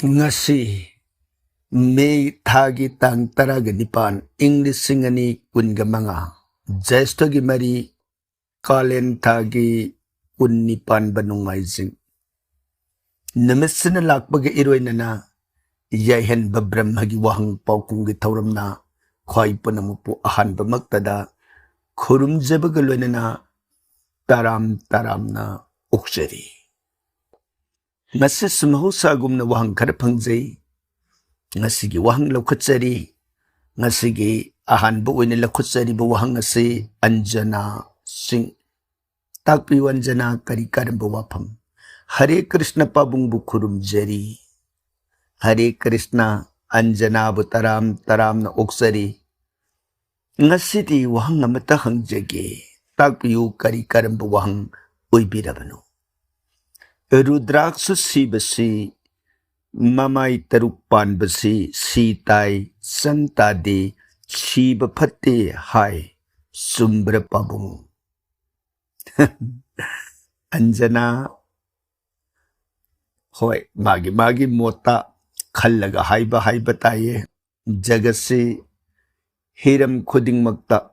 Ngasi May thagi tang taraga nipan English singani kunga mga Jesto gi mari kalen thagi unipan banung maizing Namisina lakbaga iroy na yahen babram hagi wahang paukung gi tauram na khwai panamupu ahan bamaktada khurum jabagaloy na taram na uksari Ngasi sumahusagum na wahang karapangzay Ngasigi wahang laukatsari Ngasigi ahan buoy na laukatsari ba wahang ngasi Anjana Singh Takpi Anjana karikaram bawapam Hare Krishna pabung bukhurum jari Hare Krishna Anjana butaram na uksari Ngasidi wahang namatahang jage Takpiyu karikaram bawahang uibirabano Rudraksa sibasi Mamay tarukpan basi sitay santade shiba phate hai sumbra pabung Anjana hoy magi mota khallaga haiba taye jagase hiram khuding makta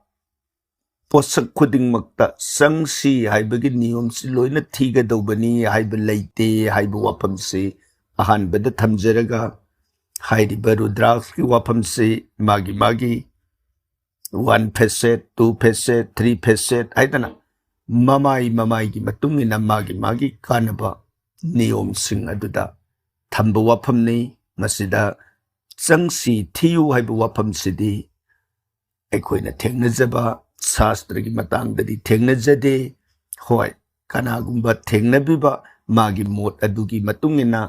posak khuding makta sangsi haibagi niyom si loina thiga dobani haiba leite haiba wapam se ahan bada thamjaraga hairiba Rudraks ki wapam se magi 1 facet 2 facet 3 facet haidana mamai gi matungina magi kanaba niyom sing aduda thamba wapam ni masida sangsi thiyu haiba wapam sidi aikoina thengnajaba Sastra ki matangdadi thengnajade hoy kanagumba thengnabiba magi mot adugi matungina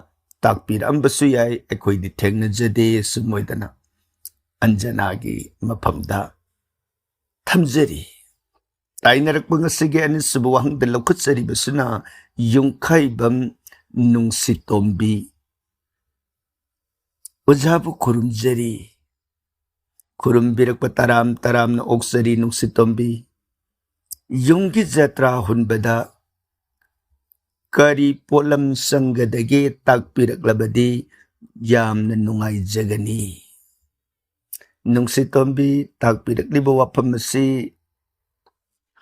takpirambasu yai aikoidi thengnajade sumoidana Anjana gi maphamda thamjari tainarakpa ngasige anisuba wahangda laukatsari basuna yungkhaibam nungsitombi Ojabu khurumjari Kurumbirak taram na oksari nungsitombi Yunggi jatra hunbada Kari polam sangadage takpirak labadi Yamna nungay jagani Nungsitombi takpirak liba wapamasi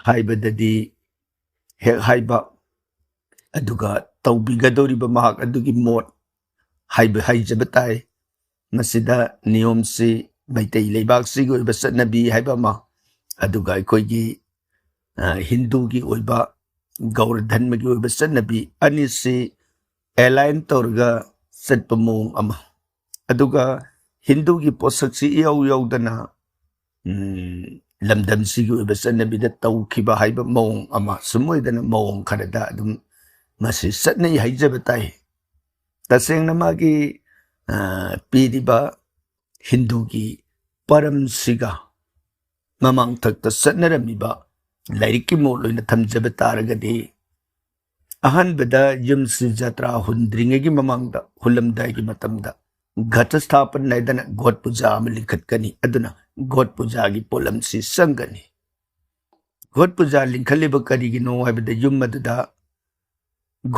Haibadadi hek haiba Aduga taubigadoriba mahak adugi mot Haiba haijabatay Masida niyom si Maitay laybak sigo iba sa nabi haiba ma aduga aikoigi Hindu gi oiba Gaurdhan magi oiba sa nabi anisi align torga satpamong ama aduga Hindu gi posak si iyaw dana lamdam sigo iba sa nabi da tawkiba haiba mong ama sumoy dana mong karada adum masi satnay haijabatay taseng na magi piriba Hindu ki param siga mamang takta satnaramiba lairiki moloy na thamjaba taragadi ahan bada yumsi jatra hundringegi mamangda hulamday ki matamda ghatasthapan naidana god puja amalikhat kani aduna god puja gi polam si sangani god puja linkhaliba karigino haibada yummadada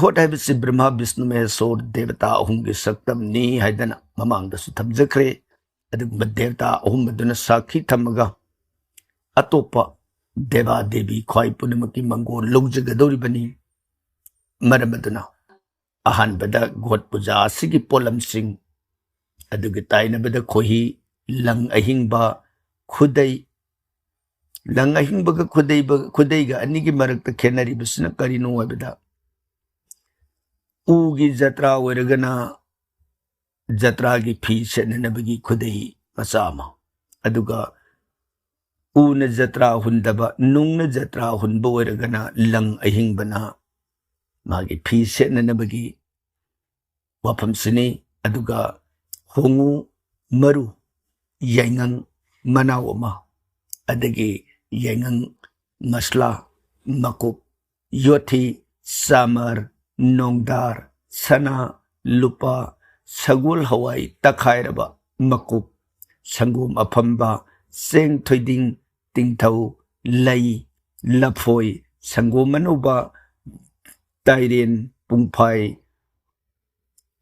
god haibasi Brahma Vishnu Maheshwar devata ahumgi saktam ni haidana mamangda su thamjakre Adugba devta ahum aduna sakhi thamaga atopa deva devi khwai punamaki mangol logjagadoribani maramaduna ahan bada god puja asigi polam sing aduga tainabada khohi lang ahingba khudai khudai ga anigi marakta khenari bisna karino wabada ugi jatra weragana Jatra gi phi senanabagi khudai masama aduga una jatra hundaba nungna jatra hunba weragana lang ahingbana magi phi senanabagi wapam sini aduga hongu maru yaingang manawama adagi yaingang masla makuk yothi samar nongdar sana lupa Sagul hawai takhairaba makuk sangum apamba seng thoiding tingthau lay lapoi sangum manuba tairen pungphai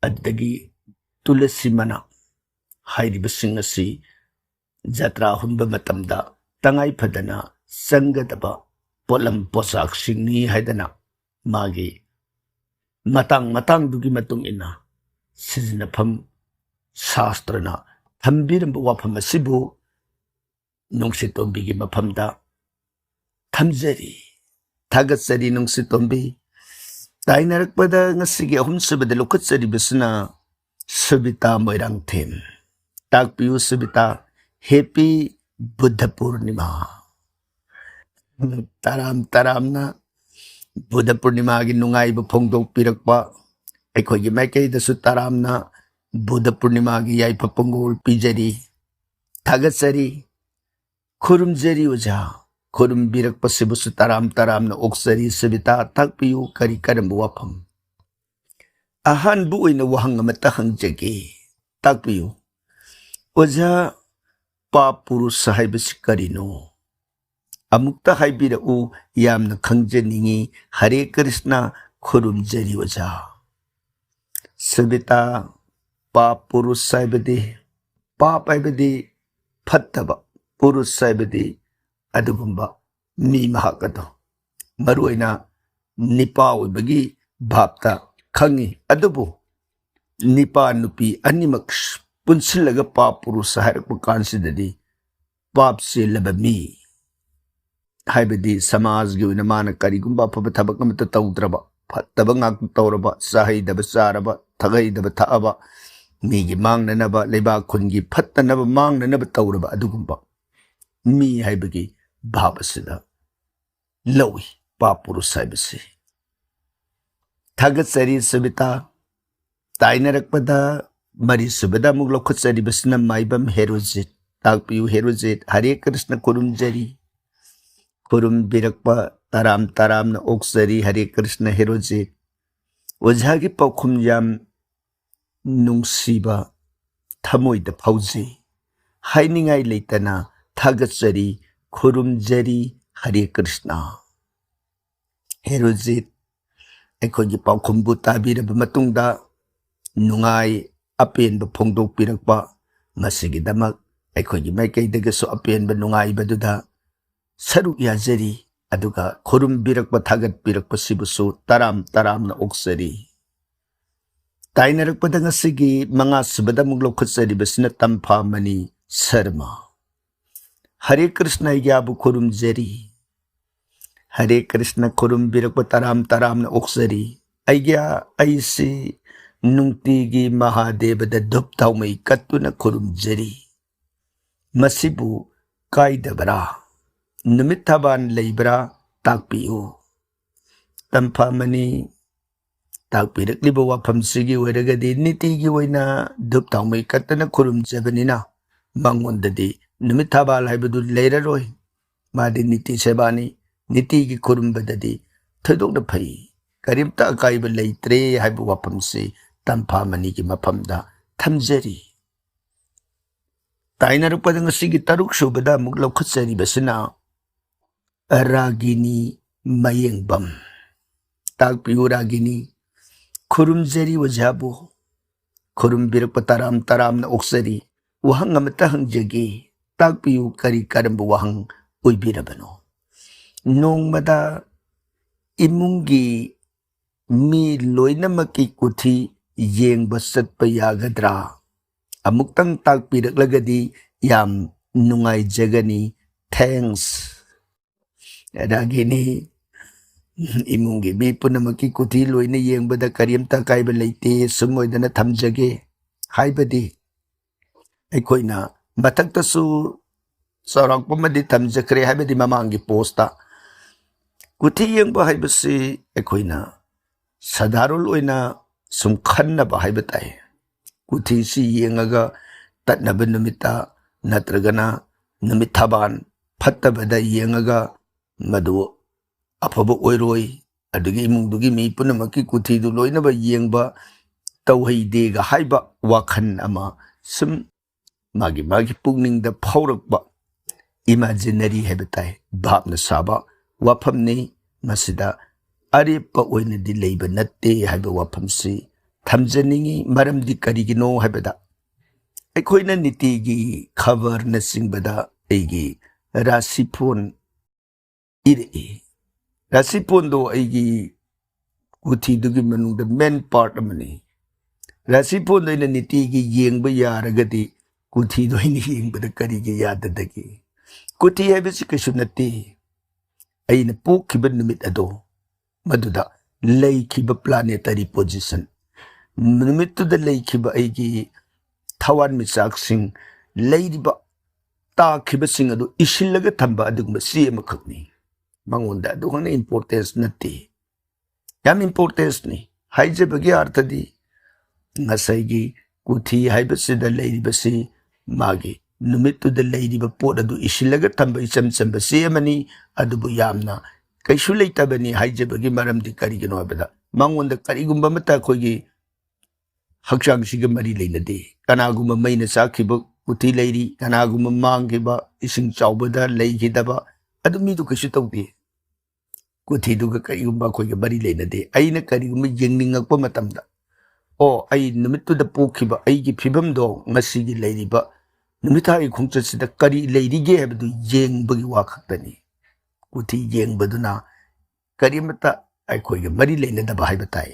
adagi tulasi mana hairibasing asi jatra hunba matamda tangay padana sanggadaba polam posak singni haidana magi matang dugi matung ina sizinapam shastrana thambiramba wafam asibu nungsitombi gi mapamda thamjari thagatsari nungsitombi tainarakpada ngasigi ahumsabada lokatsari basna Subita Moirang Tim takpiu Subita Happy Buddha Purnima taram na Buddha Purnima gi nungai ba phongdok pirakpa aikhoi gi maikai da su taram na Buddha Purnima gi yai papangol pijari thagatsari khurumjari uja khurum birakpa sibu su taram na oksari Subita takpiu kari karam wafam ahan bu ina wahang amata hangjagi takpiu oja pa purus haibasi karino amukta haibira u yamna khangjaningi Hare Krishna khurumjari oja Subita pa purus haibadi pa haibadi fattaba purus haibadi adugumba mi mahakado maruina nipa oibagi bhapta khangi adubu nipa nupi animak punsilaga pa purusa hairappa kansidadi papse labami haibadi samaj gi una mana karigumba phaba thabak amata tawdraba phattaba ngak tawraba sahaidaba saraba thagaidaba thaaba migi mangnanaba leiba khungi phattanaba mangnanaba tawraba adugumba mi haibagi bhabasida lawi pa purusa haibasi thagatsari Subita tainarakpada mari subada muk lokhatsari basna maibam herojit takpiu herojit Hare Krishna kurumjari kurum birakpa taram na oksari Hare Krishna herojit ojhagi paukhum yam nungsiba thamoida phauji hainingai leitana thagatsari kurumjari Hare Krishna herojit aikhoi paukhumbu tabiraba matungda nungai apenba phongdok pirakpa masigi damak aikhoi maikai dagasu apenba nungai baduda saruk yajari aduga khurum birakpa thagat pirakpa sibusu taram na oksari tainarakpada ngasigi manga subada muglo khutsari basina tampa mani Sharma Hare Krishna yabu khurumjari Hare Krishna kurum birakpa taram na oksari aigya aisi nungtigi Mahadevada dhuptaw may katuna kurumjari masibu kaidabra numithaban leibra takpiu tampamani takpirakliba wafamsigi oiragadi nitigi oina dhuptaw may katuna kurumjabanina mangondadi numithabal haibadu leiraroi madi niti sebani nitigi kurumbadadi thodokna phai karimta akaiba leitre haibu wafamsi tampamani gi maphamda thamjari tainarukpada ngasigi taruk subada muk lokhatsari basina Ragini Mayengbam takpiu Ragini khurumjari wajabu khurum birakpa taram na oksari wahang amata hangjagi takpiu kari karamba wahang oibirabano nongmada imungi mi loinamaki kuthi yengba satpa yagadra amuktang takpiraklagadi yam nungaijagani thanks Ragini imungi mi punamaki kuthi loina yengbada karimta kaiba leite sumoidana thamjage haibadi aikoina mathaktasu sarakpamadi thamjakre haibadi mamangi posta kuthi yengba haibasi aikoina sadarul oina sumkhannaba haibatai kuthi si yengaga tatnaba numita natragana numithaban phattabada yengaga madu afaba oiroi adugi imungdugi mi punamaki kuthi du loinaba yengba tawhaidega haiba wakhan ama sum magi pukningda phaurakba imaginary habitai bhapna saba wafamni masida arepa oinadi leiba natte haiba wafamsi ꯊꯝꯖꯅꯤꯡꯉꯤ ꯃꯔꯝꯗꯤ ꯀꯔꯤꯒꯤꯅꯣ ꯍꯥꯏꯕꯗ ꯑꯩꯈꯣꯏꯅ ꯅꯤꯇꯤꯒꯤ ꯈꯕꯔꯅꯆꯤꯡꯕꯗ ꯑꯩꯒꯤ ꯔꯥꯁꯤꯐꯣꯟ ꯏꯔꯛꯏ ꯔꯥꯁꯤꯐꯣꯟꯗꯣ ꯑꯩꯒꯤ ꯀꯨꯊꯤꯗꯨꯒꯤ ꯃꯅꯨꯡꯗ main part ꯑꯃꯅꯤ ꯔꯥꯁꯤꯐꯣꯟꯗꯣ ꯑꯩꯅ ꯅꯤꯇꯤꯒꯤ ꯌꯦꯡꯕ ꯌꯥꯔꯒꯗꯤ ꯀꯨꯊꯤꯗꯣ ꯑꯩꯅ ꯌꯦꯡꯕꯗ ꯀꯔꯤꯒꯤ ꯌꯥꯗꯗꯒꯦ ꯀꯨꯊꯤ ꯍꯥꯏꯕꯁꯤ ꯀꯩꯁꯨ ꯅꯠꯇꯦ ꯑꯩꯅ ꯄꯣꯛꯈꯤꯕ ꯅꯨꯃꯤꯠ ꯑꯗꯣ ꯃꯗꯨꯗ ꯂꯩꯈꯤꯕ ꯄ꯭ꯂꯥꯅꯦꯇꯔꯤ ꯄꯣꯖꯤꯁꯟ ꯅꯨꯃꯤꯠꯇꯨꯗ ꯂꯩꯈꯤꯕ ꯑꯩꯒꯤ ꯊꯋꯥꯟꯃꯤꯆꯥꯛꯁꯤꯡ ꯂꯩꯔꯤꯕ ꯇꯥꯈꯤꯕꯁꯤꯡ ꯑꯗꯨ ꯏꯁꯤꯜꯂꯒ ꯊꯝꯕ ꯑꯗꯨꯒꯨꯝꯕ ꯆꯦ ꯑꯃꯈꯛꯅꯤ ꯃꯉꯣꯟꯗ ꯑꯗꯨꯈꯛꯅ ꯏꯝꯄꯣꯔꯇꯦꯟꯁ ꯅꯠꯇꯦ ꯌꯥꯝ ꯏꯝꯄꯣꯔꯇꯦꯟꯁꯅꯤ ꯍꯥꯏꯖꯕꯒꯤ ꯑꯥꯔꯊꯗꯤ ꯉꯁꯥꯏꯒꯤ ꯀꯨꯊꯤ ꯍꯥꯏꯕꯁꯤꯗ ꯂꯩꯔꯤꯕꯁꯤ ꯃꯥꯒꯤ ꯅꯨꯃꯤꯠꯇꯨꯗ ꯂꯩꯔꯤꯕ ꯄꯣꯠ ꯑꯗꯨ ꯏꯁꯤꯜꯂꯒ ꯊꯝꯕ ꯏꯆꯝ ꯆꯝꯕ ꯆꯦ ꯑꯃꯅꯤ ꯑꯗꯨꯕꯨ ꯌꯥꯝꯅ ꯀꯩꯁꯨ ꯂꯩꯇꯕꯅꯤ ꯍꯥꯏꯖꯕꯒꯤ ꯃꯔꯝꯗꯤ ꯀꯔꯤꯒꯤꯅꯣ ꯍꯥꯏꯕꯗ ꯃꯉꯣꯟꯗ ꯀꯔꯤꯒꯨꯝꯕ ꯑꯃꯠꯇ ꯑꯩꯈꯣꯏꯒꯤ ꯍꯛꯆꯥꯡꯁꯤꯒ ꯃꯔꯤ ꯂꯩꯅꯗꯦ ꯀꯅꯥꯒꯨꯝꯕ ꯃꯩꯅ ꯆꯥꯛꯈꯤꯕ ꯀꯨꯊꯤ ꯂꯩꯔꯤ ꯀꯅꯥꯒꯨꯝꯕ ꯃꯥꯡꯈꯤꯕ ꯏꯁꯤꯡ ꯆꯥꯎꯕꯗ ꯂꯩꯈꯤꯗꯕ ꯑꯗꯨ ꯃꯤꯗꯨ ꯀꯩꯁꯨ ꯇꯧꯗꯦ ꯀꯨꯊꯤꯗꯨꯒ ꯀꯔꯤꯒꯨꯝꯕ ꯑꯩꯈꯣꯏꯒ ꯃꯔꯤ ꯂꯩꯅꯗꯦ ꯑꯩꯅ ꯀꯔꯤꯒꯨꯝꯕ ꯌꯦꯡꯅꯤꯡꯉꯛꯄ ꯃꯇꯝꯗ ꯑꯩ ꯅꯨꯃꯤꯠꯇꯨꯗ ꯄꯣꯛꯈꯤꯕ ꯑꯩꯒꯤ ꯐꯤꯕꯝꯗꯣ ꯉꯁꯤꯒꯤ ꯂꯩꯔꯤꯕ ꯅꯨꯃꯤꯠ ꯊꯥꯒꯤ ꯈꯣꯡꯆꯠꯁꯤꯗ ꯀꯔꯤ ꯂꯩꯔꯤꯒꯦ ꯍꯥꯏꯕꯗꯨ ꯌꯦꯡꯕꯒꯤ ꯋꯥ ꯈꯛꯇꯅꯤ ꯀꯨꯊꯤ ꯌꯦꯡꯕꯗꯨꯅ ꯀꯔꯤꯃꯠꯇ ꯑꯩꯈꯣꯏꯒ ꯃꯔꯤ ꯂꯩꯅꯗꯕ ꯍꯥꯏꯕ ꯇꯥꯏ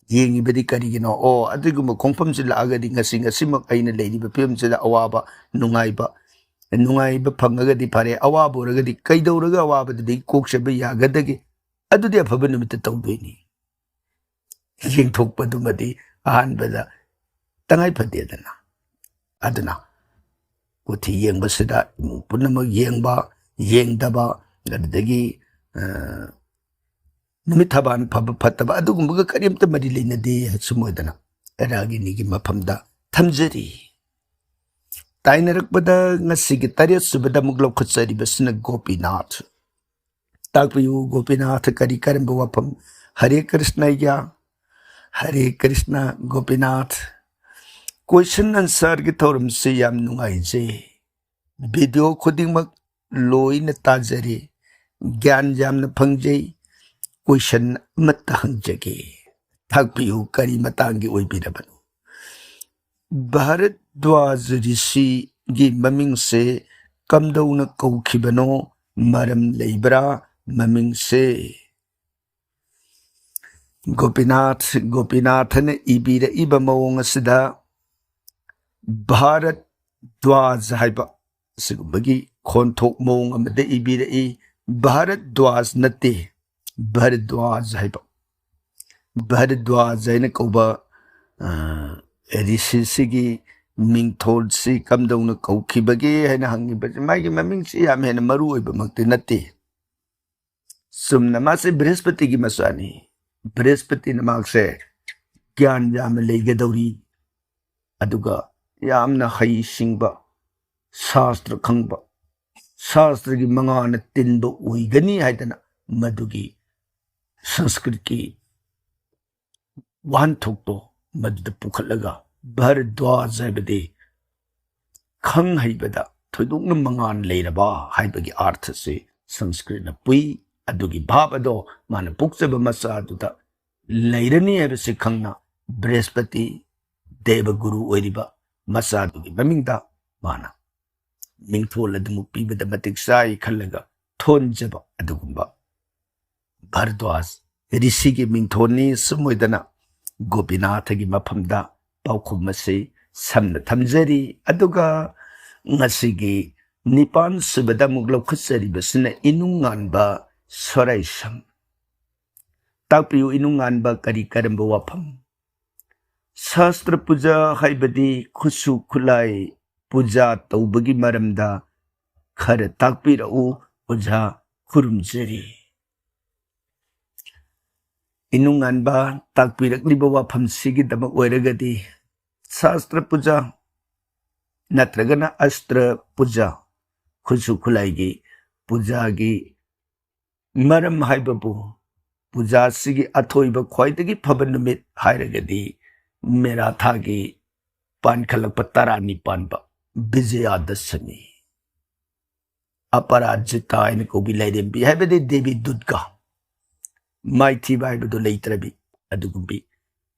ꯌꯦꯡꯉꯤꯕꯗꯤ ꯀꯔꯤꯒꯤꯅꯣ ꯑꯗꯨꯒꯨꯝꯕ ꯈꯣꯡꯐꯝꯁꯤ ꯂꯥꯛꯑꯒꯗꯤ ꯉꯁꯤꯃꯛ ꯑꯩꯅ ꯂꯩꯔꯤꯕ ꯐꯤꯕꯝꯁꯤꯗ ꯑꯋꯥꯕ ꯅꯨꯡꯉꯥꯏꯕ ꯐꯪꯉꯒꯗꯤ ꯐꯔꯦ ꯑꯋꯥꯕ ꯑꯣꯏꯔꯒꯗꯤ ꯀꯩꯗꯧꯔꯒ ꯑꯋꯥꯕꯗꯨꯗꯒꯤ ꯀꯣꯛꯆꯕ ꯌꯥꯒꯗꯒꯦ ꯑꯗꯨꯗꯤ ꯑꯐꯕ ꯅꯨꯃꯤꯠꯇ ꯇꯧꯗꯣꯏꯅꯤ ꯌꯦꯡꯊꯣꯛꯄꯗꯨꯃꯗꯤ ꯑꯍꯥꯟꯕꯗ ꯇꯉꯥꯏ ꯐꯗꯦꯗꯅ ꯑꯗꯨꯅ ꯀꯨꯊꯤ ꯌꯦꯡꯕꯁꯤꯗ ꯏꯃꯨꯡ ꯄꯨꯝꯅꯃꯛ ꯌꯦꯡꯕ ꯌꯦꯡꯗꯕ ꯑꯗꯨꯗꯒꯤ ꯅꯨꯃꯤꯠ ꯊꯕꯥꯟ ꯐꯕ ꯐꯠꯇꯕ ꯑꯗꯨꯒꯨꯝꯕꯒ ꯀꯔꯤꯝꯇ ꯃꯔꯤ ꯂꯩꯅꯗꯦ ꯁꯨꯝ ꯑꯣꯏꯗꯅ ꯔꯥꯒꯤꯅꯤꯒꯤ ꯃꯐꯝꯗ ꯊꯝꯖꯔꯤ ꯇꯥꯏꯅꯔꯛꯄꯗ ꯉꯁꯤꯒꯤ 7 ꯁꯨꯕꯗ ꯑꯃꯨꯛ ꯂꯧꯈꯠꯆꯔꯤꯕꯁꯤꯅ ꯒꯣꯄꯤꯅꯥꯊ ꯇꯥꯛꯄꯤꯌꯨ ꯒꯣꯄꯤꯅꯥꯊ ꯀꯔꯝꯕ ꯋꯥꯐꯝ ꯍꯔꯦ ꯀ꯭ꯔꯤꯁꯅ ꯍꯔꯦ ꯀ꯭ꯔꯤꯁꯅ ꯒꯣꯄꯤꯅꯥꯊ ꯀꯣꯏꯁꯟ ꯑꯟꯁꯔꯒꯤ ꯊꯧꯔꯝꯁꯤ ꯌꯥꯝ ꯅꯨꯡꯉꯥꯏꯖꯩ ꯚꯤꯗꯤꯑꯣ ꯈꯨꯗꯤꯡꯃꯛ ꯂꯣꯏꯅ ꯇꯥꯖꯔꯦ ꯒ꯭ꯌꯥꯟ ꯌꯥꯝꯅ ꯐꯪꯖꯩ क्वेश्चन अमत हंजगे ताकपियु करी मतांगी ओइबिरबनु भारद्वाज ऋषि गी ममिंग से कमदौन कौखिबनो मरम लेबरा ममिंग से गोपीनाथ ने इबीर इब मवोंग सिदा भारद्वाज हाइबा सिगुबगी खोनथोक मवोंग अमदे इबीर इ भारद्वाज नते भारद्वाज है कौबा ऋषि सिगी मिंगथोल से कमदौन कौखिबगे है हंगिबजे मागी ममिंग से याम है मरु ओइबमक्ति नते सुमना मासे बृहस्पति की मसानी बृहस्पति नमाक से ज्ञान याम लेगदौरी अदुगा यामना हई सिंगबा शास्त्र खंगबा शास्त्र की मंगान तिनबो ओइगनी हाइदना मधुगी संस्कृत की वाहनथोक्तो मदद पुखलगा भारद्वाज हाइबदे खंग हाइबदा थोइदोंग मंगान लेरबा हाइबगी अर्थ से संस्कृत न पुई अदुगी भाव अदो माना पुक्चब मसा अदुदा लेरनी हाइबसे खंगना बृहस्पति देवगुरु ओइरिबा मसा अदुगी ममिंगदा माना मिंगथोल अदुमु पीबदा मतिक साई खल्लगा थोनजबा अदुगुंबा भारद्वाज ऋषि की मिंथोनी सुमोदना गोपीनाथ की मफमदा पाउखुम से समन थमजरी अदुगा ngasiगी निपान सुबदा मुगलो खुसरी बसने इनुंगानबा सोराइसम ताकपियु इनुंगानबा करी करंबो वाफम शास्त्र पूजा हाइबदी खुसु खुलाई पूजा तौबगी मरमदा खर ताकपिरउ ओझा खुरुमजरी इनुंगानबा ताकपिरकलिबा वाफम सिगिदमक ओइरगदी शास्त्र पूजा नत्रगना अस्त्र पूजा खुसु खुलाइगी पूजागी मरम हाइबबु पूजा सिगी अथोइबा ख्वाइदगी फबन नुमित हाइरगदी मेरा थागी पानखलक तरानी पानबा विजयादशमी अपराजिता इन को भी लाइरेंबी हाइबदे देवी दुर्गा माइथी बाइबदो लेत्रबी अदुगुंबी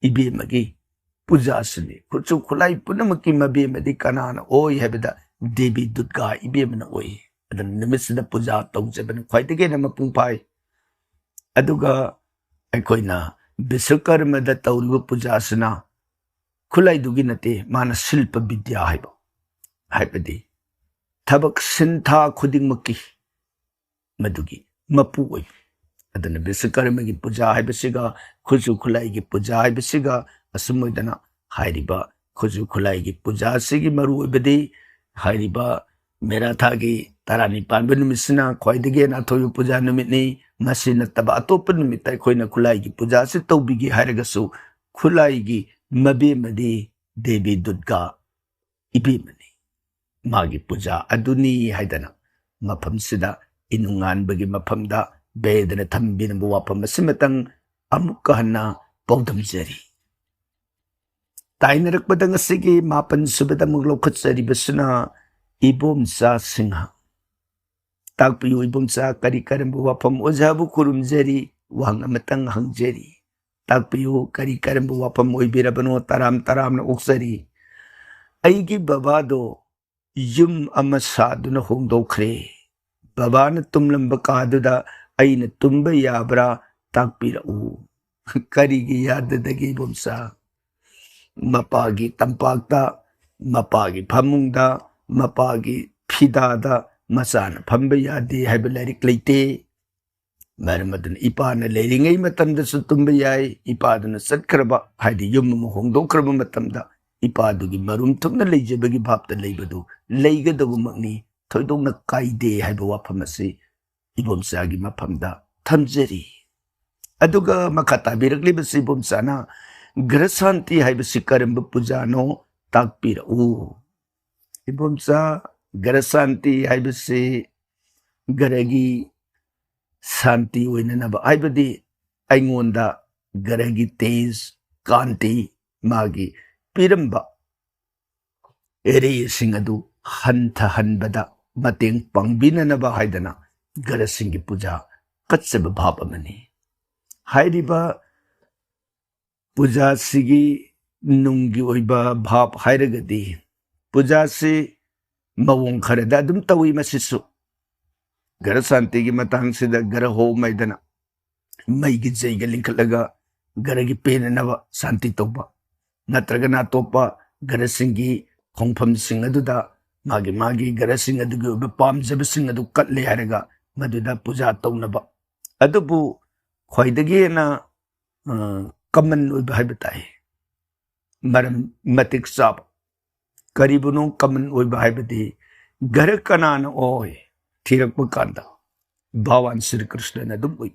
इबेमगी पुजासने खुचु खुलाई पुनमकी मबेमदी कनाना ओय हेबदा देवी दुर्गा इबेमना ओय अदन निमिसदा पूजा तौजबन ख्वाइदगे न मपुंग पाई अदुगा अखोइना विश्वकर्मदा तौरिबो पूजासना खुलाइदुगी नते माना शिल्प विद्या हाइबो हाइबदी थबक सिंथा खुदिंगमकी मदुगी मपु ओय अदन विश्वकर्म की पूजा हाइबसिगा खुजु खुलाई की पूजा हाइबसिगा असुमोइदना हाइरिबा खुजु खुलाई की पूजा सिगी मरु ओइबदी हाइरिबा मेरा था कि तारानी पानबे नुमिसना ख्वाइदगे नाथोय पूजा नुमितनी मसी नतबा अतोप नुमित अखोइना खुलाई की पूजा से तौबिगी हाइरगसु खुलाई की मबेमदी देवी दुर्गा इबेमनी मागी पूजा अदुनी हाइदना मफमसिदा इनुंगानबगी मफमदा बेदना थम्बिनबो वाफम सिमतंग अमुक्का हन्ना पौदमजरी ताइनरकपदा ngasiगी मापन सुबदा मुगलोखचरी बसना इबोमसा सिंहा ताकपियो इबोमसा करी करंबो वाफम ओजाबु खुरुमजरी वांग अमतंग हंगजरी ताकपियो करी करंबो वाफम ओइबिरबनो तराम तराम न ओक्सरी अइगी बाबादो युम अमा सादुना होंदोखरे बाबाना तुमलंब कादुदा अइना तुम्ब याब्रा ताकपिरउ करीगी याददगी इबोमसा मपागी तंपाकता मपागी फमुंगदा मपागी फिदादा मचाना फंब यादे हाइब लाइरिक लेते मरमदन इपाना लेरिंगै मतमदसु तुम्ब याय इपादना सत्खरबा हाइदि युम होंदोखरबा मतमदा इपादुगी मरुम थुमना लेजबगी भापता लेबदु लेगदगुमकनी थोइदोंना काइदे हाइब वाफमसे इबोमसागी मफमदा थमजरी अदुगा मखता बिरकलिबसि इबोमसाना ग्रशांति हाइबसि करंब पूजानो ताकपिरउ इबोमसा ग्रशांति हाइबसि गरगी शांति ओइननबा हाइबदि आइंगोंदा गरगी तेज कांति मागी पिरंबा एरेसिंग अदु हंथहनबदा मतेंग पंगबिननबा हाइदना गरसिंगी पूजा कच्चब भाप अमनी हाइरिबा पूजा सिगी नुंगी ओइबा भाप हाइरगदी पूजा से मवोंग खरदा अदुम तवि मसिसु घर शांति की मतंग सिदा घर हो मैदना मैगी जैग लिंखलगा घर की पेननबा शांति तोबा नत्रगना तोपा घर सिंगी खोंफम सिंग अदुदा मागी मागी घर सिंग अदुगी ओइबा पामजब सिंग अदु कटले हारगा मदुदा पूजा तौनबा अदुबु ख्वाइदगेना कमन ओइबा हाइबताई मरम मतिक साब करीबनो कमन ओइबा हाइबदी घर कनान ओय थिरकप कांदा भगवान श्री कृष्ण ने दुम ओइ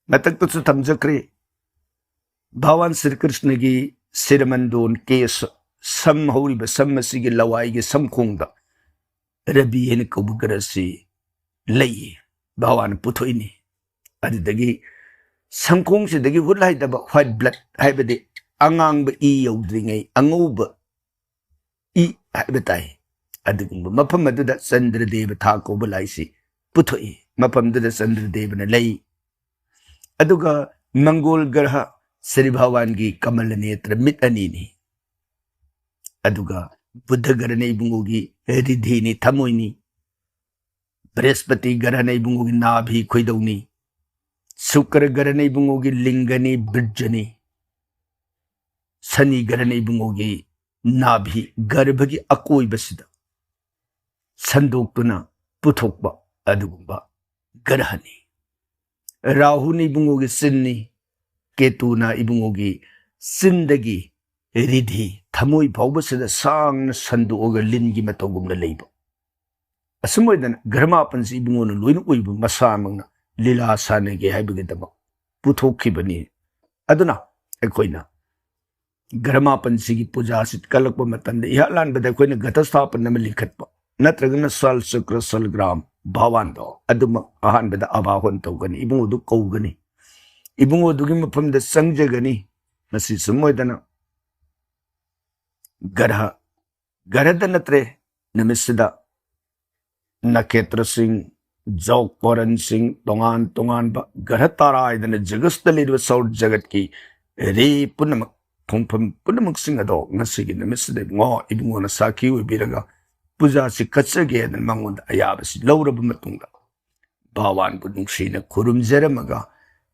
मतक तो थमजक्रे भगवान श्री कृष्ण की सिरमंदोन केस सम हौरिबा सम सिगी लवाई के समखोंदा रबी हेन कबुगरसी लई भगवान पुथोइनी अदुदगी समखोंग सिदगी हुलाइदबा व्हाइट ब्लड हाइबदी अंगांग इ यौद्रिङै अंगौब इ हाइबताई अदुगुंब मफम अदुदा चंद्रदेव था कोब लाइसी पुथोइ मफम दुदा चंद्रदेव न लई अदुगा मंगोल ग्रह श्री भगवान की कमल नेत्र मित अनीनी अदुगा बुद्ध ग्रह ने इबुंगोगी रिधिनी थमोइनी बृहस्पति ग्रह ने इबुंगोगी नाभि खुइदौनी शुक्र ग्रह ने इबुंगोगी लिंगनी ब्रजनी शनि ग्रह ने इबुंगोगी नाभि गर्भ की अकोइबसिदा संदोक्तुना पुथोक्बा अदुगुंबा ग्रहनी राहु ने इबुंगोगी सिन्नी केतुना इबुंगोगी सिंदगी रिधि थमोइ फाउबसिदा सांग संदोग लिनगी मतोगुमना लेबा असमोइदन ग्रहमापन से इबुंगोना लोइन ओइब मसामंगना लीला सानेगे हाइबगेदबा पुथोखिबनी अदुना अखोइना ग्रहमापन सिगी पूजा सित कलक मतंद इहालान बद अखोइना घटस्थापन नम लिखतपा नत्रगना सल शुक्र सल ग्राम भगवान दो अदुम अहान बद अबाहोन तौगनी इबुंगो दु कौगनी इबुंगो दुगी मफम द संजगनी मसी सुमोइदना ग्रह ग्रहद नत्रे नमिसदा नक्षत्र सिंह जौक कोरन सिंह तोंगान तोंगान ग्रह तारा आयदन जगस्त लिरव सौर जगत की रे पुनम ꯊꯣꯡꯐꯝ ꯄꯨꯝꯅꯃꯛꯁꯤꯡ ꯑꯗꯣ ꯉꯁꯤꯒꯤ ꯅꯨꯃꯤꯠꯁꯤꯗ ꯏꯕꯨꯡꯉꯣꯅ ꯁꯥꯈꯤ ꯑꯣꯏꯕꯤꯔꯒ ꯄꯨꯖꯥꯁꯤ ꯀꯠꯆꯒꯦꯅ ꯃꯉꯣꯟꯗ ꯑꯌꯥꯕꯁꯤ ꯂꯧꯔꯕ ꯃꯇꯨꯡꯗ ꯚꯒꯋꯥꯟꯕꯨ ꯅꯨꯡꯁꯤꯅ ꯈꯨꯔꯨꯝꯖꯔꯝꯃꯒ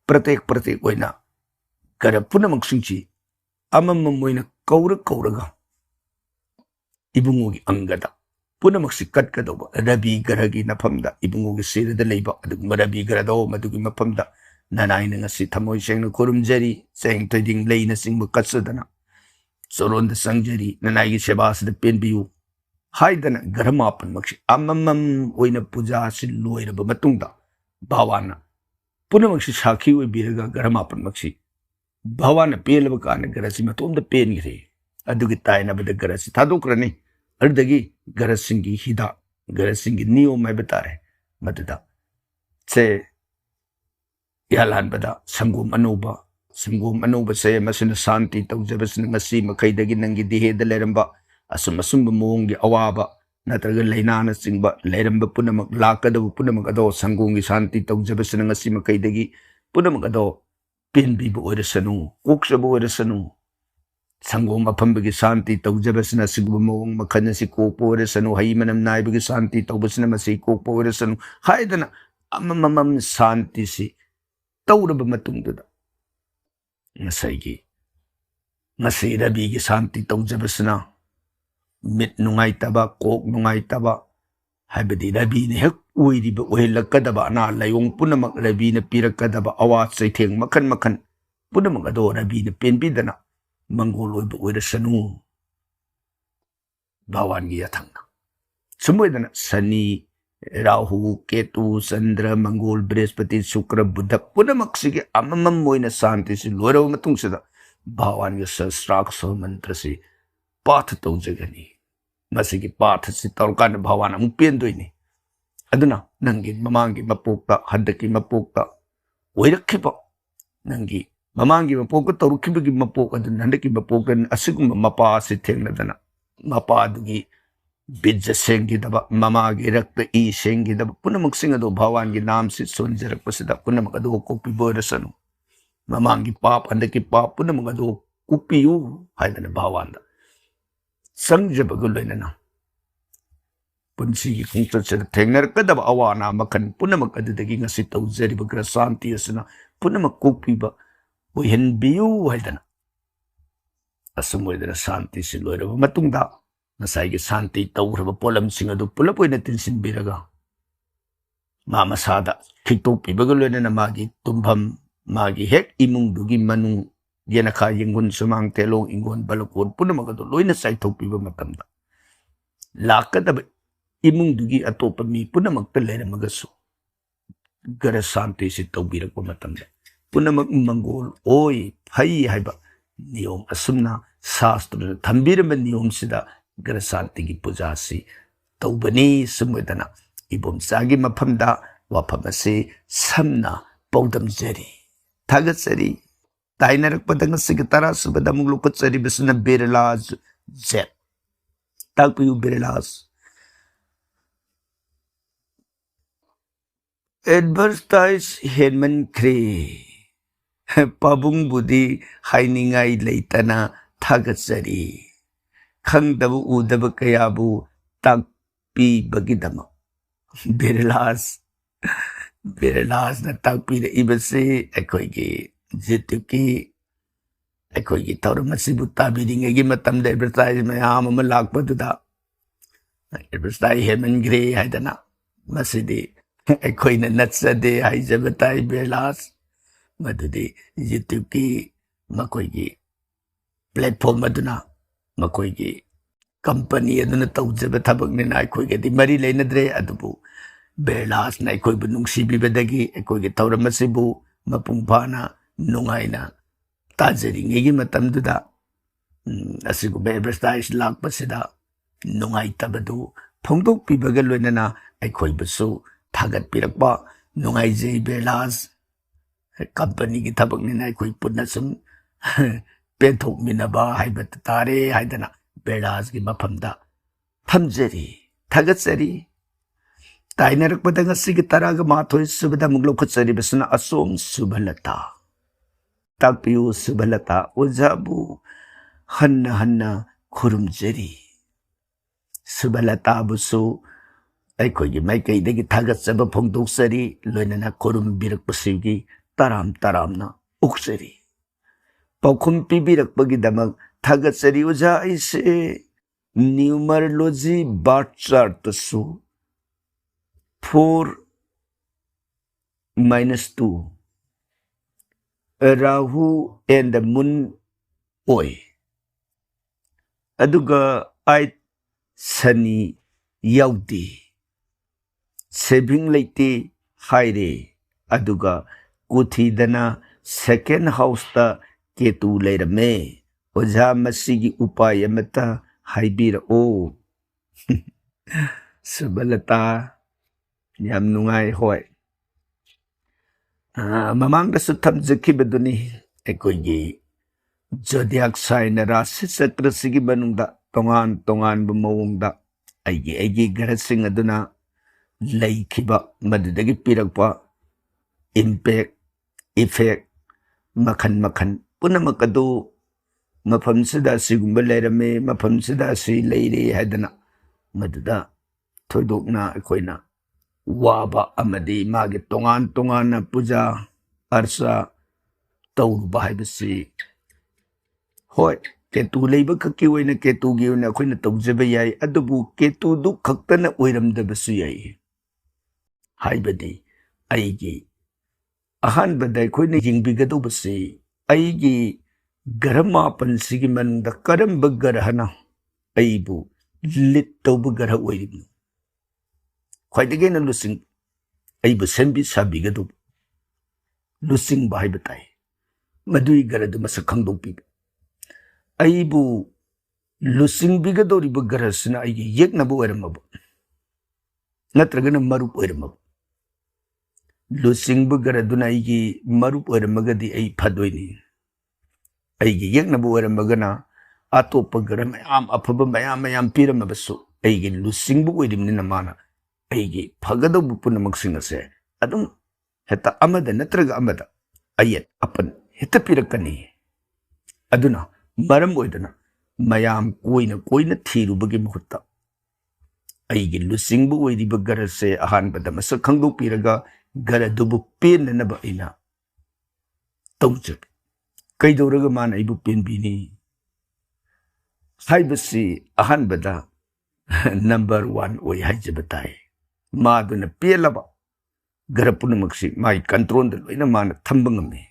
ꯄ꯭ꯔꯇꯦꯛ ꯑꯣꯏꯅ ꯒꯔ ꯄꯨꯝꯅꯃꯛꯁꯤꯡꯁꯤ ꯑꯃꯃꯝ ꯑꯣꯏꯅ ꯀꯧꯔꯒ ꯏꯕꯨꯡꯉꯣꯒꯤ ꯑꯪꯒꯗ ꯄꯨꯝꯅꯃꯛꯁꯤ ꯀꯠꯀꯗꯧꯕ ꯔꯕꯤ ꯒꯔꯒꯤ ꯃꯐꯝꯗ ꯏꯕꯨꯡꯉꯣꯒꯤ ꯁꯤꯔꯗ ꯂꯩꯕ ꯑꯗꯨꯒꯨꯝꯕ ꯔꯕꯤ ꯒꯔꯗꯣ ꯃꯗꯨꯒꯤ ꯃꯐꯝꯗ ꯅꯅꯥꯏꯅ ꯉꯁꯤ ꯊꯃꯣꯏ ꯁꯦꯡꯅ ꯈꯨꯔꯨꯝꯖꯔꯤ ꯆꯦꯡ ꯊꯣꯏꯗꯤꯡ ꯂꯩꯅꯆꯤꯡꯕ ꯀꯠꯆꯗꯅ ꯆꯣꯔꯣꯟꯗ ꯆꯪꯖꯔꯤ ꯅꯅꯥꯏꯒꯤ ꯁꯦꯕꯥꯁꯤꯗ ꯄꯦꯟꯕꯤꯌꯨ ꯍꯥꯏꯗꯅ ꯒꯔ ꯃꯥꯄꯟꯃꯛꯁꯤ ꯑꯃꯃꯝ ꯑꯣꯏꯅ ꯄꯨꯖꯥꯁꯤ ꯂꯣꯏꯔꯕ ꯃꯇꯨꯡꯗ ꯚꯒꯋꯥꯟꯅ ꯄꯨꯝꯅꯃꯛꯁꯤ ꯁꯥꯈꯤ ꯑꯣꯏꯕꯤꯔꯒ ꯒꯔ ꯃꯥꯄꯟꯃꯛꯁꯤ ꯚꯒꯋꯥꯟꯅ ꯄꯦꯜꯂꯕ ꯀꯥꯟꯗ ꯒꯔꯁꯤ ꯃꯇꯣꯝꯗ ꯄꯦꯟꯈ꯭ꯔꯦ ꯑꯗꯨꯒꯤ ꯇꯥꯏꯅꯕꯗ ꯒꯔꯁꯤ ꯊꯥꯗꯣꯛꯈ꯭ꯔꯅꯤ ꯑꯗꯨꯗꯒꯤ ꯒꯔꯁꯤꯡꯒꯤ ꯍꯤꯗꯥꯛ ꯒꯔꯁꯤꯡꯒꯤ ꯅꯤꯌꯣꯝ ꯍꯥꯏꯕ ꯇꯥꯔꯦ ꯃꯗꯨꯗ ꯌꯥꯜꯍꯟꯕꯗ ꯁꯪꯒꯣꯝ ꯑꯅꯧꯕꯁꯦ ꯃꯁꯤꯅ ꯁꯥꯟꯇꯤ ꯇꯧꯖꯕꯁꯤꯅ ꯉꯁꯤ ꯃꯈꯩꯗꯒꯤ ꯅꯪꯒꯤ ꯗꯦꯍꯦꯗ ꯂꯩꯔꯝꯕ ꯑꯁꯨꯝꯕ ꯃꯑꯣꯡꯒꯤ ꯑꯋꯥꯕ ꯅꯠꯇ꯭ꯔꯒ ꯂꯩꯅꯥꯅꯆꯤꯡꯕ ꯂꯩꯔꯝꯕ ꯄꯨꯝꯅꯃꯛ ꯂꯥꯛꯀꯗꯕ ꯄꯨꯝꯅꯃꯛ ꯑꯗꯣ ꯁꯪꯒꯣꯝꯒꯤ ꯁꯥꯟꯇꯤ ꯇꯧꯖꯕꯁꯤꯅ ꯉꯁꯤ ꯃꯈꯩꯗꯒꯤ ꯄꯨꯝꯅꯃꯛ ꯑꯗꯣ ꯄꯦꯟꯕꯤꯕ ꯑꯣꯏꯔꯁꯅꯨ ꯀꯣꯛꯆꯕ ꯑꯣꯏꯔꯁꯅꯨ ꯁꯪꯒꯣꯝ ꯑꯐꯝꯕꯒꯤ ꯁꯥꯟꯇꯤ ꯇꯧꯖꯕꯁꯤꯅ ꯑꯁꯤꯒꯨꯝꯕ ꯃꯑꯣꯡ ꯃꯈꯜ ꯑꯁꯤ ꯀꯣꯛꯄ ꯑꯣꯏꯔꯁꯅꯨ ꯍꯩ ꯃꯅꯝ ꯅꯥꯏꯕꯒꯤ ꯁꯥꯟꯇꯤ ꯇꯧꯕꯁꯤꯅ ꯃꯁꯤ ꯀꯣꯛꯄ ꯑꯣꯏꯔꯁꯅꯨ ꯍꯥꯏꯗꯅ ꯑꯃꯃꯝ ꯁꯥꯟꯇꯤꯁꯤ ꯇꯧꯔꯕ ꯃꯇꯨꯡꯗꯨꯗ ꯉꯁꯤ ꯔꯕꯤꯒꯤ ꯁꯥꯟꯇꯤ ꯇꯧꯖꯕꯁꯤꯅ ꯃꯤꯠ ꯅꯨꯡꯉꯥꯏꯇꯕ ꯀꯣꯛ ꯅꯨꯡꯉꯥꯏꯇꯕ ꯍꯥꯏꯕꯗꯤ ꯔꯕꯤꯅ ꯍꯦꯛ ꯑꯣꯏꯍꯜꯂꯛꯀꯗꯕ ꯑꯅꯥ ꯂꯥꯏꯑꯣꯡ ꯄꯨꯝꯅꯃꯛ ꯔꯕꯤꯅ ꯄꯤꯔꯛꯀꯗꯕ ꯑꯋꯥ ꯆꯩꯊꯦꯡ ꯃꯈꯟ ꯄꯨꯝꯅꯃꯛ ꯑꯗꯣ ꯔꯕꯤꯅ ꯄꯦꯟꯕꯤꯗꯅ ꯃꯪꯒꯣꯜ ꯑꯣꯏꯕ ꯑꯣꯏꯔꯁꯅꯨ ꯚꯒꯋꯥꯟꯒꯤ ꯌꯥꯊꯪꯅ ꯁꯨꯝ ꯑꯣꯏꯗꯅ ꯁꯅꯤ ꯔꯥꯍꯨ ꯀꯦꯇꯨ ꯆꯟꯗ꯭ꯔ ꯃꯪꯒꯣꯜ ꯕ꯭ꯔꯍꯁꯄꯇꯤ ꯁꯨꯀ꯭ꯔ ꯕꯨꯙ ꯄꯨꯝꯅꯃꯛꯁꯤꯒꯤ ꯑꯃꯃꯝ ꯑꯣꯏꯅ ꯁꯥꯟꯇꯤꯁꯤ ꯂꯣꯏꯔꯕ ꯃꯇꯨꯡꯁꯤꯗ ꯚꯒꯋꯥꯟꯒꯤ ꯁꯍस्राक्षर ꯃꯟꯇ꯭ꯔꯁꯤ ꯄꯥꯊ ꯇꯧꯖꯒꯅꯤ ꯃꯁꯤꯒꯤ ꯄꯥꯊꯁꯤ ꯇꯧꯔꯀꯥꯟꯗ ꯚꯒꯋꯥꯟ ꯑꯃꯨꯛ ꯄꯦꯟꯗꯣꯏꯅꯤ ꯑꯗꯨꯅ ꯅꯪꯒꯤ ꯃꯃꯥꯡꯒꯤ ꯃꯄꯣꯛꯇ ꯍꯟꯗꯛꯀꯤ ꯃꯄꯣꯛꯇ ꯑꯣꯏꯔꯛꯈꯤꯕ ꯅꯪꯒꯤ ꯃꯃꯥꯡꯒꯤ ꯃꯄꯣꯛꯇ ꯇꯧꯔꯛꯈꯤꯕꯒꯤ ꯃꯄꯣꯛ ꯑꯗꯨꯅ ꯍꯟꯗꯛꯀꯤ ꯃꯄꯣꯛꯇ ꯑꯁꯤꯒꯨꯝꯕ ꯃꯄꯥ ꯑꯁꯤ ꯊꯦꯡꯅꯗꯅ ꯃꯄꯥꯗꯨꯒꯤ ꯕꯤꯖ ꯁꯦꯡꯈꯤꯗꯕ ꯃꯃꯥꯒꯤ ꯔꯛꯇ ꯏ ꯁꯦꯡꯈꯤꯗꯕ ꯄꯨꯝꯅꯃꯛꯁꯤꯡ ꯑꯗꯨ ꯚꯒꯋꯥꯟꯒꯤ ꯅꯥꯝꯁꯤ ꯁꯣꯟꯖꯔꯛꯄꯁꯤda ꯄꯨꯝꯅꯃꯛ ꯑꯗꯨ ꯀꯣꯛꯄꯤꯕ ꯑꯣꯏꯔꯁꯅꯨ ꯃꯃꯥꯡꯒꯤ ꯄꯥꯞ ꯍꯟꯗꯛꯀꯤ ꯄꯥꯞ ꯄꯨꯝꯅꯃꯛ ꯑꯗꯨ ꯀꯣꯛꯄꯤꯌꯨ ꯍꯥꯏꯗꯅ ꯚꯒꯋꯥꯟꯗ ꯆꯪꯖꯕꯒ ꯂꯣꯏꯅꯅ ꯄꯨꯟꯁꯤꯒꯤ ꯈꯣꯡꯆꯠꯁꯤꯗ ꯊꯦꯡꯅꯔꯛꯀꯗꯕ ꯑꯋꯥ ꯑꯅꯥ ꯃꯈꯜ ꯄꯨꯝꯅꯃꯛ ꯑꯗꯨꯗꯒꯤ ꯉꯁꯤ ꯇꯧꯖꯔꯤꯕ ꯒ꯭ꯔꯍ ꯁꯥꯟꯇꯤ ꯑꯁꯤꯅ ꯄꯨꯝꯅꯃꯛ ꯀꯣꯛꯄꯤꯕ ꯑꯣꯏꯍꯟꯕꯤꯌꯨ ꯍꯥꯏꯗꯅ ꯑꯁꯨꯝ ꯑꯣꯏꯗꯅ ꯁꯥꯟꯇꯤꯁꯤ ꯂꯣꯏꯔꯕ ꯃꯇꯨꯡꯗ ꯉꯁꯥꯏꯒꯤ ꯁꯥꯟꯇꯤ ꯇꯧꯈ꯭ꯔꯕ ꯄꯣꯠꯂꯝꯁꯤꯡ ꯑꯗꯨ ꯄꯨꯂꯞ ꯑꯣꯏꯅ ꯇꯤꯟꯁꯤꯟꯕꯤꯔꯒ ꯃꯥ ꯃꯁꯥꯗ ꯈꯤꯛꯇꯣꯛꯄꯤꯕꯒ ꯂꯣꯏꯅꯅ ꯃꯥꯒꯤ ꯇꯨꯝꯐꯝ ꯃꯥꯒꯤ ꯍꯦꯛ ꯏꯃꯨꯡꯗꯨꯒꯤ ꯃꯅꯨꯡ ꯌꯦꯅꯈꯥ ꯌꯦꯡꯒꯨꯟ ꯁꯨꯃꯥꯡ ꯇꯦꯂꯣꯡ ꯏꯪꯒꯣꯟ ꯕꯂꯀꯣꯟ ꯄꯨꯝꯅꯃꯛ ꯑꯗꯨ ꯂꯣꯏꯅ ꯆꯥꯏꯊꯣꯛꯄꯤꯕ ꯃꯇꯝꯗ ꯂꯥꯛꯀꯗꯕ ꯏꯃꯨꯡꯗꯨꯒꯤ ꯑꯇꯣꯞꯄ ꯃꯤ ꯄꯨꯝꯅꯃꯛꯇ ꯂꯩꯔꯝꯃꯒꯁꯨ ꯒ꯭ꯔꯍ ꯁꯥꯟꯇꯤꯁꯤ ꯇꯧꯕꯤꯔꯛꯄ ꯃꯇꯝꯗ ꯄꯨꯝꯅꯃꯛ ꯃꯪꯒꯣꯜ ꯑꯣꯏ ꯐꯩ ꯍꯥꯏꯕ ꯅꯤꯌꯣꯝ ꯑꯁꯨꯝꯅ ꯁꯥꯁꯇ꯭ꯔꯅ ꯊꯝꯕꯤꯔꯝꯕ ꯅꯤꯌꯣꯝꯁꯤꯗ ꯒ꯭ꯔꯍ ꯁꯥꯟꯇꯤꯒꯤ ꯄꯨꯖꯥꯁꯤ ꯇꯧꯕꯅꯤ ꯁꯨꯝ ꯑꯣꯏꯗꯅ ꯏꯕꯣꯝꯆꯥꯒꯤ ꯃꯐꯝꯗ ꯋꯥꯐꯝ ꯑꯁꯤ ꯁꯝꯅ ꯄꯥꯎꯗꯝꯖꯔꯤ ꯊꯥꯒꯠꯆꯔꯤ ꯇꯥꯏꯅꯔꯛꯄꯗ ꯉꯁꯤꯒꯤ 10 ꯁꯨꯕꯗ ꯑꯃꯨꯛ ꯂꯧꯈꯠꯆꯔꯤꯕꯁꯤꯅ ꯕꯤꯔꯂꯥꯖ ꯖꯦꯠ ꯇꯥꯛꯄꯤꯌꯨ ꯕꯤꯔꯂꯥꯖ ꯑꯦꯗꯚꯔꯇꯥꯏꯖ ꯍꯦꯟꯃꯟꯈ꯭ꯔꯦ ꯄꯥꯕꯨꯡꯕꯨꯗꯤ ꯍꯥꯏꯅꯤꯡꯉꯥꯏ ꯂꯩꯇꯅ ꯊꯥꯒꯠꯆꯔꯤ ꯈꯪꯗꯕ ꯎꯗꯕ ꯀꯌꯥꯕꯨ ꯇꯥꯛꯄꯤꯕꯒꯤꯗꯃꯛ ꯕꯤꯔꯂꯥꯖꯅ ꯇꯥꯛꯄꯤꯔꯛꯏꯕꯁꯤ ꯑꯩꯈꯣꯏꯒꯤ ꯌꯨꯇ꯭ꯌꯨꯕꯀꯤ ꯑꯩꯈꯣꯏꯒꯤ ꯊꯧꯔꯝ ꯑꯁꯤꯕꯨ ꯇꯥꯕꯤꯔꯤꯉꯩꯒꯤ ꯃꯇꯝꯗ ꯑꯦꯗꯚꯔꯇꯥꯏꯖ ꯃꯌꯥꯝ ꯑꯃ ꯂꯥꯛꯄꯗꯨꯗ ꯑꯦꯗꯚꯔꯇꯥꯏꯖ ꯍꯦꯟꯃꯟꯈ꯭ꯔꯦ ꯍꯥꯏꯗꯅ ꯃꯁꯤꯗꯤ ꯑꯩꯈꯣꯏꯅ ꯅꯠꯆꯗꯦ ꯍꯥꯏꯖꯕ ꯇꯥꯏ ꯕꯤꯔꯂꯥꯖ ꯃꯗꯨꯗꯤ ꯌꯨꯇ꯭ꯌꯨꯕꯀꯤ ꯃꯈꯣꯏꯒꯤ ꯄ꯭ꯂꯦꯠꯐꯣꯝ ꯑꯗꯨꯅ ꯃꯈꯣꯏꯒꯤ ꯀꯝꯄꯅꯤ ꯑꯗꯨꯅ ꯇꯧꯖꯕ ꯊꯕꯛꯅꯤꯅ ꯑꯩꯈꯣꯏꯒꯗꯤ ꯃꯔꯤ ꯂꯩꯅꯗ꯭ꯔꯦ ꯑꯗꯨꯕꯨ ꯕꯤꯔꯂꯥꯖꯅ ꯑꯩꯈꯣꯏꯕꯨ ꯅꯨꯡꯁꯤꯕꯤꯕꯗꯒꯤ ꯑꯩꯈꯣꯏꯒꯤ ꯊꯧꯔꯝ ꯑꯁꯤꯕꯨ ꯃꯄꯨꯡ ꯐꯥꯅ ꯅꯨꯡꯉꯥꯏꯅ ꯇꯥꯖꯔꯤꯉꯩꯒꯤ ꯃꯇꯝꯗꯨꯗ ꯑꯁꯤꯒꯨꯝꯕ ꯑꯦꯗꯚꯔꯇꯥꯏꯖ ꯂꯥꯛꯄꯁꯤꯗ ꯅꯨꯡꯉꯥꯏꯇꯕꯗꯨ ꯐꯣꯡꯗꯣꯛꯄꯤꯕꯒ ꯂꯣꯏꯅꯅ ꯑꯩꯈꯣꯏꯕꯨꯁꯨ ꯊꯥꯒꯠꯄꯤꯔꯛꯄ ꯅꯨꯡꯉꯥꯏꯖꯩ ꯕꯤꯔꯂꯥꯖ ꯀꯝꯄꯅꯤꯒꯤ ꯊꯕꯛꯅꯤꯅ ꯑꯩꯈꯣꯏ ꯄꯨꯟꯅ ꯁꯨꯝ ꯄꯦꯟꯊꯣꯛꯃꯤꯟꯅꯕ ꯍꯥꯏꯕ ꯇꯥꯔꯦ ꯍꯥꯏꯗꯅ ꯕꯤꯔꯂꯥꯖꯒꯤ ꯃꯐꯝꯗ ꯊꯝꯖꯔꯤ ꯊꯥꯒꯠꯆꯔꯤ ꯇꯥꯏꯅꯔꯛꯄꯗ ꯉꯁꯤꯒꯤ 11 ꯁꯨꯕꯗ ꯑꯃꯨꯛ ꯂꯧꯈꯠꯆꯔꯤꯕꯁꯤꯅ ꯑꯁꯣꯝ ꯁꯨꯚꯂꯇꯥ ताकपियु सुबलता ओजाबु हन्ना हन्ना खुरुमजरी सुबलताबुसु अखोगी माइकैदगी थागतचब फोंदोक्चरी लोइनना खुरुमबिरक्पसिगी तराम तरामना उक्चरी पाउखुम पिबिरक्पगिदमक थागतचरी ओजा ऐसे न्यूमरोलॉजी बर्थ चार्ट तसु 4-2 राहु एंड द मून ओय अदुगा 8 सनी याउदी सेविंग लेते हाइरे अदुगा कुथीदना सेकेंड हाउस ता केतु लेरमे ओझा मसीगी उपाय अमता हाइबिरओ सुबलता याम नुंगाई होय ममांगदसु थमजखिबदुनी एकोगी जोडियाक साइन राशि चक्रसिगी मनुंगदा तोंगान तोंगान बमोंगदा आइगी ग्रहसिंग अदुना लैखिबा मदुदगी पिरकपा इम्पैक्ट इफेक्ट मखन मखन पुनमक अदु मफमसिदा सिगुंबा लेरमे मफमसिदा सि लेरे हैदना मदुदा थोइदोकना अखोइना वाबा अमदी मागे तोंगान तोंगान पूजा अर्चा तौरुबा हाइबसि होय केतु लेबा खक्की ओइना केतुगी ओइना अखोइना तौजबा याय अदुबु केतुदु खक्तना ओइरमदबसु याय हाइबदी आइगी अहानबदा अखोइना यिंगबिगदौबसि आइगी ग्रहमापन सिगी मनदा करंब ग्रहना आइबु लिट तौबा ग्रह ओइरिबनु ख्वाइदगेना लुसिंग आइबु सेंबि साबिगदौ लुसिंग बाहाय बताय मदुई ग्रहदु मसक खंगदौपि आइबु लुसिंग बिगदौरिबु ग्रहसना आइगी येकनबु ओइरमबु नत्रगना मरुप ओइरमबु लुसिंग ग्रहदुना आइगी मरुप ओइरमगदि आइ फदोइनि आइगी येकनबु ओइरमगना अतोप ग्रह मयाम अफब मयाम पिरमबसु आइगी लुसिंग ओइरिमनिना माना आइगी फगदौबु पुनमक्सिंग असे अदुम हेता अमदा नत्रगा अमदा अयत अपन हेता पिरकनी अदुना मरम ओइदना मयाम कोइना थीरुबगी मुहुत्ता आइगी लुसिंग ओइरिब ग्रहसे अहानबदा मसक खंगदोपिरगा ग्रहदुबु पेननब इना तौजब कैदौरगा मान आइबु पेनबिनी हाइबसी अहानबदा नंबर 1 ओइ हाइजबताय मादुना पेलबा ग्रह पुनमक्सि माइ कंट्रोल लोइना मान थंबंगमे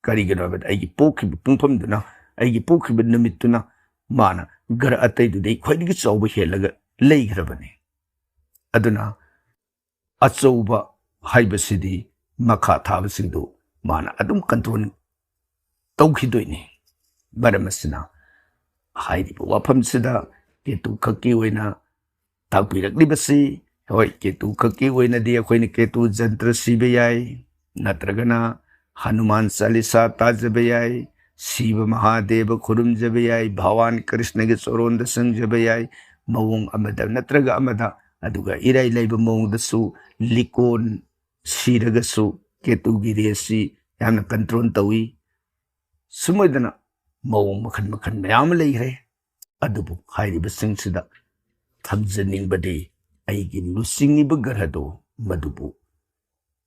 करिगनबद आइगी पोखिब पुंफमदुना आइगी पोखिब नमितुना माना ग्रह अतैदुदे ख्वाइदगी चौब हेलगा लेइग्रबने अदुना अचौब हाइबसिदी मखा थाबसिंदु माना अदुम कंट्रोल तौखिदोइने मरमसना हाइरिबो वाफमसिदा केतु खक्की ओइना ताकपिरक्लिबसि होय केतु खक्की ओइनादि अखोइना केतु जंत्र सिबे याय नत्रगना हनुमान चालीसा ताजबे याय शिव महादेव खुरुमजबे याय भगवान कृष्ण के चोरोंद संजबे याय मवोंग अमदा नत्रगा अमदा अदुगा इराई लैबा मवोंगदसु लिकोन सिरगसु केतु गिरेसी यामना कंट्रोल तवी सुमोदना मवोंग मखन मखन मयाम लेग्रे अदुबु हाइरिबा सिंगसिदा थमजनिंगबदि आइगी लुसिंगिब ग्रहदो मदुबु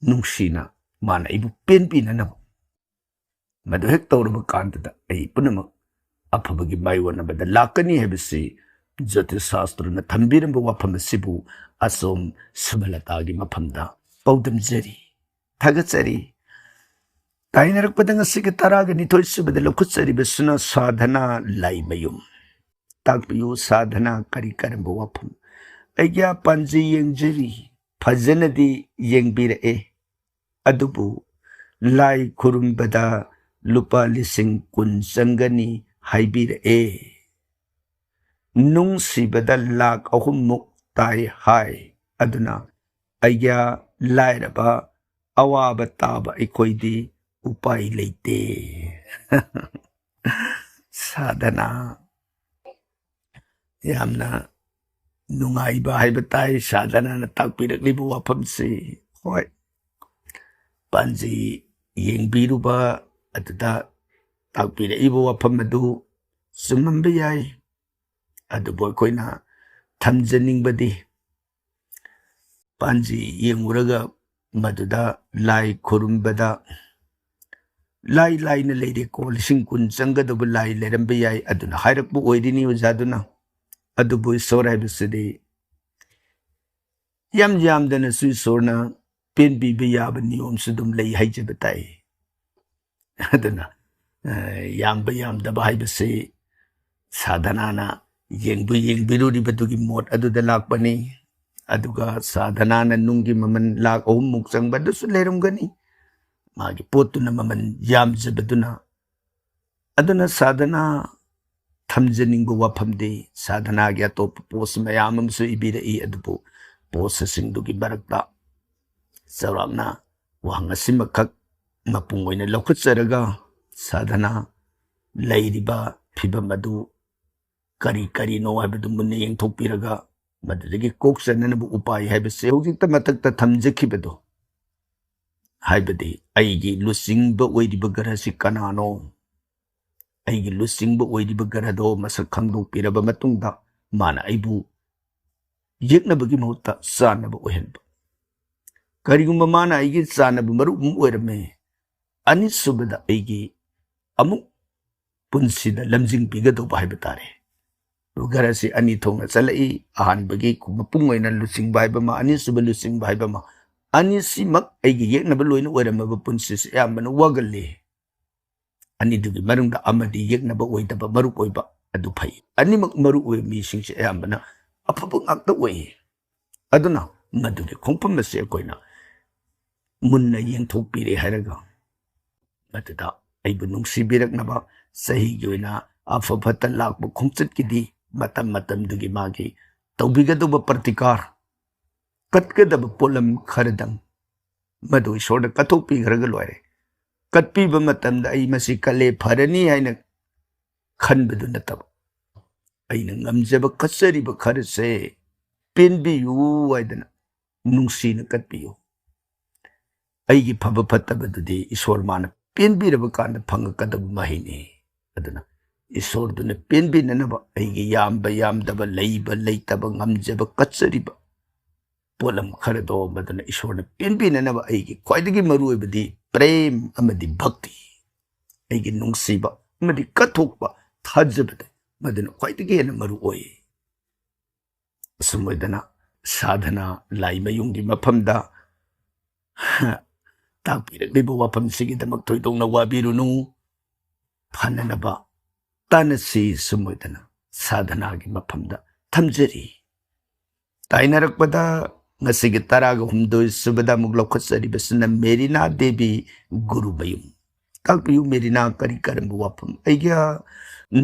नुंगसिना माना इबु पेनपिननब मदु हेक तौरब कांतदा आई पुनमक अफबगी माइवनबदा लाकनी हेबसि ज्योतिष शास्त्र न थंबिरंब वाफम सिबु असोम सुबलतागी मफमदा पौदमजरी थगचरी ताइनरकपदंग सिगे तरागा निथोय सुबदा लखुचरी बसुना साधना लाइमयुम ताकपियु साधना करी करंब वाफम अग्या पंजी यंगजरी फजनदी यंगबिरए अदुबु लाई खुरुमबदा लुपा लिसिंग कुन संगनी हाइबिरए नुंग सिबदा लाख अहुमुक ताई हाय अदुना अग्या लाइरबा अवाबा ताबा इकोइदी उपाय लेते साधना यामना नुंगाइबा हाइबताई साधना न ताकपिरक्लिबु वाफमसि होय पंजी यंगबिरुबा अदुदा ताकपीरइबा वाफम अदु चुमम्बा याई अदुबो अखोइना थमजनिंगबदि पांजी येंगुरगा मदुदा लाई खुरुंबदा लाई लाई न लेरे को लिसिंग कुन चंगदब लाई लेरंबा याई अदुना हायरकबो ओइदिनी ओजादुना अदुबो ईश्वर हाइबसिदि याम यामदना सु ईश्वरना पेनबीबा याबा नियमसु दुम लई हाइजबा ताई अदुना यामबा यामदबा हाइबसे साधनाना येंगबिरुरिबदुगी मोड अदुदा लाकपनी अदुगा साधनाना नुंगी ममन लाख 3 मुक चंगबदसु लेरमगनी मागी पोतुना ममन यामजबदुना अदुना साधना थमजनिंगबा वाफमदे साधना गे अतोप पोस मयाममसु इबिरई अदुबो पोससिंगदुगी बरकता चौरामना वहांगसिमखक मपुंग ओइना लौखुचरगा साधना लैरिबा फिबम अदु करी करी नो हाइबदु मुन्ने येंथोकपिरगा मदुदगी कोकसननबु उपाय हाइबसे हौजिकता मतकता थमजखिबदो हाइबदि आइगी लुसिंगबा ओइरिबा गरसि कनानो आइगी लुसिंगबा ओइरिबा गरदो मसक खंगदोकपिरबा मतुंगदा माना आइबु येकनबगी महत्ता चानबा ओइहनबा करिगुंबा माना आइगी चानबा मरुम ओइरमे अनिसुबदा आइगी अमुक पुंसिदा लमजिंग पिगदोबा हाइबा तारे गरसि अनि थोंगना चलई अहानबगी मपुंग ओइना लुसिंगबा हाइबा अनिसुबा लुसिंगबा हाइबा अनिसिमक आइगी येकनबा लोइना ओइरमबा पुंसिस यामबना वागल्ले अनिदुगी मरुंगदा अमदि येकनबा ओइदबा मरुप ओइबा अदु फै अनिमक मरु ओइ मिसिंगसे यामबना अफबा ngakta ओइ अदुना मदुगे खोंफमसे अकोइना मुन्ना येंथोकपिरे हायरगा मदुदा आइबु नुंसिबिरकनबा सहीगी ओइना अफफता लाकबा खोंचतकिदि मतम मतमदुगी मागी तौबिगदुबा प्रतिकार कटकदब पोलम खरदंग मदु ईश्वर कथोकपीग्रग लोरे कटपीब मतमदा आई मसी कले फरनी हाइना खनबदु नतब आइना ngamjaba कचरिब खरसे पेनबियु वाइदना नुंसीना कटपियु आइगी फब फतबदुदि ईश्वर माना पेनबिरब कांद फंगकदब महिनी अदना ईश्वर दुने पेनबिननब आइगी यामबा यामदब लैबा लैतब ngamjaba कचरिब पोलम खरदो मदना ईश्वरना पेनबिननबा आइगी ख्वाइदगी मरुओइबदि प्रेम अमदि भक्ति आइगी नुंसीबा अमदि कथोकबा थाजबदे मदना ख्वाइदगी हेन मरुओइ सुमोइदना साधना लाइमयुंगी मफमदा ताकपिरक्लिबा वाफमसिगिदमक थोइदोंना वाबिरुनु फननबा tansy सुमोइदना साधनागी मफमदा थमजरी ताइनरकपदा ngasiga taraga humdoi subada muglokhatsaribasna merina devi guru bayum takpiyu merina kari karambu wapam aiga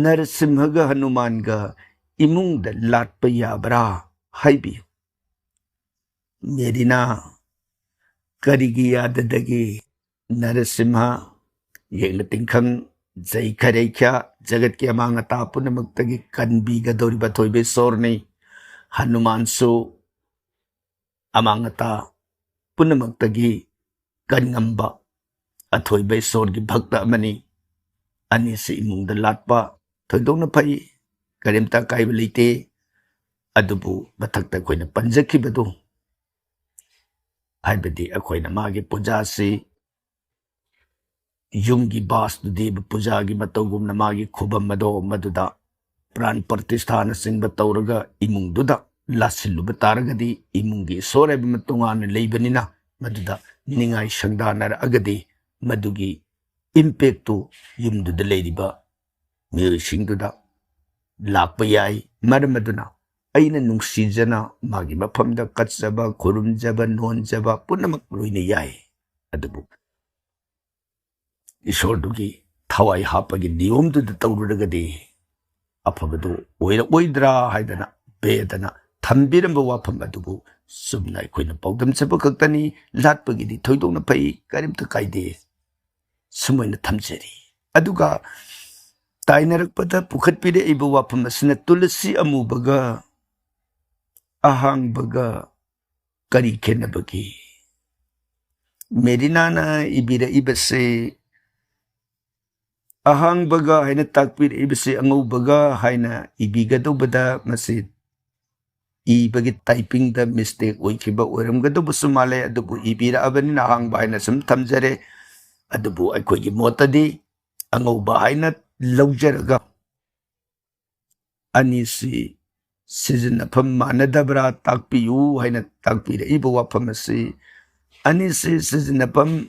narasimhaga hanuman ga imung da latpa yabra haibi merina karigi yadadagi narasimha yengna tingkhang jai khareikha jagat ki amanga tapunamuktagi kanbi ga doriba thoibe sorni hanuman so अमांगता पुनमक्तगी कनगंबा अथोइबे सोरगी भक्त अमनी अनिसे इमुंगदा लाटपा थोइदोंना फै करेमता cab लेते अदुबु मथक्ता कोइना पंजखिबदो हाइबदि अखोइना मागे पूजा से युंगी बास्तु देव पूजा की मतौगुमना मागे खुबम मदो मदुदा प्राण प्रतिष्ठान सिंह तौरगा इमुंगदुदा लासिल्लुब तारगदी इमुंगी सोरेब मतुंगान लेबनिना मदुदा निंगाई संगदानर अगदी मदुगी इम्पैक्ट तो युमदुदा लेरिबा मियोइसिंगदुदा लाकपा याई मरमदुना अइना नुंसीजना मागी मफमदा कचबा खुरुमजबा नोनजबा पुनमक लोइना याई अदुबु ईश्वरदुगी थवाई हापगी नियमदुदा तौरुरगदी अफबदु ओइद्रा हाइदना बेदना थम्बिरंबा वाफम अदुबु सुमना अखोइना पौदम चबा खक्तनी लाटपगिदि थोइदोंना फै करिमता काइदे सुमैना थमजरी अदुगा ताइनरकपदा पुखटपिरे इबा वाफम असना तुलसी अमुबगा अहांगबगा करी खेनबगी मेरिनाना इबिरा इबसे ahangbaga haina takpiribasi angaubaga haina ibigadubada masi ibagi typing da mistake oikiba oiramgadubusu male adubu ibira abanina ahangba haina sum thamjare adubu aikoigi motadi angauba haina laujaraga anisi sizinafam manadabra takpiyu haina takpiraiba wafam asi anisi sizinafam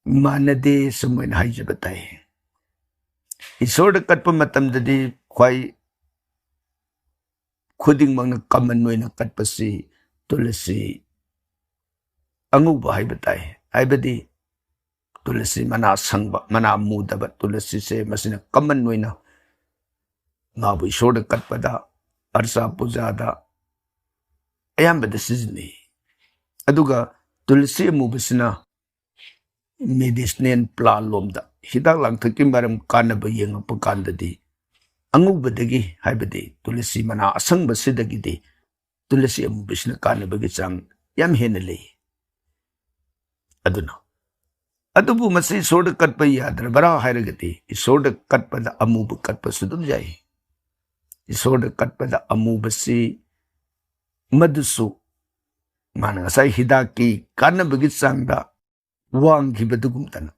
manade sumoina haijabatai isorda katpa matamdadi khwai khudingmangna common oina katpasi tulasi anguba haibatai haibadi tulasi mana sangba mana mudaba tulasi se masina common oina mabu isorda katpada arsa pujada ayambada sizini aduga tulasi amubasina medicinal plant lomda hidak langthaki maram kanaba yengapa kandadi angubadagi haibadi tulasi mana asangba sidagidi tulasi amubasina kanabagi chang yam hena lei aduna adubu masi isorda katpa yadrabara hairagati isorda katpada amuba katpa sudum jai isorda katpada amubasi madusu mana ngasai hidaki kanabagi changda wangkhibadugumtana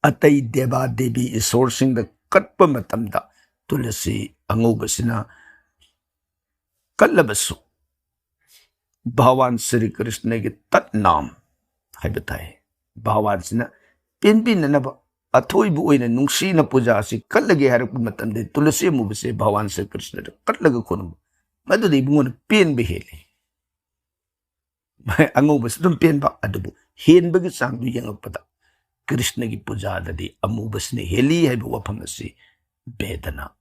atai deba debi isorsingda katpa matamda tulasi angubasina kallabasu bhawan Sri Krishna ki tat naam haibatai bhawan sina pinpinanaba athoibu oina nungsina puja asi kallage harakpa matamde tulasi amubase bhawan Sri Krishna kallaga khonum madudi bungona penbe hele angubas dum penba adubu henbagi sangdu yangappada Krishna ki puja dadi amubasne heli haiba wafam asi bedana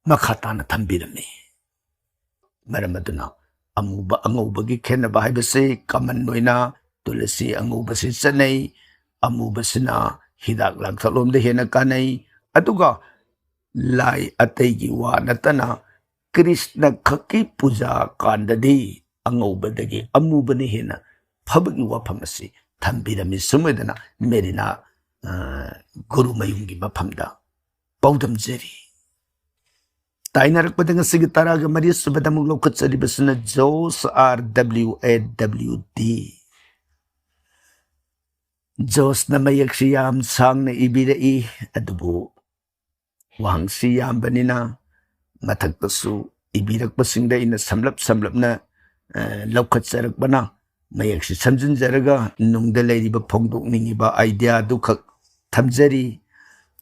makhatana thambirami maramaduna amuba angubagi khenaba haibase kaman noina tulasi angubasi chanai amubasina hidak langthalomda hena kanai aduga lai ataigi wa natana Krishna khaki puja kandadi angubadagi amubani hena phabagi wafam asi thambirami sumedana merina guru mayungi mafamda paudam jeri tainarakpada ngasigi taraga Maria subadamuk lokhatsaribasina Jos RWAWD Jos na mayaksi yam sang na ibirai adubu wangsi yam banina mathakpasu ibirakpasingda ina samlap na lokhatsarakbana mayaksi samjinjaraga nungda leiriba phongdokningiba idea dukhak thamjari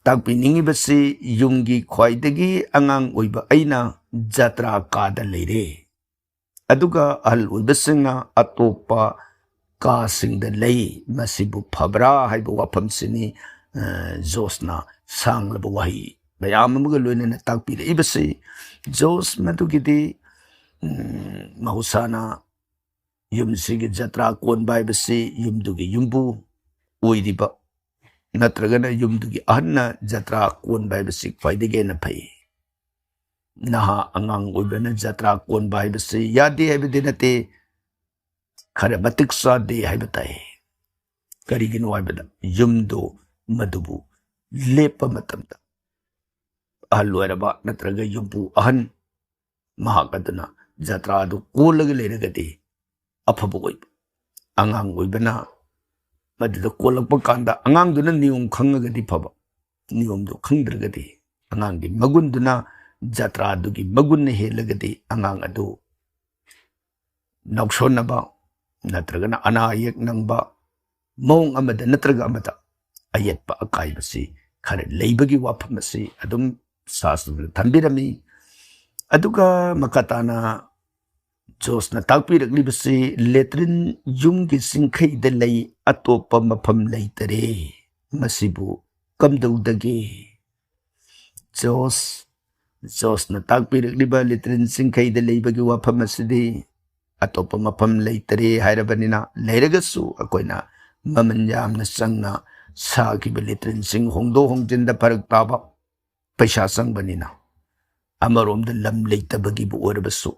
takpiningibasi yumgi khwaidagi angang oiba aina jatra kada leire aduga ahal oibasinga atopa ka singda lei masibu phabra haiba wafamsini Josna sanglaba wahi bayam amaga loinana takpiraibasi Jos madugidi mahusana yumsigi jatra konba haibasi yumdugi yumbu oiriba natragana yumdugi ahanna jatra konba haibasi khwaidagi na phai naha angang oibana jatra konba haibasi yade haibadi nate khare matik sade haibatai karigino haibada yumdo madubu lepa matamda ahaloiraba natraga yumbu ahan mahakaduna jatra adu kolaga leiragadi afaba oiba angang oibana maduda kolakpa kanda angangduna niyom khangagadi phaba niyomdo khangdragadi angangi magunduna jatra adugi magunna helagadi angang adu naushonaba natragana anayak nangba mong amada natraga amada ayatpa akaibasi khare leibagi wafamasi adum sastra thambirami aduga makatana Josna takpiraklibasi letrin yumgi singkhaida lei atopa mafam leitare masibu kamdaudagi Josna takpirakliba letrin singkhaida leibagi wafam asidi atopa mafam leitare hairabanina leiragasu akoina maman yamna sangna sakiba letrin sing hongdo hongjinda parak taba paisa sangbanina amaromda lam leitabagi bu orabasu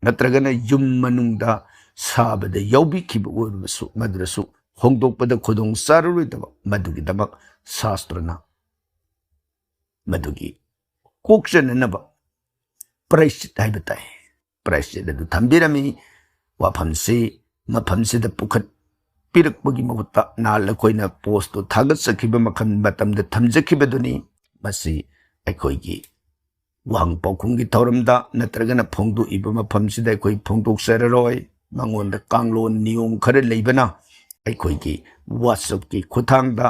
natragana yum manungda sabada yaubi kiba oirbasu madrasu hongdokpada khudong sarurudaba madugidamak शास्त्रना मदुगी कोक्चननब प्रायश्चित है बताए प्रायश्चित अदु थंबिरमी वाफमसी मफमसीद पुखत पिरकपगी महुत्ता नाल Koyna post तो थागत सखिबा मखन मतमद थमजखिबदुनी मसी अखोइगी वांग पौखुंगी थौरमदा नत्रगना फोंगदु इबा मफमसीद अखोइ फोंगदोक सररोय मंगोंदा कांगलोन नियम खरे लेबना अखोइगी WhatsApp की खुथांगदा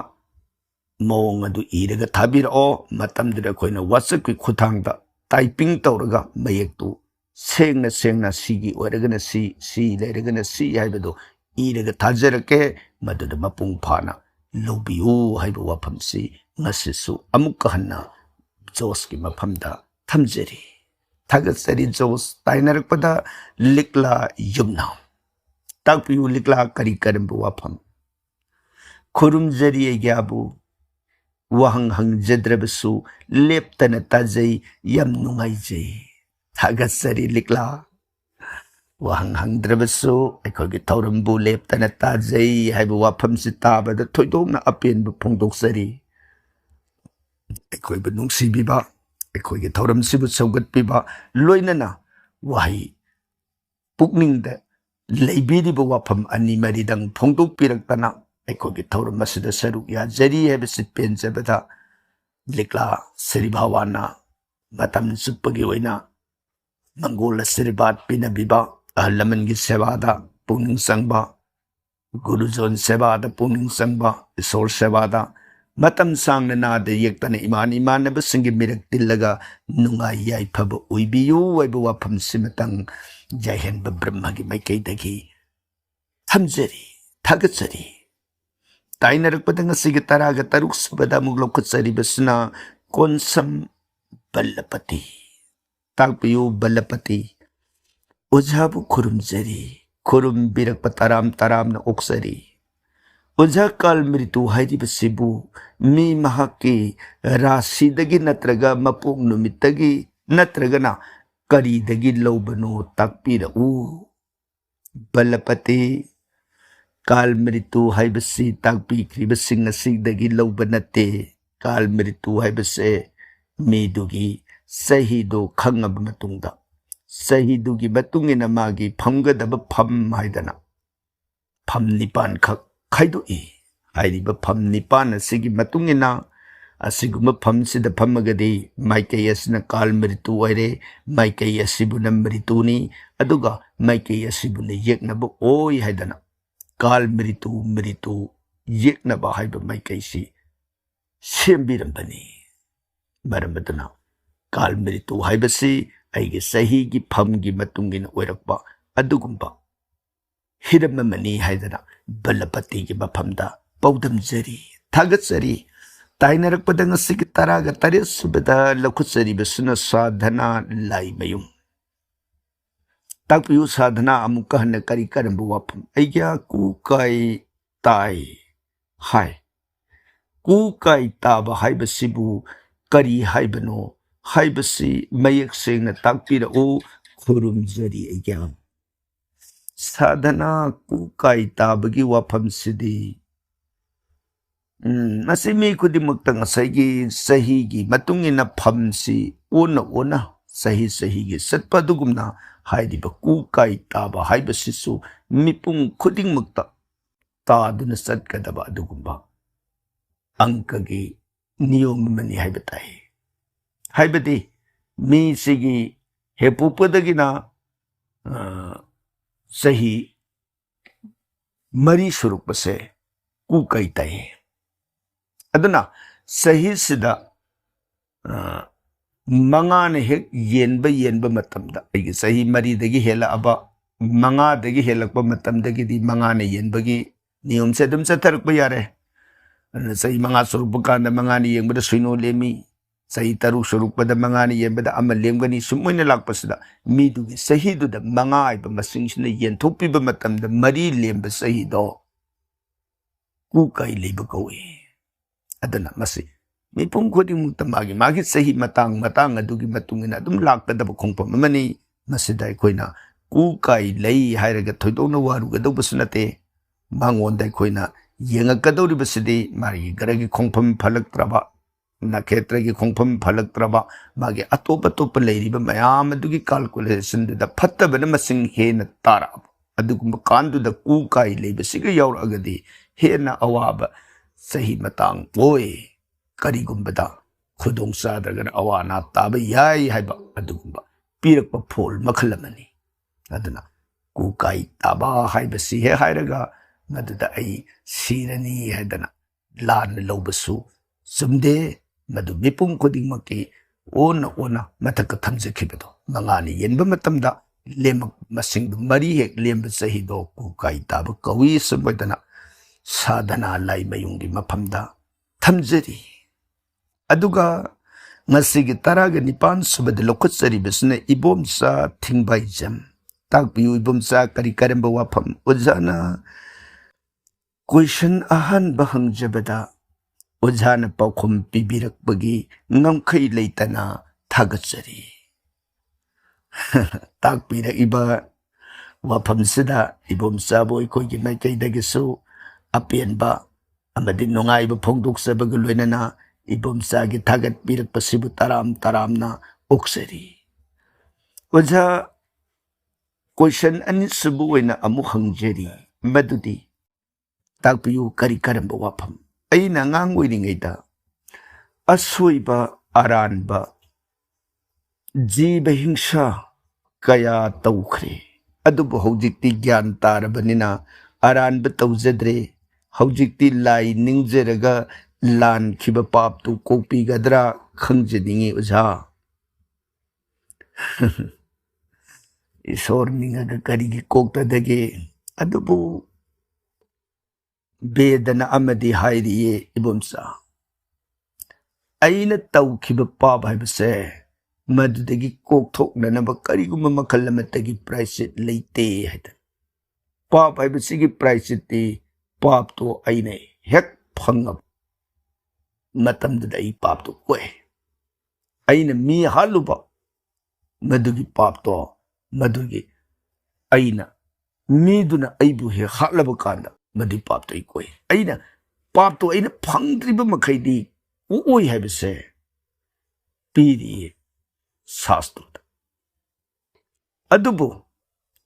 मौंग अदु इरगा थाबिरओ मतमदुदा अखोइना WhatsApp की खुथांगदा टाइपिंग तौरगा मयेक्तु सेंगना सेंगना सीगी ओरगना सी लेरगना सी हाइबदो इरगा थाजरके मदुद मपुंग फाना लोबियो हाइबो वाफमसी ngasisu amukka hanna जोस की मफमदा थमजरी थागतसरी जोस ताइनरकपदा लिकला युमना ताकपियु लिकला करी करंबु वाफम खुरुमजरी एग्याबु वहंग हंगजद्रबसु लेप्तन ताजै यम नुंगाइजै थागतसरी लिकला वहंग हंगद्रबसु अखोगी थौरंबु लेप्तन ताजै हाइबु वाफमसि ताबदा थोइदोंना अपेनबु फोंदोकसरी अखोइबु नुंसिबिबा अखोइगे थौरमसिबु सौगतपिबा लोइनना वाही पुकनिंगदा लेबिदिबु वाफम अनि मरिदंग फोंदोकपिरक्तना अखोइगे थौरमसिदा सरुक याजरी हेबसि पेंजबदा लिकला सिरिभावाना मतम सुपगी ओइना मंगोल सिरिबात पिनबिबा अहलमनगी सेवादा पुनिंग संगबा गुरुजोन सेवादा पुनिंग संगबा इसोर सेवादा मतम सांगना नाद येक्तने इमान इमानबसिंगी Mirik तिल्लगा नुंगाई याइफब उइबियु वैबु वाफम सिमतंग जयहेनब ब्रह्मगी माइकैदगी थमजरी थागतसरी ताइनरकपदा ngasiga taraga taruk subada muk lokhutsari basna konsam ballapati takpiyu ballapati ojabu khurumjari खुरुम बिरक Taram Taram न ओक्सरी ओझा काल मृत्यु हाइदिबसिबु मी महाकी राशिदगी नत्रगा मपुंग नुमितगी नत्रगना करीदगी लौबनो ताकपिरउ बलपति काल मृत्यु हाइबसि ताकपिख्रिबसिंग सिगदगी लौब नते काल मृत्यु हाइबसे मीदुगी सहीदो खंगब मतुंगदा सहीदुगी मतुंगिना मागी फमगदब फम हाइदना फम निपान खक खाइदोई हाइरिबा फम निपान असिगी मतुंगिना असिगुम फम सिदा फमगदी माइकई असना काल मृत्यु ओइरे माइकई असिबुना मृत्युनी अदुगा माइकई असिबुना येकनबो ओइ हाइदना काल मृत्यु येकनबा हाइबा माइकईसी सेमबिरंबनी मरमदना काल मृत्यु हाइबसी आइगे सही की फम की मतुंगिन ओइरकबा अदुगुंबा हिरममनी हाइदना बलपति की मफमदा पौदमजरी थागतसरी ताइनरकपदा ngasiगी तरागा तरे सुबदा लखुसरी बसुना साधना लाइमयुम ताकपियु साधना अमुका हन करी करंबु वाफम अइया कुकाई ताई हाय कुकाई ताबा हाइबसिबु करी हाइबनो हाइबसी मयक सेंगना ताकपिरउ खुरुमजरी अइया साधना कुकाई ताबगी वाफम सिदी नसिमी खुदिमुक्ता ngsaigi sahi gi matungina phamsi ona ona sahi gi satpadugumna haidiba kukai taba haibasisu mipung khudingmukta taaduna satkadaba adugumba angkagi niyommani haibatai haibadi mi sigi hepupadagina सही मरी शुरुक बसे कुकाई ताई अदना सही सिदा मंगाने हेक येनब मतमदा अइगे सही मरी दगी हेला अबा मंगा दगी हेलकबा मतमदगी दी मंगाने येनबगी नियम से दम चथरकबा यारे सही मंगा शुरुक कांदा मंगाने येंबदा सुइनो लेमी सही तरु शुरुकबदा मंगाने येंबदा अमा लेमगनी सुमोइना लाकपसदा मीदुगी सहीदुदा मंगा आइबा मसिंगसिना येनथोपिबा मतमदा मरी लेमबा सहीदो कुकाई लेबा कौए अदना मसी मिपुम खुदिमुक्ता मागी सही मतंग अदुगी मतुंगिना अदुम लाकदबा खोंपम अमनी मसिदा अखोइना कुकाई लई हाइरगा थोइदोना वारुगदौबसु नते मांगोंदा अखोइना ꯌꯦꯡꯉꯛꯀꯗꯧꯔꯤꯕꯁꯤꯗꯤ ꯃꯥꯒꯤ ꯒꯔꯒꯤ ꯈꯣꯡꯐꯝ ꯐꯂꯛꯇ꯭ꯔꯕ ꯅꯈꯦꯇ꯭ꯔꯒꯤ ꯈꯣꯡꯐꯝ ꯐꯂꯛꯇ꯭ꯔꯕ ꯃꯥꯒꯤ ꯑꯇꯣꯞ ꯑꯇꯣꯞꯄ ꯂꯩꯔꯤꯕ ꯃꯌꯥꯝ ꯑꯗꯨꯒꯤ ꯀꯥꯜꯀꯨꯂꯦꯁꯟꯗꯨꯗ ꯐꯠꯇꯕꯅ ꯃꯁꯤꯡ ꯍꯦꯟꯅ ꯇꯥꯔꯛꯑꯕ ꯑꯗꯨꯒꯨꯝꯕ ꯀꯥꯟꯗꯨꯗ ꯀꯨ ꯀꯥꯏ ꯂꯩꯕꯁꯤꯒ ꯌꯥꯎꯔꯛꯑꯒꯗꯤ ꯍꯦꯟꯅ ꯑꯋꯥꯕ ꯆꯍꯤ ꯃꯇꯥꯡ ꯑꯣꯏ ꯀꯔꯤꯒꯨꯝꯕꯗ ꯈꯨꯗꯣꯡ ꯆꯥꯗ꯭ꯔꯒꯅ ꯑꯋꯥ ꯑꯅꯥ ꯇꯥꯕ ꯌꯥꯏ ꯍꯥꯏꯕ ꯑꯗꯨꯒꯨꯝꯕ ꯄꯤꯔꯛꯄ ꯐꯣꯜ ꯃꯈꯜ ꯑꯃꯅꯤ ꯑꯗꯨꯅ ꯀꯨ ꯀꯥꯏ ꯇꯥꯕ ꯍꯥꯏꯕꯁꯤ ꯍꯦꯛ ꯍꯥꯏꯔꯒ ꯃꯗꯨꯗ ꯑꯩ ꯁꯤꯔꯅꯤ ꯍꯥꯏꯗꯅ ꯂꯥꯟꯅ ꯂꯧꯕꯁꯨ ꯆꯨꯝꯗꯦ ꯃꯗꯨ ꯃꯤꯄꯨꯝ ꯈꯨꯗꯤꯡꯃꯛꯀꯤ ꯑꯣꯟꯅ ꯑꯣꯟꯅ ꯃꯊꯛꯇ ꯊꯝꯖꯈꯤꯕꯗꯣ ꯃꯉꯥꯅꯤ ꯌꯦꯟꯕ ꯃꯇꯝꯗ ꯂꯦꯝꯃꯛ ꯃꯁꯤꯡꯗꯨ ꯃꯔꯤ ꯍꯦꯛ ꯂꯦꯝꯕ ꯆꯍꯤꯗꯣ ꯀꯨ ꯀꯥꯏ ꯇꯥꯕ ꯀꯧꯏ ꯁꯨꯝꯕꯗꯅ ꯁꯥꯙꯅꯥ ꯂꯥꯏꯃꯌꯨꯡꯒꯤ ꯃꯐꯝꯗ ꯊꯝꯖꯔꯤ ꯑꯗꯨꯒ ꯉꯁꯤꯒꯤ 19 ꯁꯨꯕꯗ ꯂꯧꯈꯠꯆꯔꯤꯕꯁꯤꯅ ꯏꯕꯣꯝꯆꯥ ꯊꯤꯡꯕꯥꯏꯖꯝ ꯇꯥꯛꯄꯤꯌꯨ ꯏꯕꯣꯝꯆꯥ ꯀꯔꯤ ꯀꯔꯝꯕ ꯋꯥꯐꯝ ꯑꯣꯖꯥꯅ ꯀꯣꯏꯁꯟ ꯑꯍꯥꯟꯕ ꯍꯪꯖꯕꯗ ꯑꯣꯖꯥꯅ ꯄꯥꯎꯈꯨꯝ ꯄꯤꯕꯤꯔꯛꯄꯒꯤ ꯉꯝꯈꯩ ꯂꯩꯇꯅ ꯊꯥꯒꯠꯆꯔꯤ ꯇꯥꯛꯄꯤꯔꯛꯏꯕ ꯋꯥꯐꯝꯁꯤꯗ ꯏꯕꯣꯝꯆꯥꯕꯨ ꯑꯩꯈꯣꯏꯒꯤ ꯃꯥꯏꯀꯩꯗꯒꯤꯁꯨ ꯑꯄꯦꯟꯕ ꯑꯃꯗꯤ ꯅꯨꯡꯉꯥꯏꯕ ꯐꯣꯡꯗꯣꯛꯆꯕꯒ ꯂꯣꯏꯅꯅ ꯏꯕꯣꯝꯆꯥꯒꯤ ꯊꯥꯒꯠꯄꯤꯔꯛꯄꯁꯤꯕꯨ ꯇꯔꯥꯝꯅ ꯑꯣꯛꯆꯔꯤ ꯑꯣꯖꯥ ꯀꯣꯏꯁꯟ ꯑꯅꯤꯁꯨꯕ ꯑꯣꯏꯅ ꯑꯃꯨꯛ ꯍꯪꯖꯔꯤ ꯃꯗꯨꯗꯤ ꯇꯥꯛꯄꯤꯌꯨ ꯀꯔꯤ ꯀꯔꯝꯕ ꯋꯥꯐꯝ ꯑꯩꯅ ꯑꯉꯥꯡ ꯑꯣꯏꯔꯤꯉꯩꯗ ꯑꯁꯣꯏꯕ ꯑꯔꯥꯟꯕ ꯖꯤꯕ ꯍꯤꯡꯁꯥ ꯀꯌꯥ ꯇꯧꯈ꯭ꯔꯦ ꯑꯗꯨꯕꯨ ꯍꯧꯖꯤꯛꯇꯤ ꯒ꯭ꯌꯥꯟ ꯇꯥꯔꯕꯅꯤꯅ ꯑꯔꯥꯟꯕ ꯇꯧꯖꯗ꯭ꯔꯦ ꯍꯧꯖꯤꯛꯇꯤ ꯂꯥꯏ ꯅꯤꯡꯖꯔꯒ ꯂꯥꯟꯈꯤꯕ ꯄꯥꯞꯇꯨ ꯀꯣꯛꯄꯤꯒꯗ꯭ꯔꯥ ꯈꯪꯖꯅꯤꯡꯉꯤ ꯑꯣꯖꯥ ꯏꯁꯣꯔ ꯅꯤꯡꯉꯒ ꯀꯔꯤꯒꯤ ꯀꯣꯛꯇꯗꯒꯦ ꯑꯗꯨꯕꯨ ꯕꯦꯗꯅ ꯑꯃꯗꯤ ꯍꯥꯏꯔꯤꯌꯦ ꯏꯕꯣꯝꯆꯥ ꯑꯩꯅ ꯇꯧꯈꯤꯕ ꯄꯥꯞ ꯍꯥꯏꯕꯁꯦ ꯃꯗꯨꯗꯒꯤ ꯀꯣꯛꯊꯣꯛꯅꯅꯕ ꯀꯔꯤꯒꯨꯝꯕ ꯃꯈꯜ ꯑꯃꯠꯇꯒꯤ ꯄ꯭ꯔꯥꯏꯁꯤꯠ ꯂꯩꯇꯦ ꯍꯥꯏꯗꯅ ꯄꯥꯞ ꯍꯥꯏꯕꯁꯤꯒꯤ ꯄ꯭ꯔꯥꯏꯁꯤꯠꯇꯤ ꯄꯥꯞꯇꯣ ꯑꯩꯅ ꯍꯦꯛ ꯐꯪꯉꯕ ꯃꯇꯝꯗꯨꯗ ꯑꯩ ꯄꯥꯞꯇꯣ ꯀꯣꯛꯑꯦ ꯑꯩꯅ ꯃꯤ ꯍꯥꯠꯂꯨꯕ ꯃꯗꯨꯒꯤ ꯄꯥꯞꯇꯣ ꯃꯗꯨꯒꯤ ꯑꯩꯅ ꯃꯤꯗꯨꯅ ꯑꯩꯕꯨ ꯍꯦꯛ ꯍꯥꯠꯂꯕ ꯀꯥꯟꯗ ꯃꯗꯨꯒꯤ ꯄꯥꯞꯇꯣ ꯑꯩ ꯀꯣꯛꯑꯦ ꯑꯩꯅ ꯄꯥꯞꯇꯣ ꯑꯩꯅ ꯐꯪꯗ꯭ꯔꯤꯕ ꯃꯈꯩꯗꯤ ꯀꯣꯛꯑꯣꯏ ꯍꯥꯏꯕꯁꯦ ꯄꯤꯔꯤꯌꯦ ꯁꯥꯁꯇ꯭ꯔꯗ ꯑꯗꯨꯕꯨ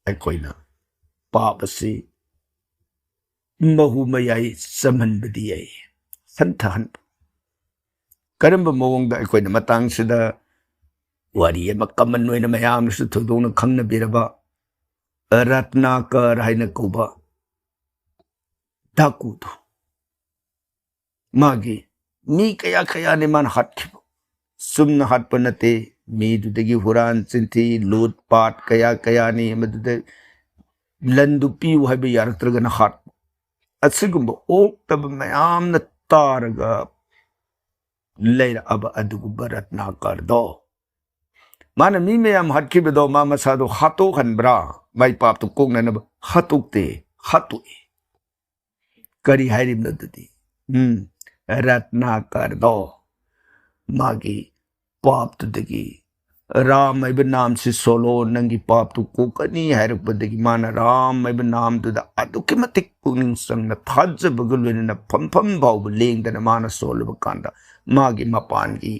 ꯑꯩꯈꯣꯏꯅ ꯄꯥꯞ ꯑꯁꯤ ꯃꯍꯨ ꯃꯌꯥꯏ ꯆꯝꯍꯟꯕꯗꯤ ꯌꯥꯏ ꯍꯟꯊꯍꯟꯕ ꯀꯔꯝꯕ ꯃꯑꯣꯡꯗ ꯑꯩꯈꯣꯏꯅ ꯃꯇꯥꯡꯁꯤꯗ ꯋꯥꯔꯤ ꯑꯃ ꯀꯃꯟ ꯑꯣꯏꯅ ꯃꯌꯥꯝꯅꯁꯨ ꯊꯣꯏꯗꯣꯛꯅ ꯈꯪꯅꯕꯤꯔꯕ ꯔꯠꯅꯥꯀꯔ ꯍꯥꯏꯅ ꯀꯧꯕ ꯗꯥꯀꯨꯗꯣ ꯃꯥꯒꯤ ꯃꯤ ꯀꯌꯥꯅꯤ ꯃꯥꯅ ꯍꯥꯠꯈꯤꯕ ꯆꯨꯝꯅ ꯍꯥꯠꯄ ꯅꯠꯇꯦ ꯃꯤꯗꯨꯗꯒꯤ ꯍꯨꯔꯥꯟ ꯆꯤꯟꯊꯤ ꯂꯨꯠ ꯄꯥꯠ ꯀꯌꯥꯅꯤ ꯃꯗꯨꯗ ꯂꯟꯗꯨ ꯄꯤꯌꯨ ꯍꯥꯏꯕ ꯌꯥꯔꯛꯇ꯭ꯔꯒꯅ ꯍꯥꯠꯄ ꯑꯁꯤꯒꯨꯝꯕ ꯑꯣꯛꯇꯕ ꯃꯌꯥꯝꯅ ꯇꯥꯔꯒ ꯂꯩꯔꯛꯑꯕ ꯑꯗꯨꯒꯨꯝꯕ ꯔꯠꯅꯥꯀꯔꯗꯣ ꯃꯥꯅ ꯃꯤ ꯃꯌꯥꯝ ꯍꯥꯠꯈꯤꯕꯗꯣ ꯃꯥ ꯃꯁꯥꯗꯣ ꯍꯥꯠꯇꯣꯛꯍꯟꯕ꯭ꯔꯥ ꯃꯥꯏ ꯄꯥꯞꯇꯣ ꯀꯣꯛꯅꯅꯕ ꯍꯥꯠꯇꯣꯛꯇꯦ ꯍꯥꯠꯇꯣꯛꯏ ꯀꯔꯤ ꯍꯥꯏꯔꯤꯕꯅꯣ ꯑꯗꯨꯗꯤ ꯔꯠꯅꯥꯀꯔꯗꯣ ꯃꯥꯒꯤ ꯄꯥꯞꯇꯨꯗꯒꯤ ꯔꯥꯝ ꯍꯥꯏꯕ ꯅꯥꯝꯁꯤ ꯁꯣꯂꯣ ꯅꯪꯒꯤ ꯄꯥꯞꯇꯨ ꯀꯣꯛꯀꯅꯤ ꯍꯥꯏꯔꯛꯄꯗꯒꯤ ꯃꯥꯅ ꯔꯥꯝ ꯍꯥꯏꯕ ꯅꯥꯝꯗꯨꯗ ꯑꯗꯨꯛꯀꯤ ꯃꯇꯤꯛ ꯄꯨꯛꯅꯤꯡ ꯆꯪꯅ ꯊꯥꯖꯕꯒ ꯂꯣꯏꯅꯅ ꯐꯝꯐꯝ ꯐꯥꯎꯕ ꯂꯦꯡꯗꯅ ꯃꯥꯅ ꯁꯣꯜꯂꯨꯕ ꯀꯥꯟꯗ ꯃꯥꯒꯤ ꯃꯄꯥꯟꯒꯤ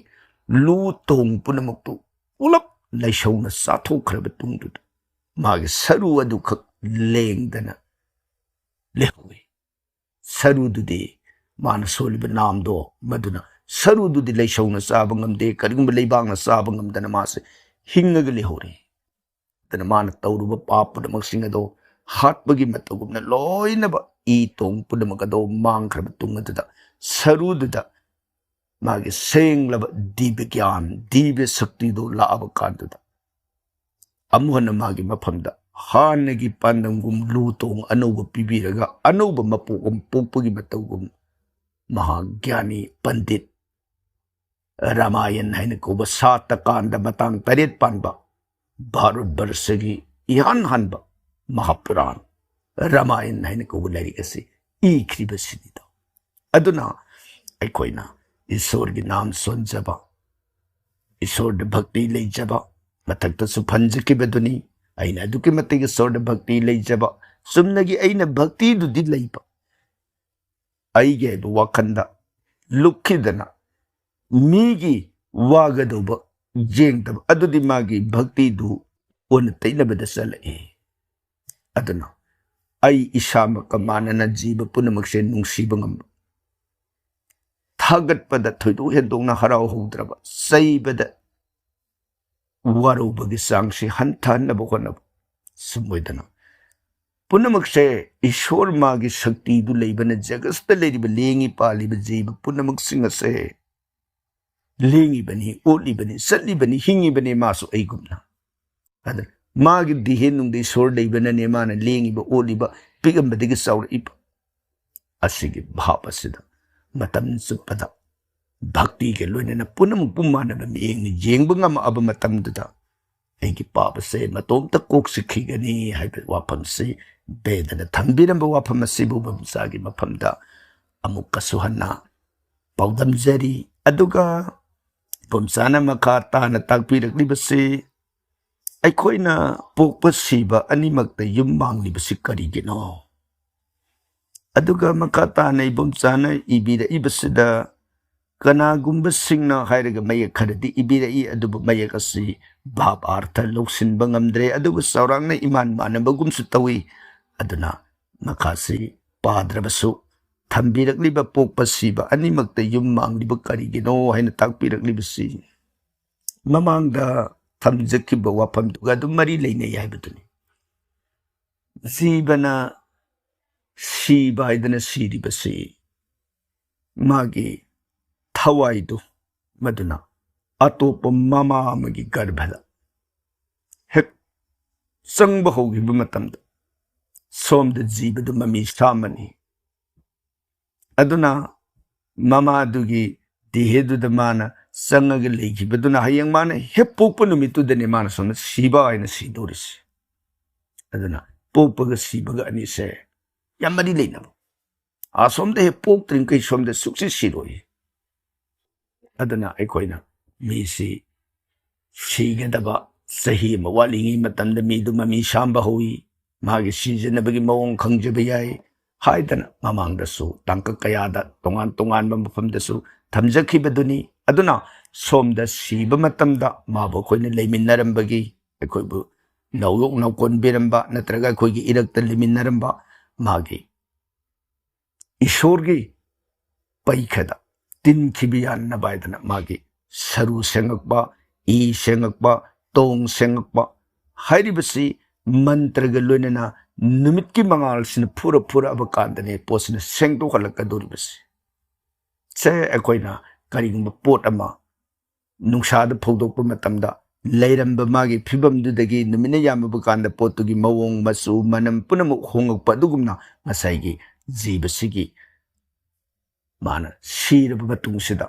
ꯂꯨ ꯇꯣꯡ ꯄꯨꯝꯅꯃꯛꯇꯨ ꯄꯨꯂꯞ ꯂꯩꯁꯧꯅ ꯆꯥꯊꯣꯛꯈ꯭ꯔꯕ ꯇꯨꯡꯗꯨꯗ ꯃꯥꯒꯤ ꯁꯔꯨ ꯑꯗꯨꯈꯛ ꯂꯦꯡꯗꯅ ꯂꯩꯍꯧꯏ ꯁꯔꯨꯗꯨꯗꯤ ꯃꯥꯅ ꯁꯣꯜꯂꯤꯕ ꯅꯥꯝꯗꯣ ꯃꯗꯨꯅ ꯁꯔꯨꯗꯨꯗꯤ ꯂꯩꯁꯧꯅ ꯆꯥꯕ ꯉꯝꯗꯦ ꯀꯔꯤꯒꯨꯝꯕ ꯂꯩꯕꯥꯛꯅ ꯆꯥꯕ ꯉꯝꯗꯅ ꯃꯥꯁꯦ ꯍꯤꯡꯉꯒ ꯂꯩꯍꯧꯔꯤ ꯑꯗꯨꯅ ꯃꯥꯅ ꯇꯧꯔꯨꯕ ꯄꯥꯞ ꯄꯨꯝꯅꯃꯛꯁꯤꯡ ꯑꯗꯣ ꯍꯥꯠꯄꯒꯤ ꯃꯇꯧꯒꯨꯝꯅ ꯂꯣꯏꯅꯕ ꯏ ꯇꯣꯡ ꯄꯨꯝꯅꯃꯛ ꯑꯗꯣ ꯃꯥꯡꯈ꯭ꯔꯕ ꯇꯨꯡ ꯑꯗꯨꯗ ꯁꯔꯨꯗꯨꯗ ꯃꯥꯒꯤ ꯁꯦꯡꯂꯕ ꯗꯤꯕ꯭ꯌ ꯒ꯭ꯌꯥꯟ ꯗꯤꯕ꯭ꯌ ꯁꯛꯇꯤꯗꯣ ꯂꯥꯛꯑꯕ ꯀꯥꯟꯗꯨꯗ ꯑꯃꯨꯛ ꯍꯟꯅ ꯃꯥꯒꯤ ꯃꯐꯝꯗ ꯍꯥꯟꯅꯒꯤ ꯄꯥꯟꯗꯝꯒꯨꯝ ꯂꯨ ꯇꯣꯡ ꯑꯅꯧꯕ ꯄꯤꯕꯤꯔꯒ ꯑꯅꯧꯕ ꯃꯄꯣꯛ ꯄꯣꯛꯄꯒꯤ ꯃꯇꯧꯒꯨꯝ ꯃꯍꯥꯒ꯭ꯌꯥꯅꯤ ꯄꯟꯗꯤꯠ ꯔꯥꯃꯥꯌꯟ ꯍꯥꯏꯅ ꯀꯧꯕ ꯁꯥꯇꯀꯥꯟꯗ ꯃꯇꯥꯡ 8 ꯄꯥꯟꯕ ꯚꯥꯔꯠ ꯕꯔꯁꯒꯤ ꯏꯍꯥꯟ ꯍꯥꯟꯕ ꯃꯍꯥꯄꯨꯔꯥꯟ ꯔꯥꯃꯥꯌꯟ ꯍꯥꯏꯅ ꯀꯧꯕ ꯂꯥꯏꯔꯤꯛ ꯑꯁꯤ ꯏꯈ꯭ꯔꯤꯕꯁꯤꯅꯤꯗꯣ ꯑꯗꯨꯅ ꯑꯩꯈꯣꯏꯅ ꯏꯁꯣꯔꯒꯤ ꯅꯥꯝ ꯁꯣꯟꯖꯕ ꯏꯁꯣꯔꯗ ꯚꯛꯇꯤ ꯂꯩꯖꯕ ꯃꯊꯛꯇꯁꯨ ꯐꯟꯖꯈꯤꯕꯗꯨꯅꯤ ꯑꯩꯅ ꯑꯗꯨꯛꯀꯤ ꯃꯇꯤꯛ ꯏꯁꯣꯔꯗ ꯚꯛꯇꯤ ꯂꯩꯖꯕ ꯆꯨꯝꯅꯒꯤ ꯑꯩꯅ ꯚꯛꯇꯤꯗꯨꯗꯤ ꯂꯩꯕ ꯑꯩꯒꯤ ꯍꯥꯏꯕ ꯋꯥꯈꯟꯗ ꯂꯨꯞꯈꯤꯗꯅ ꯃꯤꯒꯤ ꯋꯥꯒꯗꯧꯕ ꯌꯦꯡꯗꯕ ꯑꯗꯨꯗꯤ ꯃꯥꯒꯤ ꯚꯛꯇꯤꯗꯨ ꯑꯣꯟꯅ ꯇꯩꯅꯕꯗ ꯆꯠꯂꯛꯏ ꯑꯗꯨꯅ ꯑꯩ ꯏꯁꯥꯃꯛꯀ ꯃꯥꯟꯅꯅ ꯖꯤꯕ ꯄꯨꯝꯅꯃꯛꯁꯦ ꯅꯨꯡꯁꯤꯕ ꯉꯝꯕ ꯊꯥꯒꯠꯄꯗ ꯊꯣꯏꯗꯣꯛ ꯍꯦꯟꯗꯣꯛꯅ ꯍꯔꯥꯎꯍꯧꯗ꯭ꯔꯕ ꯆꯩꯕꯗ ꯋꯥꯔꯧꯕꯒꯤ ꯆꯥꯡꯁꯤ ꯍꯟꯊꯍꯟꯅꯕ ꯍꯣꯠꯅꯕ ꯁꯨꯝ ꯑꯣꯏꯗꯅ ꯄꯨꯝꯅꯃꯛꯁꯦ ꯏꯁꯣꯔ ꯃꯥꯒꯤ ꯁꯛꯇꯤꯗꯨ ꯂꯩꯕꯅ ꯖꯒꯠꯇ ꯂꯩꯔꯤꯕ ꯂꯦꯡꯉꯤ ꯄꯥꯜꯂꯤꯕ ꯖꯤꯕ ꯄꯨꯝꯅꯃꯛꯁꯤꯡ ꯑꯁꯦ ꯂꯦꯡꯉꯤꯕꯅꯤ ꯑꯣꯠꯂꯤꯕꯅꯤ ꯆꯠꯂꯤꯕꯅꯤ ꯍꯤꯡꯉꯤꯕꯅꯤ ꯃꯥꯁꯨ ꯑꯩꯒꯨꯝꯅ ꯑꯗ ꯃꯥꯒꯤ ꯗꯤꯍꯦꯟꯅꯨꯡꯗ ꯏꯁꯣꯔ ꯂꯩꯕꯅꯅꯦ ꯃꯥꯅ ꯂꯦꯡꯉꯤꯕ ꯑꯣꯠꯂꯤꯕ ꯄꯤꯛꯑꯝꯕꯗꯒꯤ ꯆꯥꯎꯔꯛꯏꯕ ꯑꯁꯤꯒꯤ ꯚꯥꯞ ꯑꯁꯤꯗ ꯃꯇꯝ ꯆꯨꯞꯄꯗ ꯚꯛꯇꯤꯒ ꯂꯣꯏꯅꯅ ꯄꯨꯝꯅꯃꯛꯄꯨ ꯃꯥꯟꯅꯕ ꯃꯤꯠꯌꯦꯡꯅ ꯌꯦꯡꯕ ꯉꯝꯃꯛꯑꯕ ꯃꯇꯝꯗꯨꯗ ꯑꯩꯒꯤ ꯄꯥꯞꯁꯦ ꯃꯇꯣꯝꯇ ꯀꯣꯛꯁꯤꯈꯤꯒꯅꯤ ꯍꯥꯏꯕ ꯋꯥꯐꯝꯁꯤ ꯕꯦꯗꯅ ꯊꯝꯕꯤꯔꯝꯕ ꯋꯥꯐꯝ ꯑꯁꯤꯕꯨ ꯕꯝꯆꯥꯒꯤ ꯃꯐꯝꯗ ꯑꯃꯨꯛꯀꯁꯨ ꯍꯟꯅ ꯄꯥꯎꯗꯝꯖꯔꯤ ꯑꯗꯨꯒ ꯕꯝꯆꯥꯅ ꯃꯈꯥ ꯇꯥꯅ ꯇꯥꯛꯄꯤꯔꯛꯂꯤꯕꯁꯤ ꯑꯩꯈꯣꯏꯅ ꯄꯣꯛꯄ ꯁꯤꯕ ꯑꯅꯤꯃꯛꯇ ꯌꯨꯝ ꯃꯥꯡꯂꯤꯕꯁꯤ ꯀꯔꯤꯒꯤꯅꯣ ꯑꯗꯨꯒ ꯃꯈꯥ ꯇꯥꯅ ꯕꯝꯆꯥꯅ ꯏꯕꯤꯔꯛꯏꯕꯁꯤꯗ ꯀꯅꯥꯒꯨꯝꯕꯁꯤꯡꯅ ꯍꯥꯏꯔꯒ ꯃꯌꯦꯛ ꯈꯔꯗꯤ ꯏꯕꯤꯔꯛꯏ ꯑꯗꯨꯕꯨ ꯃꯌꯦꯛ ꯑꯁꯤ ꯚꯥꯞ ꯑꯥꯔꯊ ꯂꯧꯁꯤꯟꯕ ꯉꯝꯗ꯭ꯔꯦ ꯑꯗꯨꯕꯨ ꯆꯥꯎꯔꯥꯛꯅ ꯏꯃꯥꯟ ꯃꯥꯟꯅꯕꯒꯨꯝꯁꯨ ꯇꯧꯏ ꯑꯗꯨꯅ ꯃꯈꯥꯁꯤ ꯄꯥꯗ꯭ꯔꯕꯁꯨ ꯊꯝꯕꯤꯔꯛꯂꯤꯕ ꯄꯣꯛꯄ ꯁꯤꯕ ꯑꯅꯤꯃꯛꯇ ꯌꯨꯝ ꯃꯥꯡꯂꯤꯕ ꯀꯔꯤꯒꯤꯅꯣ ꯍꯥꯏꯅ ꯇꯥꯛꯄꯤꯔꯛꯂꯤꯕꯁꯤ ꯃꯃꯥꯡꯗ ꯊꯝꯖꯈꯤꯕ ꯋꯥꯐꯝꯗꯨꯒ ꯑꯗꯨꯝ ꯃꯔꯤ ꯂꯩꯅꯩ ꯍꯥꯏꯕꯗꯨꯅꯤ ꯖꯤꯕꯅ ꯁꯤꯕ ꯍꯥꯏꯗꯅ ꯁꯤꯔꯤꯕꯁꯤ ꯃꯥꯒꯤ ꯊꯋꯥꯏꯗꯨ ꯃꯗꯨꯅ ꯑꯇꯣꯞꯄ ꯃꯃꯥ ꯑꯃꯒꯤ ꯒꯔꯚꯗ ꯍꯦꯛ ꯆꯪꯕ ꯍꯧꯈꯤꯕ ꯃꯇꯝꯗ ꯁꯣꯝꯗ ꯖꯤꯕꯗꯨ ꯃꯃꯤ ꯁꯥꯃꯅꯤ ꯑꯗꯨꯅ ꯃꯃꯥꯗꯨꯒꯤ ꯗꯤꯍꯦꯗꯨꯗ ꯃꯥꯅ ꯆꯪꯉꯒ ꯂꯩꯈꯤꯕꯗꯨꯅ ꯍꯌꯦꯡ ꯃꯥꯅ ꯍꯦꯛ ꯄꯣꯛꯄ ꯅꯨꯃꯤꯠꯇꯨꯗꯅꯤ ꯃꯥꯅ ꯁꯣꯝꯗ ꯁꯤꯕ ꯍꯥꯏꯅ ꯁꯤꯗꯣꯔꯤꯁꯤ ꯑꯗꯨꯅ ꯄꯣꯛꯄꯒ ꯁꯤꯕꯒ ꯑꯅꯤꯁꯦ ꯌꯥꯝ ꯃꯔꯤ ꯂꯩꯅꯕ ꯑꯁꯣꯝꯗ ꯍꯦꯛ ꯄꯣꯛꯇ꯭ꯔꯤꯉꯩ ꯁꯣꯝꯗ ꯁꯨꯛꯁꯤ ꯁꯤꯔꯣꯏ ꯑꯗꯨꯅ ꯑꯩꯈꯣꯏꯅ ꯃꯤꯁꯤ ꯁꯤꯒꯗꯕ ꯆꯍꯤ ꯑꯃ ꯋꯥꯠꯂꯤꯉꯩ ꯃꯇꯝꯗ ꯃꯤꯗꯨ ꯃꯃꯤ ꯁꯥꯝꯕ ꯍꯧꯏ ꯃꯥꯒꯤ ꯁꯤꯖꯤꯟꯅꯕꯒꯤ ꯃꯑꯣꯡ ꯈꯪꯖꯕ ꯌꯥꯏ ꯍꯥꯏꯗꯅ ꯃꯃꯥꯡꯗꯁꯨ ꯇꯥꯡꯀꯛ ꯀꯌꯥꯗ ꯇꯣꯉꯥꯟ ꯇꯣꯉꯥꯟꯕ ꯃꯐꯝꯗꯁꯨ ꯊꯝꯖꯈꯤꯕꯗꯨꯅꯤ ꯑꯗꯨꯅ ꯁꯣꯝꯗ ꯁꯤꯕ ꯃꯇꯝꯗ ꯃꯥꯕꯨ ꯑꯩꯈꯣꯏꯅ ꯂꯩꯃꯤꯟꯅꯔꯝꯕꯒꯤ ꯑꯩꯈꯣꯏꯕꯨ ꯅꯧꯌꯣꯛ ꯅꯧꯀꯣꯟꯕꯤꯔꯝꯕ ꯅꯠꯇ꯭ꯔꯒ ꯑꯩꯈꯣꯏꯒꯤ ꯏꯔꯛꯇ ꯂꯩꯃꯤꯟꯅꯔꯝꯕ ꯃꯥꯒꯤ ꯏꯁꯣꯔꯒꯤ ꯄꯩꯈꯗ ꯇꯤꯟꯈꯤꯕ ꯌꯥꯅꯕ ꯍꯥꯏꯗꯅ ꯃꯥꯒꯤ ꯁꯔꯨ ꯁꯦꯡꯉꯛꯄ ꯏ ꯁꯦꯡꯉꯛꯄ ꯇꯣꯡ ꯁꯦꯡꯉꯛꯄ ꯍꯥꯏꯔꯤꯕꯁꯤ ꯃꯟꯇ꯭ꯔꯒ ꯂꯣꯏꯅꯅ ꯅꯨꯃꯤꯠꯀꯤ ꯃꯉꯥꯜꯁꯤꯅ ꯐꯨꯔꯛꯑꯕ ꯀꯥꯟꯗꯅꯦ ꯄꯣꯠꯁꯤꯅ ꯁꯦꯡꯗꯣꯛꯍꯜꯂꯛꯀꯗꯧꯔꯤꯕꯁꯤ ꯁꯦ ꯑꯩꯈꯣꯏꯅ ꯀꯔꯤꯒꯨꯝꯕ ꯄꯣꯠ ꯑꯃ ꯅꯨꯡꯁꯥꯗ ꯐꯧꯗꯣꯛꯄ ꯃꯇꯝꯗ ꯂꯩꯔꯝꯕ ꯃꯥꯒꯤ ꯐꯤꯕꯝꯗꯨꯗꯒꯤ ꯅꯨꯃꯤꯠꯅ ꯌꯥꯝꯃꯕ ꯀꯥꯟꯗ ꯄꯣꯠꯇꯨꯒꯤ ꯃꯑꯣꯡ ꯃꯆꯨ ꯃꯅꯝ ꯄꯨꯝꯅꯃꯛ ꯍꯣꯡꯉꯛꯄ ꯑꯗꯨꯒꯨꯝꯅ ꯉꯁꯥꯏꯒꯤ ꯖꯤꯕꯁꯤꯒꯤ ꯃꯥꯅ ꯁꯤꯔꯕ ꯃꯇꯨꯡꯁꯤꯗ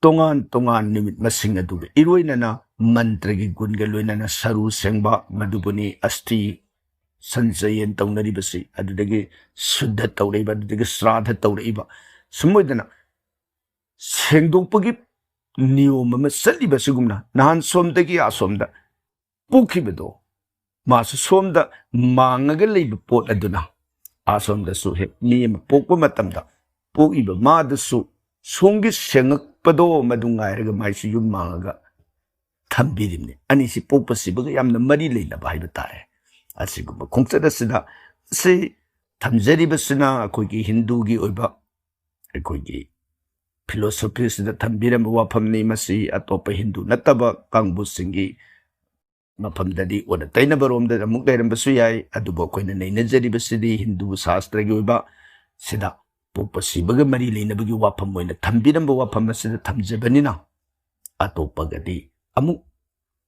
ꯇꯣꯉꯥꯟ ꯇꯣꯉꯥꯟ ꯅꯨꯃꯤꯠ ꯃꯁꯤꯡ ꯑꯗꯨꯒ ꯏꯔꯣꯏꯅꯅ ꯃꯟꯇ꯭ꯔꯒꯤ ꯒꯨꯟꯒ ꯂꯣꯏꯅꯅ ꯁꯔꯨ ꯁꯦꯡꯕ ꯃꯗꯨꯕꯨꯅꯤ ꯑꯁꯇꯤ ꯁꯟꯆꯌꯦꯟ ꯇꯧꯅꯔꯤꯕꯁꯤ ꯑꯗꯨꯗꯒꯤ ꯁꯨද්ධ ꯇꯧꯔꯛꯏꯕ ꯑꯗꯨꯗꯒꯤ ꯁ꯭ꯔꯥꯗ ꯇꯧꯔꯛꯏꯕ ꯁꯨꯝꯃꯣꯏꯗꯅ ꯁꯦꯡꯗꯣꯛꯄꯒꯤ ꯅꯤꯌꯣꯝ ꯑꯃ ꯆꯠꯂꯤꯕ ꯑꯁꯤꯒꯨꯝꯅ ꯅꯍꯥꯟ ꯁꯣꯝꯗꯒꯤ ꯑꯁꯣꯝꯗ ꯄꯣꯛꯈꯤꯕꯗꯣ ꯃꯥꯁꯨ ꯁꯣꯝꯗ ꯃꯥꯡꯉꯒ ꯂꯩꯕ ꯄꯣꯠ ꯑꯗꯨꯅ ꯑꯁꯣꯝꯗꯁꯨ ꯍꯦꯛ ꯃꯤ ꯑꯃ ꯄꯣꯛꯄ ꯃꯇꯝꯗ ꯄꯣꯛꯏꯕ ꯃꯥꯗꯁꯨ ꯁꯣꯝꯒꯤ ꯁꯦꯡꯉꯛꯄꯗꯣ ꯃꯗꯨ ꯉꯥꯏꯔꯒ ꯃꯥꯏꯁꯨ ꯌꯨꯝ ꯃꯥꯡꯉꯒ ꯊꯝꯕꯤꯔꯤꯕꯅꯤ ꯑꯅꯤꯁꯤ ꯄꯣꯛꯄ ꯁꯤꯕꯒ ꯌꯥꯝꯅ ꯃꯔꯤ ꯂꯩꯅꯕ ꯍꯥꯏꯕ ꯇꯥꯔꯦ ꯑꯁꯤꯒꯨꯝꯕ ꯈꯣꯡꯆꯠ ꯑꯁꯤꯗ ꯑꯁꯤ ꯊꯝꯖꯔꯤꯕꯁꯤꯅ ꯑꯩꯈꯣꯏꯒꯤ ꯍꯤꯟꯗꯨꯒꯤ ꯑꯣꯏꯕ ꯑꯩꯈꯣꯏꯒꯤ ꯐꯤꯂꯣꯁꯣꯐꯤꯁꯤꯗ ꯊꯝꯕꯤꯔꯝꯕ ꯋꯥꯐꯝꯅꯤ ꯃꯁꯤ ꯑꯇꯣꯞꯄ ꯍꯤꯟꯗꯨ ꯅꯠꯇꯕ ꯀꯥꯡꯕꯨꯁꯤꯡꯒꯤ ꯃꯐꯝꯗꯗꯤ ꯑꯣꯟꯅ ꯇꯩꯅꯕꯔꯣꯝꯗ ꯑꯃꯨꯛ ꯂꯩꯔꯝꯕꯁꯨ ꯌꯥꯏ ꯑꯗꯨꯕꯨ ꯑꯩꯈꯣꯏꯅ ꯅꯩꯅꯖꯔꯤꯕꯁꯤꯗꯤ ꯍꯤꯟꯗꯨ ꯁꯥꯁꯇ꯭ꯔꯒꯤ ꯑꯣꯏꯕ ꯁꯤꯗ ꯄꯣꯛꯄ ꯁꯤꯕꯒ ꯃꯔꯤ ꯂꯩꯅꯕꯒꯤ ꯋꯥꯐꯝ ꯑꯣꯏꯅ ꯊꯝꯕꯤꯔꯝꯕ ꯋꯥꯐꯝ ꯑꯁꯤꯗ ꯊꯝꯖꯕꯅꯤꯅ ꯑꯇꯣꯞꯄꯒꯗꯤ ꯑꯃꯨꯛ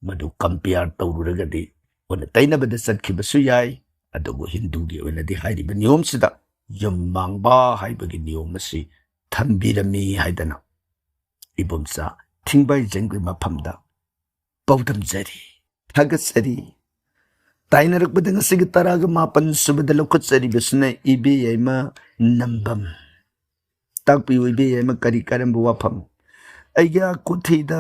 ꯃꯗꯨ ꯀꯝꯄꯤꯌꯥꯔ ꯇꯧꯔꯨꯔꯒꯗꯤ ꯑꯣꯟꯅ ꯇꯩꯅꯕꯗ ꯆꯠꯈꯤꯕꯁꯨ ꯌꯥꯏ ꯑꯗꯨꯕꯨ ꯍꯤꯟꯗꯨꯒꯤ ꯑꯣꯏꯅꯗꯤ ꯍꯥꯏꯔꯤꯕ ꯅꯤꯌꯣꯝꯁꯤꯗ ꯌꯨꯝ ꯃꯥꯡꯕ ꯍꯥꯏꯕꯒꯤ ꯅꯤꯌꯣꯝ ꯑꯁꯤ ꯊꯝꯕꯤꯔꯝꯃꯤ ꯍꯥꯏꯗꯅ ꯏꯕꯣꯝꯆꯥ ꯊꯤꯡꯕꯥꯏꯖꯪꯒꯤ ꯃꯐꯝꯗ ꯄꯥꯎꯗꯝꯖꯔꯤ ꯊꯥꯒꯠꯆꯔꯤ ꯇꯥꯏꯅꯔꯛꯄꯗ ꯉꯁꯤꯒꯤ 19 ꯁꯨꯕꯗ ꯂꯧꯈꯠꯆꯔꯤꯕꯁꯤꯅ ꯏꯕꯦꯌꯥꯏꯃ ꯅꯝꯕꯝ ꯇꯥꯛꯄꯤꯌꯨ ꯏꯕꯦꯌꯥꯏꯃ ꯀꯔꯤ ꯀꯔꯝꯕ ꯋꯥꯐꯝ ꯑꯩꯒꯤ ꯈꯨꯊꯤꯗ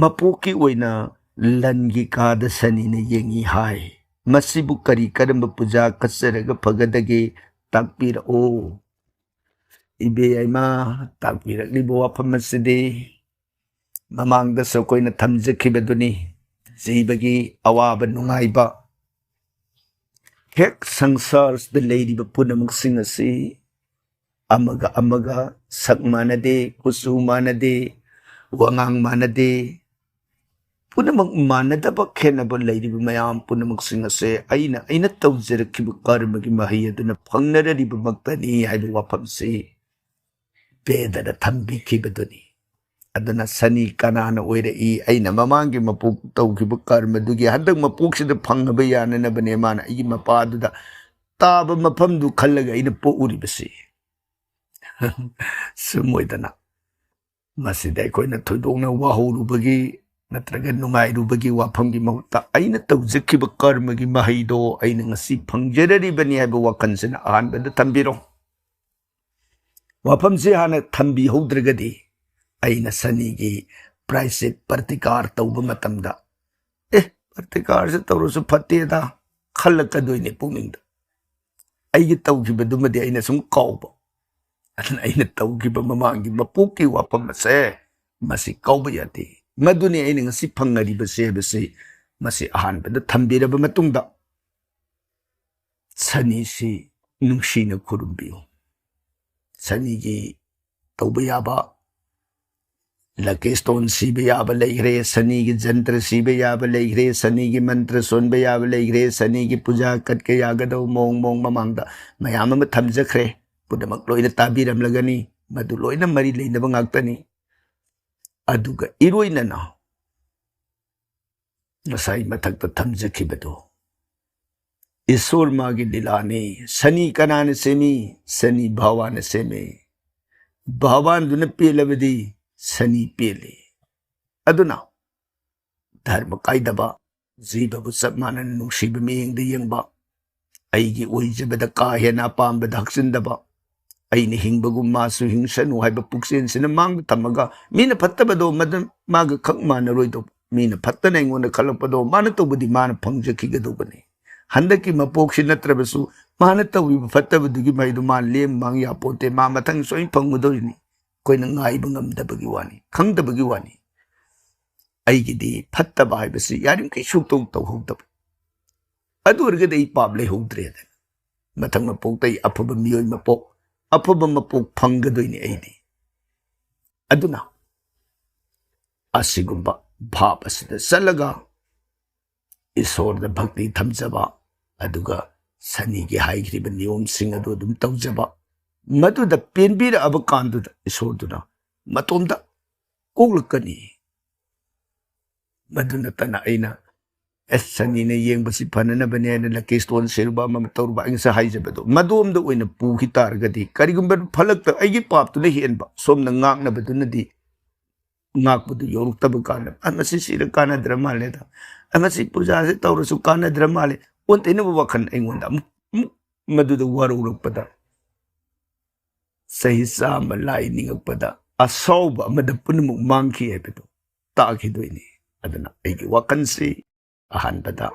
ꯃꯄꯣꯛꯀꯤ ꯑꯣꯏꯅ ꯂꯟꯒꯤ ꯀꯥꯗ ꯁꯅꯤꯅ ꯌꯦꯡꯉꯤ ꯍꯥꯏ ꯃꯁꯤꯕꯨ ꯀꯔꯤ ꯀꯔꯝꯕ ꯄꯨꯖꯥ ꯀꯠꯆꯔꯒ ꯐꯒꯗꯒꯦ ꯇꯥꯛꯄꯤꯔꯛꯑꯣ ꯏꯕꯦꯌꯥꯏꯃ ꯇꯥꯛꯄꯤꯔꯛꯂꯤꯕ ꯋꯥꯐꯝ ꯑꯁꯤꯗꯤ ꯃꯃꯥꯡꯗꯁꯨ ꯑꯩꯈꯣꯏꯅ ꯊꯝꯖꯈꯤꯕꯗꯨꯅꯤ ꯖꯤꯕꯒꯤ ꯑꯋꯥꯕ ꯅꯨꯡꯉꯥꯏꯕ ꯍꯦꯛ ꯁꯪꯁꯥꯔꯁꯤꯗ ꯂꯩꯔꯤꯕ ꯄꯨꯝꯅꯃꯛꯁꯤꯡ ꯑꯁꯤ ꯑꯃꯒ ꯑꯃꯒ ꯁꯛ ꯃꯥꯟꯅꯗꯦ, ꯀꯨꯆꯨ ꯃꯥꯟꯅꯗꯦ, ꯋꯥꯉꯥꯡ ꯃꯥꯟꯅꯗꯦ, ꯄꯨꯝꯅꯃꯛ ꯃꯥꯟꯅꯗꯕ ꯈꯦꯠꯅꯕ ꯂꯩꯔꯤꯕ ꯃꯌꯥꯝ ꯄꯨꯝꯅꯃꯛꯁꯤꯡ ꯑꯁꯦ ꯑꯩꯅ ꯇꯧꯖꯔꯛꯈꯤꯕ ꯀꯔꯃꯒꯤ ꯃꯍꯩ ꯑꯗꯨꯅ ꯐꯪꯅꯔꯤꯕꯃꯛꯇꯅꯤ ꯍꯥꯏꯕ ꯋꯥꯐꯝꯁꯤ ꯕꯦꯗꯗ ꯊꯝꯕꯤꯈꯤꯕꯗꯨꯅꯤ. ꯑꯗꯨꯅ ꯁꯅꯤ ꯀꯅꯥꯅ ꯑꯣꯏꯔꯛꯏ? ꯑꯩꯅ ꯃꯃꯥꯡꯒꯤ ꯃꯄꯣꯛ ꯇꯧꯈꯤꯕ ꯀꯔꯃꯗꯨꯒꯤ ꯍꯟꯗꯛ ꯃꯄꯣꯛꯁꯤꯗ ꯐꯪꯅꯕ ꯌꯥꯅꯅꯕꯅꯦ ꯃꯥꯅ ꯑꯩꯒꯤ ꯃꯄꯥꯗꯨꯗ ꯇꯥꯕ ꯃꯐꯝꯗꯨ ꯈꯜꯂꯒ ꯑꯩꯅ ꯄꯣꯛꯎꯔꯤꯕꯁꯤ. ꯁꯨꯝ ꯑꯣꯏꯗꯅ ꯃꯁꯤꯗ ꯑꯩꯈꯣꯏꯅ ꯊꯣꯏꯗꯣꯛꯅ ꯋꯥꯍꯧꯔꯨꯕꯒꯤ ꯅꯠꯇ꯭ꯔꯒ ꯅꯨꯡꯉꯥꯏꯔꯨꯕꯒꯤ ꯋꯥꯐꯝꯒꯤ ꯃꯍꯨꯠꯇ ꯑꯩꯅ ꯇꯧꯖꯈꯤꯕ ꯀꯔꯃꯒꯤ ꯃꯍꯩꯗꯣ ꯑꯩꯅ ꯉꯁꯤ ꯐꯪꯖꯔꯤꯕꯅꯤ ꯍꯥꯏꯕ ꯋꯥꯈꯜꯁꯤꯅ ꯑꯍꯥꯟꯕꯗ ꯊꯝꯕꯤꯔꯣ. ꯋꯥꯐꯝꯁꯤ ꯍꯥꯟꯅ ꯊꯝꯕꯤꯍꯧꯗ꯭ꯔꯒꯗꯤ ꯑꯩꯅ ꯁꯅꯤꯒꯤ ꯄ꯭ꯔꯥꯏꯁꯤꯠ ꯄ꯭ꯔꯇꯤꯀꯥꯔ ꯇꯧꯕ ꯃꯇꯝꯗ ꯄ꯭ꯔꯇꯤꯀꯥꯔꯁꯦ ꯇꯧꯔꯁꯨ ꯐꯠꯇꯦꯗ ꯈꯜꯂꯛꯀꯗꯣꯏꯅꯦ ꯄꯨꯛꯅꯤꯡꯗ. ꯑꯩꯒꯤ ꯇꯧꯈꯤꯕꯗꯨꯃꯗꯤ ꯑꯩꯅ ꯁꯨꯝ ꯀꯥꯎꯕ. ꯑꯗꯨꯅ ꯑꯩꯅ ꯇꯧꯈꯤꯕ ꯃꯃꯥꯡꯒꯤ ꯃꯄꯣꯛꯀꯤ ꯋꯥꯐꯝ ꯑꯁꯦ ꯃꯁꯤ ꯀꯥꯎꯕ ꯌꯥꯗꯦ. ꯃꯗꯨꯅꯤ ꯑꯩꯅ ꯉꯁꯤ ꯐꯪꯉꯔꯤꯕꯁꯦ ꯍꯥꯏꯕꯁꯤ ꯃꯁꯤ ꯑꯍꯥꯟꯕꯗ ꯊꯝꯕꯤꯔꯕ ꯃꯇꯨꯡꯗ ꯁꯅꯤꯁꯤ ꯅꯨꯡꯁꯤꯅ ꯈꯨꯔꯨꯝꯕꯤꯌꯨ. ꯁꯅꯤꯒꯤ ꯇꯧꯕ ꯌꯥꯕ ꯂꯛꯀꯤ ꯁ꯭ꯇꯣꯟ ꯁꯤꯕ ꯌꯥꯕ ꯂꯩꯈ꯭ꯔꯦ, ꯁꯅꯤꯒꯤ ꯖꯟꯇ꯭ꯔ ꯁꯤꯕ ꯌꯥꯕ ꯂꯩꯈ꯭ꯔꯦ, ꯁꯅꯤꯒꯤ ꯃꯟꯇ꯭ꯔ ꯁꯣꯟꯕ ꯌꯥꯕ ꯂꯩꯈ꯭ꯔꯦ, ꯁꯅꯤꯒꯤ ꯄꯨꯖꯥ ꯀꯠꯀ ꯌꯥꯒꯗꯧꯕ ꯃꯑꯣꯡ ꯃꯃꯥꯡꯗ ꯃꯌꯥꯝ ꯑꯃ ꯊꯝꯖꯈ꯭ꯔꯦ. ꯄꯨꯝꯅꯃꯛ ꯂꯣꯏꯅ ꯇꯥꯕꯤꯔꯝꯂꯒꯅꯤ. ꯃꯗꯨ ꯂꯣꯏꯅ ꯃꯔꯤ ꯂꯩꯅꯕ ꯉꯥꯛꯇꯅꯤ. ꯑꯗꯨꯒ ꯏꯔꯣꯏꯅꯅ ꯉꯁꯥꯏ ꯃꯊꯛꯇ ꯊꯝꯖꯈꯤꯕꯗꯣ ꯏꯁꯣꯔ ꯃꯥꯒꯤ ꯂꯤꯂꯥꯅꯤ. ꯁꯅꯤ ꯀꯅꯥꯅ ꯁꯦꯝꯃꯤ? ꯁꯅꯤ ꯚꯒꯋꯥꯟꯅ ꯁꯦꯝꯃꯤ. ꯚꯒꯋꯥꯟꯗꯨꯅ ꯄꯦꯜꯂꯕꯗꯤ ꯁꯅꯤ ꯄꯦꯜꯂꯤ. ꯑꯗꯨꯅ ꯙꯔꯃ ꯀꯥꯏꯗꯕ, ꯖꯤꯕꯕꯨ ꯆꯞ ꯃꯥꯟꯅꯅ ꯅꯨꯡꯁꯤꯕ ꯃꯤꯠꯌꯦꯡꯗ ꯌꯦꯡꯕ, ꯑꯩꯒꯤ ꯑꯣꯏꯖꯕꯗ ꯀꯥ ꯍꯦꯟꯅ ꯑꯄꯥꯝꯕꯗ ꯍꯛꯆꯤꯟꯗꯕ, ꯑꯩꯅ ꯍꯤꯡꯕꯒꯨꯝ ꯃꯥꯁꯨ ꯍꯤꯡꯁꯅꯨ ꯍꯥꯏꯕ ꯄꯨꯛꯆꯦꯜꯁꯤꯅ ꯃꯥꯡꯗ ꯊꯝꯃꯒ ꯃꯤꯅ ꯐꯠꯇꯕꯗꯣ ꯃꯥꯒ ꯈꯛ ꯃꯥꯟꯅꯔꯣꯏꯗꯧꯕ. ꯃꯤꯅ ꯐꯠꯇꯅ ꯑꯩꯉꯣꯟꯗ ꯈꯜꯂꯛꯄꯗꯣ ꯃꯥꯅ ꯇꯧꯕꯗꯤ ꯃꯥꯅ ꯐꯪꯖꯈꯤꯒꯗꯧꯕꯅꯤ. ꯍꯟꯗꯛꯀꯤ ꯃꯄꯣꯛꯁꯤ ꯅꯠꯇ꯭ꯔꯕꯁꯨ ꯃꯥꯅ ꯇꯧꯔꯤꯕ ꯐꯠꯇꯕꯗꯨꯒꯤ ꯃꯍꯩꯗꯨ ꯃꯥ ꯂꯦꯝ ꯃꯥꯡ ꯌꯥꯄꯣꯠꯇꯦ. ꯃꯥ ꯃꯊꯪ ꯁꯣꯏ ꯐꯪꯒꯗꯧꯔꯤꯅꯤ. ꯑꯩꯈꯣꯏꯅ ꯉꯥꯏꯕ ꯉꯝꯗꯕꯒꯤ ꯋꯥꯅꯤ, ꯈꯪꯗꯕꯒꯤ ꯋꯥꯅꯤ. ꯑꯩꯒꯤꯗꯤ ꯐꯠꯇꯕ ꯍꯥꯏꯕꯁꯤ ꯌꯥꯔꯤꯃꯈꯩ ꯁꯨꯛꯇꯧ ꯇꯧꯍꯧꯗꯕ. ꯑꯗꯨ ꯑꯣꯏꯔꯒꯗꯤ ꯑꯩ ꯄꯥꯞ ꯂꯩꯍꯧꯗ꯭ꯔꯦꯗꯅ ꯃꯊꯪ ꯃꯄꯣꯛꯇ ꯑꯩ ꯑꯐꯕ ꯃꯤꯑꯣꯏ ꯃꯄꯣꯛ, ꯑꯐꯕ ꯃꯄꯣꯛ ꯐꯪꯒꯗꯣꯏꯅꯤ ꯑꯩꯗꯤ. ꯑꯗꯨꯅ ꯑꯁꯤꯒꯨꯝꯕ ꯚꯥꯞ ꯑꯁꯤꯗ ꯆꯠꯂꯒ ꯏꯁꯣꯔꯗ ꯚꯛꯇꯤ ꯊꯝꯖꯕ, ꯑꯗꯨꯒ ꯁꯅꯤꯒꯤ ꯍꯥꯏꯈ꯭ꯔꯤꯕ ꯅꯤꯌꯣꯝꯁꯤꯡ ꯑꯗꯨ ꯑꯗꯨꯝ ꯇꯧꯖꯕ. ꯃꯗꯨꯗ ꯄꯦꯟꯕꯤꯔꯛꯑꯕ ꯀꯥꯟꯗꯨꯗ ꯏꯁꯣꯔꯗꯨꯅ ꯃꯇꯣꯝꯗ ꯀꯣꯛꯂꯛꯀꯅꯤ. ꯃꯗꯨ ꯅꯠꯇꯅ ꯑꯩꯅ ꯁꯅꯤꯅ ꯌꯦꯡꯕꯁꯤ ꯐꯅꯅꯕꯅꯤ ꯍꯥꯏꯅ ꯂꯛꯀꯤ ꯁ꯭ꯇꯣꯟ ꯁꯤꯔꯨꯕ ꯑꯃ ꯇꯧꯔꯨꯕ ꯑꯩ ꯉꯁꯥꯏ ꯍꯥꯏꯖꯕꯗꯣ ꯃꯗꯣꯝꯗ ꯑꯣꯏꯅ ꯄꯨꯈꯤ ꯇꯥꯔꯒꯗꯤ ꯀꯔꯤꯒꯨꯝꯕ ꯐꯂꯛꯇ ꯑꯩꯒꯤ ꯄꯥꯞꯇꯨꯅ ꯍꯦꯟꯕ, ꯁꯣꯝꯅ ꯉꯥꯛꯅꯕꯗꯨꯅꯗꯤ ꯉꯥꯛꯄꯗꯨ ꯌꯧꯔꯛꯇꯕ ꯀꯥꯟꯗ ꯃꯁꯤ ꯁꯤꯔ ꯀꯥꯟꯅꯗ꯭ꯔ ꯃꯥꯜꯂꯦꯗ, ꯃꯁꯤ ꯄꯨꯖꯥꯁꯤ ꯇꯧꯔꯁꯨ ꯀꯥꯟꯅꯗ꯭ꯔ ꯃꯥꯜꯂꯦ, ꯑꯣꯟꯇꯩꯅꯕ ꯋꯥꯈꯜ ꯑꯩꯉꯣꯟꯗ ꯑꯃꯨꯛ ꯃꯗꯨꯗ ꯋꯥꯔꯧꯔꯛꯄꯗ ꯆꯍꯤ 100 ꯂꯥꯏ ꯅꯤꯡꯉꯛꯄꯗ ꯑꯁꯥꯎꯕ ꯑꯃꯗ ꯄꯨꯝꯅꯃꯛ ꯃꯥꯡꯈꯤ ꯍꯥꯏꯕꯗꯨ ꯇꯥꯈꯤꯗꯣꯏꯅꯤ. ꯑꯗꯨꯅ ꯑꯩꯒꯤ ꯋꯥꯈꯜꯁꯤ ꯑꯍꯥꯟꯕꯗ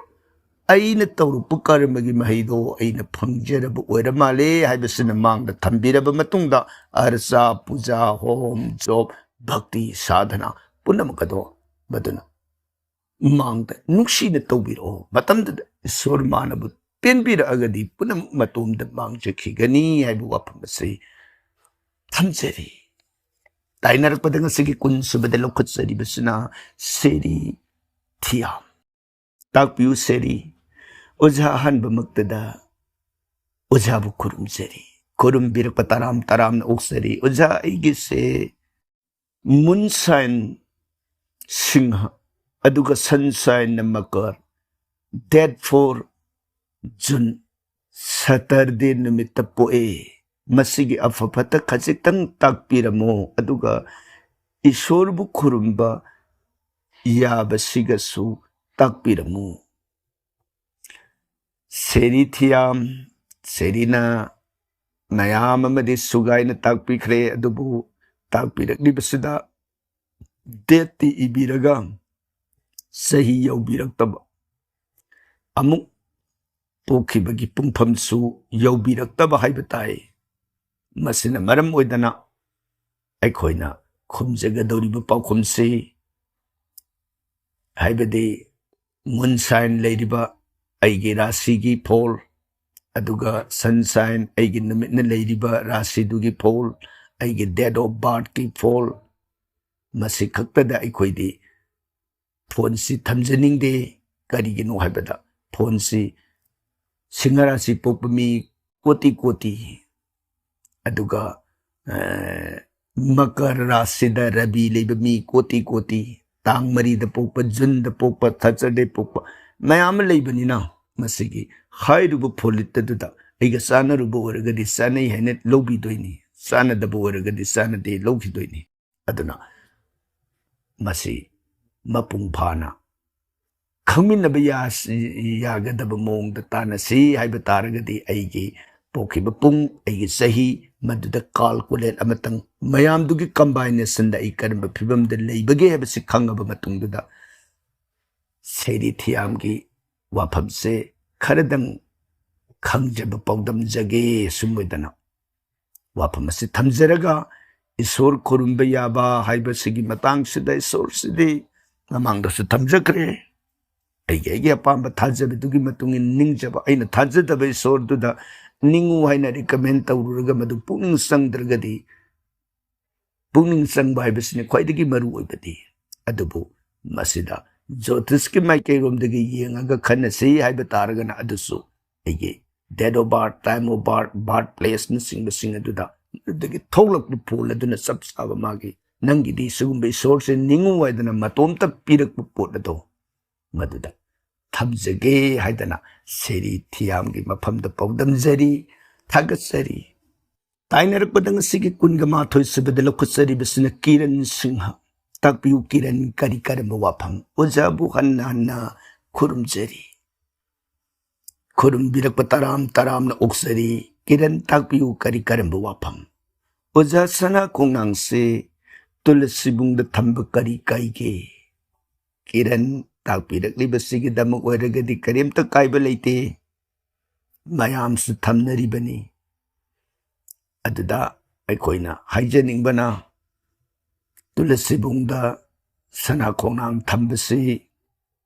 ꯑꯩꯅ ꯇꯧꯔꯛꯄ ꯀꯔꯃꯒꯤ ꯃꯍꯩꯗꯣ ꯑꯩꯅ ꯐꯪꯖꯔꯕ ꯑꯣꯏꯔ ꯃꯥꯜꯂꯦ ꯍꯥꯏꯕꯁꯤꯅ ꯃꯥꯡꯗ ꯊꯝꯕꯤꯔꯕ ꯃꯇꯨꯡꯗ ꯑꯔꯆꯥ, ꯄꯨꯖꯥ, ꯍꯣꯝ, ꯖꯣꯞ, ꯚꯛꯇꯤ, ꯁꯥꯙꯅ ꯄꯨꯝꯅꯃꯛ ꯑꯗꯣ ꯃꯗꯨꯅ ꯃꯥꯡꯗ ꯅꯨꯡꯁꯤꯅ ꯇꯧꯕꯤꯔꯛꯑꯣ. ꯃꯇꯝꯗꯨꯗ ꯏꯁꯣꯔ ꯃꯥꯅꯕꯨ ꯄꯦꯟꯕꯤꯔꯛꯑꯒꯗꯤ ꯄꯨꯝꯅꯃꯛ ꯃꯇꯣꯝꯗ ꯃꯥꯡꯖꯈꯤꯒꯅꯤ ꯍꯥꯏꯕ ꯋꯥꯐꯝ ꯑꯁꯤ ꯊꯝꯖꯔꯤ. ꯇꯥꯏꯅꯔꯛꯄꯗ ꯉꯁꯤꯒꯤ 20ꯁꯨꯕꯗ ꯂꯧꯈꯠꯆꯔꯤꯕꯁꯤꯅ ꯁꯦꯔꯤ ꯊꯤꯌꯥꯝ. ꯇꯥꯛꯄꯤꯌꯨ ꯁꯦꯔꯤ. ꯑꯣꯖꯥ ꯑꯍꯥꯟꯕꯃꯛꯇꯗ ꯑꯣꯖꯥꯕꯨ ꯈꯨꯔꯨꯝꯖꯔꯤ. ꯈꯨꯔꯨꯝꯕꯤꯔꯛꯄ ꯇꯔꯥꯝꯅ ꯑꯣꯛꯆꯔꯤ. ꯑꯣꯖꯥ ꯑꯩꯒꯤꯁꯦ ꯃꯨꯟꯁꯥꯏꯟ ꯁꯤꯡꯍ ꯑꯗꯨꯒ ꯁꯟꯁꯥꯏꯟꯅ ꯃꯀꯔ, ꯗꯦꯠ 4 ꯖꯨꯟ ꯁꯇꯔꯗꯦ ꯅꯨꯃꯤꯠꯇ ꯄꯣꯛꯑꯦ. ꯃꯁꯤꯒꯤ ꯑꯐ ꯐꯠꯇ ꯈꯖꯤꯛꯇꯪ ꯇꯥꯛꯄꯤꯔꯝꯃꯣ. ꯑꯗꯨꯒ ꯏꯁꯣꯔꯕꯨ ꯈꯨꯔꯨꯝꯕ ꯌꯥꯕꯁꯤꯒꯁꯨ ꯇꯥꯛꯄꯤꯔꯝꯃꯨ. ꯁꯦꯔꯤ ꯊꯤꯌꯥꯝ. ꯁꯦꯔꯤꯅ ꯃꯌꯥꯝ ꯑꯃꯗꯤ ꯁꯨꯒꯥꯏꯅ ꯇꯥꯛꯄꯤꯈ꯭ꯔꯦ. ꯑꯗꯨꯕꯨ ꯇꯥꯛꯄꯤꯔꯛꯂꯤꯕꯁꯤꯗ ꯗꯦꯠꯇꯤ ꯏꯕꯤꯔꯒ ꯆꯍꯤ ꯌꯧꯕꯤꯔꯛꯇꯕ, ꯑꯃꯨꯛ ꯄꯣꯛꯈꯤꯕꯒꯤ ꯄꯨꯡꯐꯝꯁꯨ ꯌꯧꯕꯤꯔꯛꯇꯕ ꯍꯥꯏꯕ ꯇꯥꯏ. ꯃꯁꯤꯅ ꯃꯔꯝ ꯑꯣꯏꯗꯅ ꯑꯩꯈꯣꯏꯅ ꯈꯨꯝꯖꯒꯗꯧꯔꯤꯕ ꯄꯥꯎꯈꯨꯝꯁꯤ ꯍꯥꯏꯕꯗꯤ ꯃꯨꯟꯁꯥꯏꯟ ꯂꯩꯔꯤꯕ ꯑꯩꯒꯤ ꯔꯥꯁꯤꯒꯤ ꯐꯣꯜ ꯑꯗꯨꯒ ꯁꯟꯁꯥꯏꯟ ꯑꯩꯒꯤ ꯅꯨꯃꯤꯠꯅ ꯂꯩꯔꯤꯕ ꯔꯥꯁꯤꯗꯨꯒꯤ ꯐꯣꯜ ꯑꯩꯒꯤ ꯗꯦꯠ ꯑꯣꯐ ꯕꯥꯔꯊꯀꯤ ꯐꯣꯜ ꯃꯁꯤ ꯈꯛꯇꯗ ꯑꯩꯈꯣꯏꯗꯤ ꯐꯣꯟꯁꯤ ꯊꯝꯖꯅꯤꯡꯗꯦ ꯀꯔꯤꯒꯤꯅꯣ ꯍꯥꯏꯕꯗ ꯐꯣꯟꯁꯤ ꯁꯤꯡꯍ ꯔꯥꯁꯤ ꯄꯣꯛꯄ ꯃꯤ ꯀꯣꯇꯤ ꯀꯣꯇꯤ ꯑꯗꯨꯒ ꯃꯀꯔ ꯔꯥꯁꯤꯗ ꯔꯕꯤ ꯂꯩꯕ ꯃꯤ ꯀꯣꯇꯤ ꯀꯣꯇꯤ ꯇꯥꯡ 4ꯗ ꯄꯣꯛꯄ ꯖꯨꯟꯗ ꯄꯣꯛꯄ ꯊꯥꯔꯁꯗꯦ ꯄꯣꯛꯄ ꯃꯌꯥꯝ ꯑꯃ ꯂꯩꯕꯅꯤꯅ ꯃꯁꯤꯒꯤ ꯍꯥꯏꯔꯤꯕ ꯐꯣꯂꯤꯠ ꯑꯗꯨꯗ ꯑꯩꯒ ꯆꯥꯟꯅꯔꯨꯕ ꯑꯣꯏꯔꯒꯗꯤ ꯆꯥꯟꯅꯩ ꯍꯥꯏꯅ ꯂꯧꯕꯤꯗꯣꯏꯅꯤ ꯆꯥꯟꯅꯗꯕ ꯑꯣꯏꯔꯒꯗꯤ ꯆꯥꯟꯅꯗꯦ ꯂꯧꯈꯤꯗꯣꯏꯅꯤ ꯑꯗꯨꯅ ꯃꯁꯤ ꯃꯄꯨꯡ ꯐꯥꯅ ꯈꯪꯃꯤꯟꯅꯕ ꯌꯥꯒꯗꯕ ꯃꯑꯣꯡꯗ ꯇꯥꯟꯅꯁꯤ ꯍꯥꯏꯕ ꯇꯥꯔꯒꯗꯤ ꯑꯩꯒꯤ ꯄꯣꯛꯈꯤꯕ ꯄꯨꯡ ꯑꯩꯒꯤ ꯆꯍꯤ ꯃꯗꯨꯗ ꯀꯥꯜꯀꯨꯂꯦꯠ ꯑꯃꯇꯪ ꯃꯌꯥꯝꯗꯨꯒꯤ ꯀꯝꯕꯥꯏꯅꯦꯁꯟꯗ ꯑꯩ ꯀꯔꯝꯕ ꯐꯤꯕꯝꯗ ꯂꯩꯕꯒꯦ ꯍꯥꯏꯕꯁꯤ ꯈꯪꯉꯕ ꯃꯇꯨꯡꯗꯨꯗ ꯁꯩꯔꯤ ꯊꯤꯌꯥꯝꯒꯤ ꯋꯥꯐꯝꯁꯦ ꯈꯔꯗꯪ ꯈꯪꯖꯕ ꯄꯥꯎꯗꯝꯖꯒꯦ ꯁꯨꯝ ꯑꯣꯏꯗꯅ ꯋꯥꯐꯝ ꯑꯁꯤ ꯊꯝꯖꯔꯒ ꯏꯁꯣꯔ ꯈꯨꯔꯨꯝꯕ ꯌꯥꯕ ꯍꯥꯏꯕꯁꯤꯒꯤ ꯃꯇꯥꯡꯁꯤꯗ ꯏꯁꯣꯔꯁꯤꯗꯤ ꯃꯃꯥꯡꯗꯁꯨ ꯊꯝꯖꯈ꯭ꯔꯦ ꯑꯩꯒꯤ ꯑꯄꯥꯝꯕ ꯊꯥꯖꯕꯗꯨꯒꯤ ꯃꯇꯨꯡ ꯏꯟꯅ ꯅꯤꯡꯖꯕ ꯑꯩꯅ ꯊꯥꯖꯗꯕ ꯏꯁꯣꯔꯗꯨꯗ ꯅꯤꯡꯉꯨ ꯍꯥꯏꯅ ꯔꯤꯀꯃꯦꯟ ꯇꯧꯔꯨꯔꯒ ꯃꯗꯨ ꯄꯨꯛꯅꯤꯡ ꯆꯪꯗ꯭ꯔꯒꯗꯤ ꯄꯨꯛꯅꯤꯡ ꯆꯪꯕ ꯍꯥꯏꯕꯁꯤꯅ ꯈ꯭ꯋꯥꯏꯗꯒꯤ ꯃꯔꯨ ꯑꯣꯏꯕꯗꯤ ꯑꯗꯨꯕꯨ ꯃꯁꯤꯗ ꯖꯣꯇꯤꯁꯀꯤ ꯃꯥꯏꯀꯩꯔꯣꯝꯗꯒꯤ ꯌꯦꯡꯉꯒ ꯈꯟꯅꯁꯤ ꯍꯥꯏꯕ ꯇꯥꯔꯒꯅ ꯑꯗꯨꯁꯨ ꯑꯩꯒꯤ date of birth time of birth birth ꯄ꯭ꯂꯦꯁꯅꯆꯤꯡꯕꯁꯤꯡ ꯑꯗꯨꯗꯒꯤ ꯊꯣꯛꯂꯛꯄ ꯐꯣꯜ ꯑꯗꯨꯅ ꯆꯞ ꯆꯥꯕ ꯃꯥꯒꯤ ꯅꯪꯒꯤꯗꯤ ꯁꯤꯒꯨꯝꯕ ꯏꯁꯣꯔꯁꯦ ꯅꯤꯡꯉꯨ ꯍꯥꯏꯗꯅ ꯃꯇꯣꯝꯇ ꯄꯤꯔꯛꯄ ꯄꯣꯠ ꯑꯗꯣ ꯃꯗꯨꯗ ꯊꯝꯖꯒꯦ ꯍꯥꯏꯗꯅ ꯁꯦꯔꯤ ꯊꯤꯌꯥꯝꯒꯤ ꯃꯐꯝꯗ ꯄꯥꯎꯗꯝꯖꯔꯤ ꯊꯥꯒꯠꯆꯔꯤ ꯇꯥꯏꯅꯔꯛꯄꯗ ꯉꯁꯤꯒꯤ 21 ꯁꯨꯕꯗ ꯂꯧꯈꯠꯆꯔꯤꯕꯁꯤꯅ ꯀꯤꯔꯟ ꯁꯤꯡꯍ ꯇꯥꯛꯄꯤꯌꯨ ꯀꯤꯔꯟ ꯀꯔꯤ ꯀꯔꯝꯕ ꯋꯥꯐꯝ ꯑꯣꯖꯥꯕꯨ ꯍꯟꯅ ꯍꯟꯅ ꯈꯨꯔꯨꯝꯖꯔꯤ ꯈꯨꯔꯨꯝꯕꯤꯔꯛꯄ ꯇꯔꯥꯝꯅ ꯑꯣꯛꯆꯔꯤ ꯀꯤꯔꯟ ꯇꯥꯛꯄꯤꯌꯨ ꯀꯔꯤ ꯀꯔꯝꯕ ꯋꯥꯐꯝ ꯑꯣꯖꯥ ꯁꯅꯥ ꯈꯣꯡꯅꯥꯡꯁꯦ ꯇꯨꯂꯁꯤꯕꯨꯡꯗ ꯊꯝꯕ ꯀꯔꯤ ꯀꯥꯏꯒꯦ ꯀꯤꯔꯟ ꯇꯥꯛꯄꯤꯔꯛꯂꯤꯕꯁꯤꯒꯤꯗꯃꯛ ꯑꯣꯏꯔꯒꯗꯤ ꯀꯔꯤꯝꯇ ꯀꯥꯏꯕ ꯂꯩꯇꯦ ꯃꯌꯥꯝꯁꯨ ꯊꯝꯅꯔꯤꯕꯅꯤ ꯑꯗꯨꯗ ꯑꯩꯈꯣꯏꯅ ꯍꯥꯏꯖꯅꯤꯡꯕꯅ ꯇꯨꯂꯁꯤꯕꯨꯡꯗ ꯁꯅꯥ ꯈꯣꯡꯅꯥꯡ ꯊꯝꯕꯁꯤ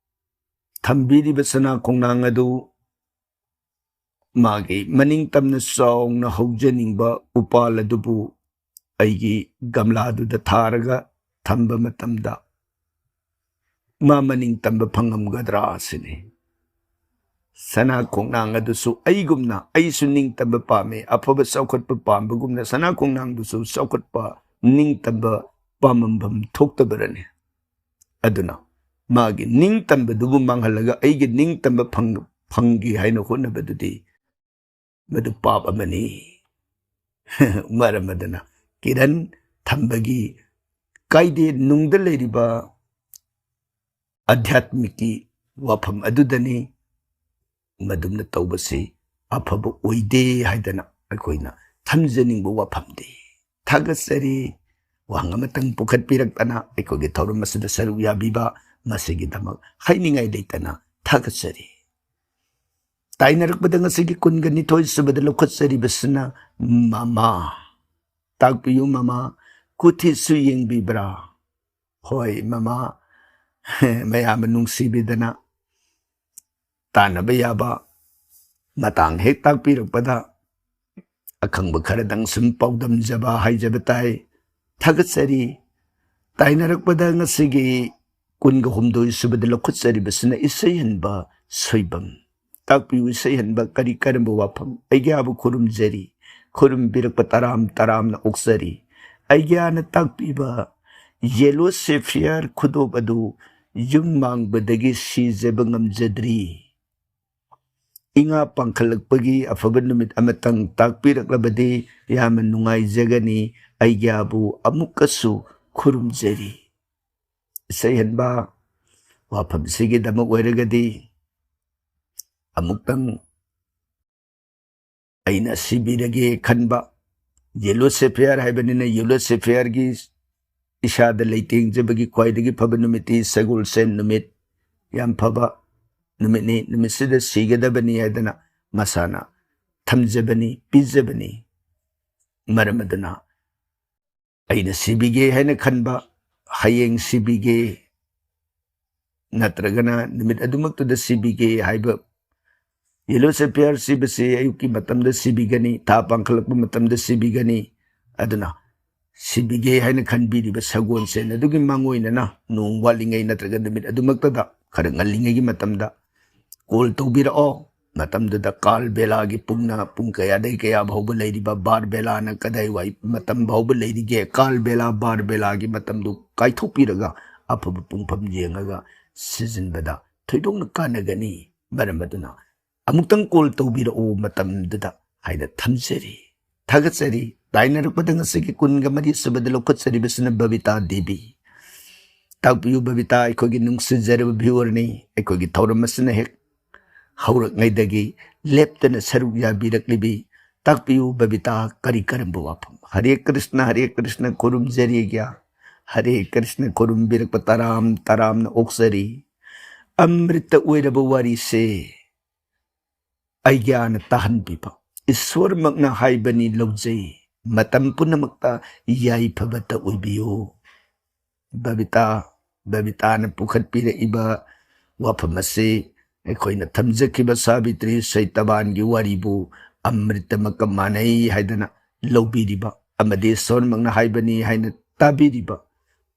ꯊꯝꯕꯤꯔꯤꯕ ꯁꯅꯥ ꯈꯣꯡꯅꯥꯡ ꯑꯗꯨ ꯃꯥꯒꯤ ꯃꯅꯤꯡ ꯇꯝꯅ ꯆꯥꯎꯅ ꯍꯧꯖꯅꯤꯡꯕ ꯎꯄꯥꯜ ꯑꯗꯨꯕꯨ ꯑꯩꯒꯤ ꯒꯝꯂꯥꯗꯨꯗ ꯊꯥꯔꯒ ꯊꯝꯕ ꯃꯇꯝꯗ ꯃꯥ ꯃꯅꯤꯡ ꯇꯝꯕ ꯐꯪꯉꯝꯒꯗ꯭ꯔꯥ ꯑꯁꯤꯅꯤ ꯁꯅꯥ ꯈꯣꯡꯅꯥꯡ ꯑꯗꯨꯁꯨ ꯑꯩꯒꯨꯝꯅ ꯑꯩꯁꯨ ꯅꯤꯡꯇꯝꯕ ꯄꯥꯝꯃꯤ ꯑꯐꯕ ꯆꯥꯎꯈꯠꯄ ꯄꯥꯝꯕꯒꯨꯝꯅ ꯁꯅꯥ ꯈꯣꯡꯅꯥꯡꯗꯨꯁꯨ ꯆꯥꯎꯈꯠꯄ ꯅꯤꯡꯇꯝꯕ ꯄꯥꯝꯃꯝꯐꯝ ꯊꯣꯛꯇꯕꯔꯅꯤ ꯑꯗꯨꯅ ꯃꯥꯒꯤ ꯅꯤꯡꯇꯝꯕꯗꯨꯕꯨ ꯃꯥꯡꯍꯜꯂꯒ ꯑꯩꯒꯤ ꯅꯤꯡꯇꯝꯕ ꯐꯪꯒꯦ ꯍꯥꯏꯅ ꯍꯣꯠꯅꯕꯗꯨꯗꯤ ꯃꯗꯨ ꯄꯥꯞ ꯑꯃꯅꯤ ꯃꯔꯝ ꯑꯗꯨꯅ ꯀꯤꯔꯟ ꯊꯝꯕꯒꯤ ꯀꯥꯏꯗꯦ ꯅꯨꯡꯗ ꯂꯩꯔꯤꯕ ꯑꯙ꯭ꯌꯥत्मिकी ꯋꯥꯐꯝ ꯑꯗꯨꯗꯅꯤ ꯃꯗꯨꯝꯅ ꯇꯧꯕꯁꯤ ꯑꯐꯕ ꯑꯣꯏꯗꯦ ꯍꯥꯏꯗꯅ ꯑꯩꯈꯣꯏꯅ ꯊꯝꯖꯅꯤꯡꯕ ꯋꯥꯐꯝꯗꯤ ꯊꯥꯒꯠꯆꯔꯤ ꯋꯥꯍꯪ ꯑꯃꯇꯪ ꯄꯨꯈꯠꯄꯤꯔꯛꯇꯅ ꯑꯩꯈꯣꯏꯒꯤ ꯊꯧꯔꯝ ꯑꯁꯤꯗ ꯁꯔꯨꯛ ꯌꯥꯕꯤꯕ ꯃꯁꯤꯒꯤꯗꯃꯛ ꯍꯥꯏꯅꯤꯡꯉꯥꯏ ꯂꯩꯇꯅ ꯊꯥꯒꯠꯆꯔꯤ ꯇꯥꯏꯅꯔꯛꯄꯗ ꯉꯁꯤꯒꯤ 22 ꯁꯨꯕꯗ ꯂꯧꯈꯠꯆꯔꯤꯕꯁꯤꯅ ꯃꯃꯥ ꯇꯥꯛꯄꯤꯌꯨ ꯃꯃꯥ ꯀꯨꯊꯤꯁꯨ ꯌꯦꯡꯕꯤꯕ꯭ꯔꯥ ꯍꯣꯏ ꯃꯃꯥ ꯃꯌꯥꯝꯅ ꯅꯨꯡꯁꯤꯕꯤꯗꯅ ꯇꯥꯟꯅꯕ ꯌꯥꯕ ꯃꯇꯥꯡ ꯍꯦꯛ ꯇꯥꯛꯄꯤꯔꯛꯄꯗ ꯑꯈꯪꯕ ꯈꯔꯗꯪ ꯁꯨꯝ ꯄꯥꯎꯗꯝꯖꯕ ꯍꯥꯏꯖꯕ ꯇꯥꯏ ꯊꯥꯒꯠꯆꯔꯤ ꯇꯥꯏꯅꯔꯛꯄꯗ ꯉꯁꯤꯒꯤ 23 ꯁꯨꯕꯗ ꯂꯧꯈꯠꯆꯔꯤꯕꯁꯤꯅ ꯏꯁꯩꯍꯟꯕ ꯁꯣꯏꯕꯝ ꯇꯥꯛꯄꯤꯌꯨ ꯏꯁꯩꯍꯟꯕ ꯀꯔꯤ ꯀꯔꯝꯕ ꯋꯥꯐꯝ ꯑꯩꯒ꯭ꯌꯥꯕꯨ ꯈꯨꯔꯨꯝꯖꯔꯤ ꯈꯨꯔꯨꯝꯕꯤꯔꯛꯄ ꯇꯔꯥꯝꯅ ꯑꯣꯛꯆꯔꯤ ꯑꯩꯒ꯭ꯌꯥꯅ ꯇꯥꯛꯄꯤꯕ ꯌꯦꯂꯣ ꯁꯦꯐꯤꯌꯔ ꯈꯨꯗꯣꯞ ꯑꯗꯨ ꯌꯨꯝ ꯃꯥꯡꯕꯗꯒꯤ ꯁꯤꯖꯕ ꯉꯝꯖꯗ꯭ꯔꯤ ꯏꯉꯥ ꯄꯥꯡꯈꯠꯂꯛꯄꯒꯤ ꯑꯐꯕ ꯅꯨꯃꯤꯠ ꯑꯃꯇꯪ ꯇꯥꯛꯄꯤꯔꯛꯂꯕꯗꯤ ꯌꯥꯝꯅ ꯅꯨꯡꯉꯥꯏꯖꯒꯅꯤ ꯑꯩꯒ꯭ꯌꯥꯕꯨ ꯑꯃꯨꯛꯀꯁꯨ ꯈꯨꯔꯨꯝꯖꯔꯤ ꯏꯁꯩꯍꯟꯕ ꯋꯥꯐꯝꯁꯤꯒꯤꯗꯃꯛ ꯑꯣꯏꯔꯒꯗꯤ ꯑꯃꯨꯛꯇꯪ ꯑꯩꯅ ꯁꯤꯕꯤꯔꯒꯦ ꯈꯟꯕ ꯌꯦꯂꯣ ꯁꯦꯐꯤꯌꯔ ꯍꯥꯏꯕꯅꯤꯅ ꯌꯦꯂꯣ ꯁꯦꯐꯤꯌꯔꯒꯤ ꯏꯁꯥꯗ ꯂꯩꯇꯦꯡꯖꯕꯒꯤ ꯈ꯭ꯋꯥꯏꯗꯒꯤ ꯐꯕ ꯅꯨꯃꯤꯠꯇꯤ ꯁꯒꯣꯜꯁꯦꯟ ꯅꯨꯃꯤꯠ ꯌꯥꯝ ꯐꯕ ꯅꯨꯃꯤꯠꯅꯤ ꯅꯨꯃꯤꯠꯁꯤꯗ ꯁꯤꯒꯗꯕꯅꯤ ꯍꯥꯏꯗꯅ ꯃꯁꯥꯅ ꯊꯝꯖꯕꯅꯤ ꯄꯤꯖꯕꯅꯤ ꯃꯔꯝ ꯑꯗꯨꯅ ꯑꯩꯅ ꯁꯤꯕꯤꯒꯦ ꯍꯥꯏꯅ ꯈꯟꯕ ꯍꯌꯦꯡ ꯁꯤꯕꯤꯒꯦ ꯅꯠꯇ꯭ꯔꯒꯅ ꯅꯨꯃꯤꯠ ꯑꯗꯨꯃꯛꯇꯨꯗ ꯁꯤꯕꯤꯒꯦ ꯍꯥꯏꯕ ꯌꯦꯜꯂꯣ ꯁꯦꯐꯤꯌꯔ ꯁꯤꯕꯁꯤ ꯑꯌꯨꯛꯀꯤ ꯃꯇꯝꯗ ꯁꯤꯕꯤꯒꯅꯤ, ꯊꯥ ꯄꯥꯡꯈꯠꯂꯛꯄ ꯃꯇꯝꯗ ꯁꯤꯕꯤꯒꯅꯤ. ꯑꯗꯨꯅ ꯁꯤꯕꯤꯒꯦ ꯍꯥꯏꯅ ꯈꯟꯕꯤꯔꯤꯕ ꯁꯒꯣꯜꯁꯦꯟ ꯑꯗꯨꯒꯤ ꯃꯥꯡꯑꯣꯏꯅꯅ ꯅꯣꯡ ꯋꯥꯠꯂꯤꯉꯩ ꯅꯠꯇ꯭ꯔꯒ ꯅꯨꯃꯤꯠ ꯑꯗꯨꯃꯛꯇꯗ ꯈꯔ ꯉꯜꯂꯤꯉꯩꯒꯤ ꯃꯇꯝꯗ ꯀꯣꯜ ꯇꯧꯕꯤꯔꯛꯑꯣ. ꯃꯇꯝꯗꯨꯗ ꯀꯥꯜ ꯕꯦꯂꯥꯒꯤ ꯄꯨꯡ ꯀꯌꯥꯗꯒꯤ ꯀꯌꯥ ꯐꯥꯎꯕ ꯂꯩꯔꯤꯕ, ꯕꯥꯔ ꯕꯦꯂꯥꯅ ꯀꯗꯥꯏꯋꯥꯏ ꯃꯇꯝ ꯐꯥꯎꯕ ꯂꯩꯔꯤꯒꯦ, ꯀꯥꯜ ꯕꯦꯂꯥ ꯕꯥꯔ ꯕꯦꯂꯥꯒꯤ ꯃꯇꯝꯗꯨ ꯀꯥꯏꯊꯣꯛꯄꯤꯔꯒ ꯑꯐꯕ ꯄꯨꯡꯐꯝ ꯌꯦꯡꯉꯒ ꯁꯤꯖꯤꯟꯕꯗ ꯊꯣꯏꯗꯣꯛꯅ ꯀꯥꯟꯅꯒꯅꯤ. ꯃꯔꯝ ꯑꯗꯨꯅ ꯑꯃꯨꯛꯇꯪ ꯀꯣꯜ ꯇꯧꯕꯤꯔꯛꯎ ꯃꯇꯝꯗꯨꯗ ꯍꯥꯏꯅ ꯊꯝꯖꯔꯤ. ꯊꯥꯒꯠꯆꯔꯤ. ꯇꯥꯏꯅꯔꯛꯄꯗ ꯉꯁꯤꯒꯤ 23 ꯁꯨꯕꯗ ꯂꯧꯈꯠꯆꯔꯤꯕꯁꯤꯅ ꯕꯕꯤꯇꯥ ꯗꯦꯕꯤ. ꯇꯥꯛꯄꯤꯌꯨ ꯕꯕꯤꯇꯥ, ꯑꯩꯈꯣꯏꯒꯤ ꯅꯨꯡꯁꯤꯖꯔꯕ ꯚꯤꯌꯨꯋꯔꯅꯤ. ꯑꯩꯈꯣꯏꯒꯤ ꯊꯧꯔꯝ ꯑꯁꯤꯅ ꯍꯦꯛ ꯍꯧꯔꯛꯉꯩꯗꯒꯤ ꯂꯦꯞꯇꯅ ꯁꯔꯨꯛ ꯌꯥꯕꯤꯔꯛꯂꯤꯕꯤ. ꯇꯥꯛꯄꯤꯌꯨ ꯕꯕꯤꯇꯥ, ꯀꯔꯤ ꯀꯔꯝꯕ ꯋꯥꯐꯝ? ꯍꯔꯦ ꯀ꯭ꯔꯤꯁꯅ ꯈꯨꯔꯨꯝꯖꯔꯤꯒ꯭ꯌꯥ. ꯍꯔꯦ ꯀ꯭ꯔꯤꯁꯅ ꯈꯨꯔꯨꯝꯕꯤꯔꯛꯄ ꯇꯔꯥꯝꯅ ꯑꯣꯛꯆꯔꯤ. ꯑꯃ꯭ꯔꯤꯇ ꯑꯣꯏꯔꯕ ꯋꯥꯔꯤꯁꯦ ꯑꯩꯒ꯭ꯌꯥꯅ ꯇꯥꯍꯟꯕꯤꯕ ꯏꯁ꯭ꯋꯔꯃꯛꯅ ꯍꯥꯏꯕꯅꯤ ꯂꯧꯖꯩ. ꯃꯇꯝ ꯄꯨꯝꯅꯃꯛꯇ ꯌꯥꯏꯐꯕꯇ ꯑꯣꯏꯕꯤꯌꯨ. ꯕꯕꯤꯇꯥꯅ ꯄꯨꯈꯠꯄꯤꯔꯛꯏꯕ ꯋꯥꯐꯝ ꯑꯁꯤ ꯑꯩꯈꯣꯏꯅ ꯊꯝꯖꯈꯤꯕ ꯁꯥꯕꯤꯇ꯭ꯔꯤ ꯁꯩꯇꯕꯥꯟꯒꯤ ꯋꯥꯔꯤꯕꯨ ꯑꯃ꯭ꯔꯤꯇꯃꯛꯀ ꯃꯥꯟꯅꯩ ꯍꯥꯏꯗꯅ ꯂꯧꯕꯤꯔꯤꯕ ꯑꯃꯗꯤ ꯏꯁ꯭ꯋꯔꯃꯛꯅ ꯍꯥꯏꯕꯅꯤ ꯍꯥꯏꯅ ꯇꯥꯕꯤꯔꯤꯕ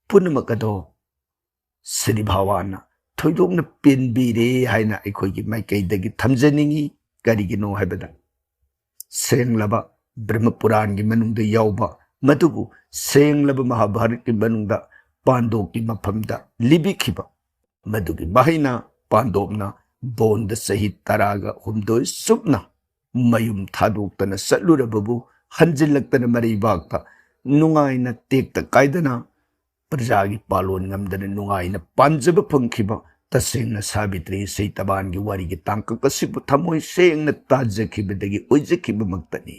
ꯄꯨꯝꯅꯃꯛ ꯑꯗꯣ ꯁ꯭ꯔꯤ ꯚꯒꯋꯥꯟꯅ ꯊꯣꯏꯗꯣꯛꯅ ꯄꯦꯟꯕꯤꯔꯦ ꯍꯥꯏꯅ ꯑꯩꯈꯣꯏꯒꯤ ꯃꯥꯏꯀꯩꯗꯒꯤ ꯊꯝꯖꯅꯤꯡꯉꯤ. ꯀꯔꯤꯒꯤꯅꯣ ꯍꯥꯏꯕꯗ ꯁꯦꯡꯂꯕ ꯕ꯭ꯔꯍ꯭ꯃꯄꯨꯔꯥꯟꯒꯤ ꯃꯅꯨꯡꯗ ꯌꯥꯎꯕ, ꯃꯗꯨꯕꯨ ꯁꯦꯡꯂꯕ ꯃꯍꯥꯚꯥꯔꯠꯀꯤ ꯃꯅꯨꯡꯗ ꯄꯥꯟꯗꯣꯞꯀꯤ ꯃꯐꯝꯗ ꯂꯤꯕꯤꯈꯤꯕ ꯃꯗꯨꯒꯤ ꯃꯍꯩꯅ ꯄꯥꯟꯗꯣꯞꯅ ꯕꯣꯟꯗ ꯆꯍꯤ 19 ꯁꯨꯞꯅ ꯃꯌꯨꯝ ꯊꯥꯗꯣꯛꯇꯅ ꯆꯠꯂꯨꯔꯕꯕꯨ ꯍꯟꯖꯤꯜꯂꯛꯇꯅ ꯃꯔꯩꯕꯥꯛꯇ ꯅꯨꯡꯉꯥꯏꯅ ꯇꯦꯛꯇ ꯀꯥꯏꯗꯅ ꯄ꯭ꯔꯖꯥꯒꯤ ꯄꯥꯂꯣꯟ ꯉꯝꯗꯅ ꯅꯨꯡꯉꯥꯏꯅ ꯄꯥꯟꯖꯕ ꯐꯪꯈꯤꯕ तसेंगना सावित्री सैतबान की वारी की तांकक असिबु थमोय सेंगना ताजखिबदगी ओइजखिबमक्तनी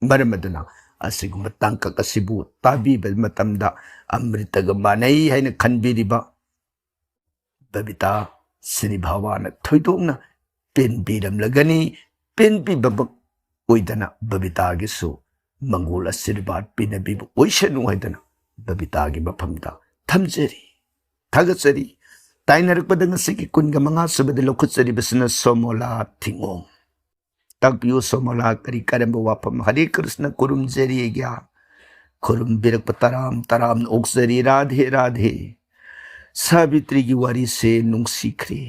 मरम अदुना असिगुम तांकक असिबु ताबीब मतमदा अमृतग मानै हैन खनबिरिबा बबिता श्री भगवान थोइदोंना पेनबिरमलगनी पेनबिबबक ओइदना बबितागिसु मंगोल आशीर्वाद पिनबिबु ओइसनु हैदना बबितागी मफमदा थमजरी थागचरी ताइनरकपदा ngasi kunga manga subada lokutsari basna somola thingom takpiu somola kari karamba wapam hare krishna kurum jari gya kurum birak taram oksari radhe radhe savitri gi wari se nungsikre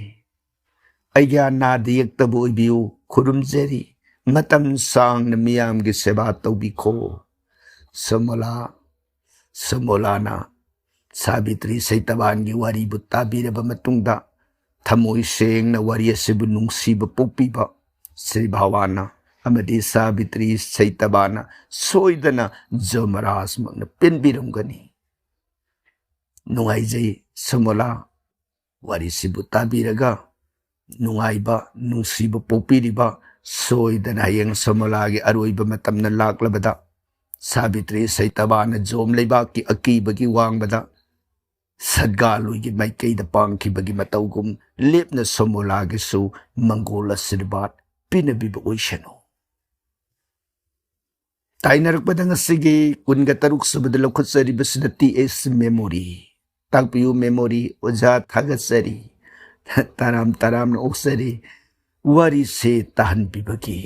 aigya nadiyak tabu biu kurum jari matam sang na miyam gi seba tawbikho somola na Savitri सैतबान की वारी ताबीरब मतुंगदा थमोई सेंगना वारी असिबु नुंगसीब पोक्पीबा श्री भगवान अमदी सावित्री सैतबान सोइदना जमराज मगन पेनबिरमगनी नुंगाइजै समोला वारी सिबु ताबीरगा नुंगाइबा नुंसीब पोक्पीरिबा सोइदना हयेंग समोलागी अरोइबा मतमना लाक्लबदा सावित्री सैतबान जोम लेबा की अकीबगी वांगबदा सदगालुगी माइकैद पांखिबगी मतौगुम लेपना सोमोलागिसु Mongol आशीर्वाद पिनबिब ओइसनो ताइनरकपदा ngasi 23 subada lokhotseribasina TS memory takpiu memory oja thagatsari taram na oksari wari se tahan bibagi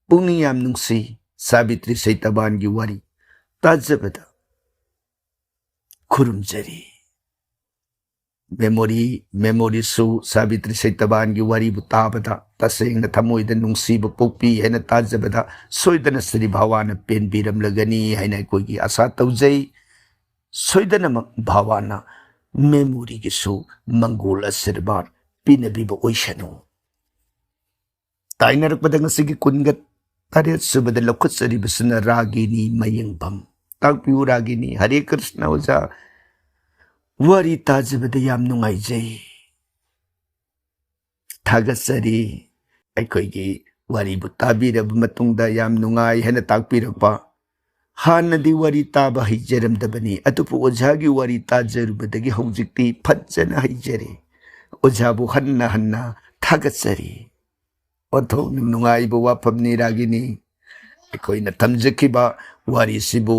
pungni yam nungsi Savitri सैतबान की वारी ताजबदा खुरुमजरी मेमोरी सु सावित्री सैतबान की वारी बुताबदा तसेंगना थमोइद नुंसीब पोक्पी हैना ताजबदा सोइदना श्री भगवान पेनबिरम लगनी हैना कोई आशा तौजै सोइदना भगवान मेमोरी की सु मंगोल आशीर्वाद पिनबिब ओइसनो ताइनरकपदा ngasi kungat तारेत सुबद लखुत्सरी बसना रागिनी मयंगभम ताकपिउ रागिनी हरे कृष्ण ओजा वारी ताजबद याम नुंगाइजै थागसरी अखोइगी वारी बु ताबीरब मतुंगदा याम नुंगाइ हैना ताकपिरकपा हानदी वारी ताबा हिजरमदबनी अतुपु ओझागी वारी ताजरुबदगी हौजिक्ति फज्जना हिजरे ओझाबु हन्ना थागसरी ओथो नुंगाइबो वाफमनी रागिनी ꯑꯩꯈꯣꯏꯅ ꯊꯝꯖꯈꯤꯕ ꯋꯥꯔꯤꯁꯤꯕꯨ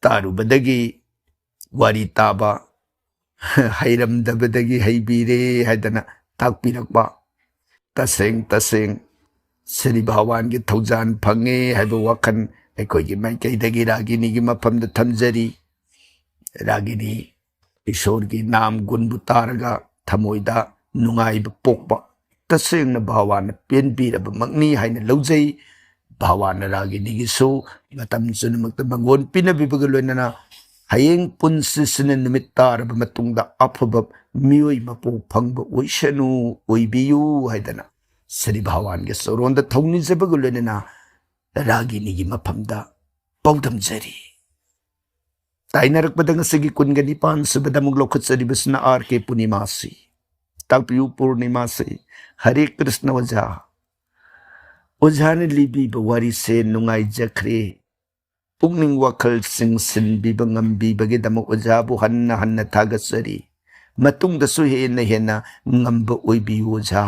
ꯇꯥꯔꯨꯕꯗꯒꯤ ꯋꯥꯔꯤ ꯇꯥꯕ ꯍꯩꯔꯝꯗꯕꯗꯒꯤ ꯍꯩꯕꯤꯔꯦ ꯍꯥꯏꯗꯅ ꯇꯥꯛꯄꯤꯔꯛꯄ तसें श्री भगवान की थौजान फंगे है वखन अखोई माइकई रागिनी की मफम थमजरी रागिनी ईश्वर की नाम गुणबु तारगा थमोइदा नुंगाइब पोकपा तसें भगवान पेनबीरबमक्नी हाइना लौजै भगवान रागिनी की सो मतम चुनमक्त मंगोन पिनबिबग लोइनना हयेंग पुनसिसने निमित तारब मतुंगदा अफब मियोई मपो फंगब ओइसनु ओइबियु हाइदना श्री भगवान के सरोंद थौनिजबग लोइनना रागिनी की मफमदा पौदमजरी ताइनरकपद ngasi kunga nipan subada mug lokhachari bisna R K Purnimasi ताकपियु पूर्णिमासी हरे कृष्ण ओझा ने लिबी बवारी से नुंगाई जखरे पुंगनिंग वखल सिंग सिनबीब ngambibagidam ओझा बु हन्ना हन्ना थागसरी मतुंगदसु हेना हेना ngamba ओइबियु ओझा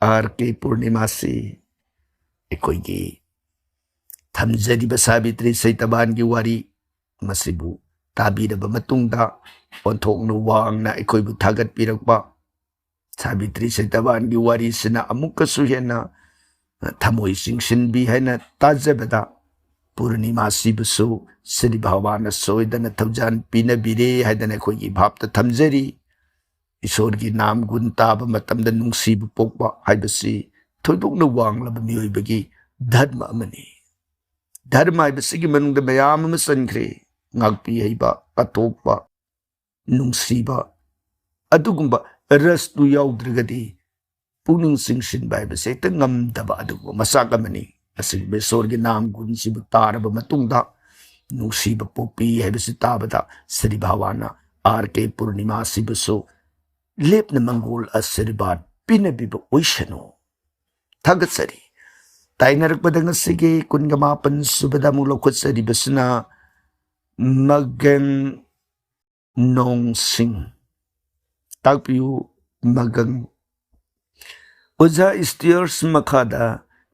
आर के पूर्णिमासी एकोइगी थमजरी बसाबित्री सैतबान की वारी मसिबु ताबीरब मतुंगदा ओंथोंनु वांगना एकोइबु थागत पिरकबा साबित्री सैतबान की वारी सिना अमुकसु हेना थमोई सिंगसिनबी हैना ताजबदा पूर्णिमासीबसु श्री भगवान सोइदन थौजान पिनबिरे हैदन एकोइगी भावता थमजरी ईश्वर की नाम गुण ताब मतमद नुंगसीबु पोकबा हाइबसी थोइदोंनु वांगलब मियोइबगी धर्म अमनी धर्म हाइबसिगी मनुंगद मयाम अम सनख्रे ngakpi haiba atokpa nungsiba adugumba rastu yaudrigadi puning singsin bai ba sekta ngamdaba adugo masakamani asig besor gi nam gun sibu taraba matungda nungsiba popi haibasi tabada sri bhawana R K Purnima सिबसो लेपन Mongol आशीर्वाद पिनबिब ओइशनो थगसरी ताइनरक बदंग सिगे कुनगमापन सुबदा मुलोखसरी बसना मगन नोंग सिंह ताकपियु मगन ओझा stairs मखादा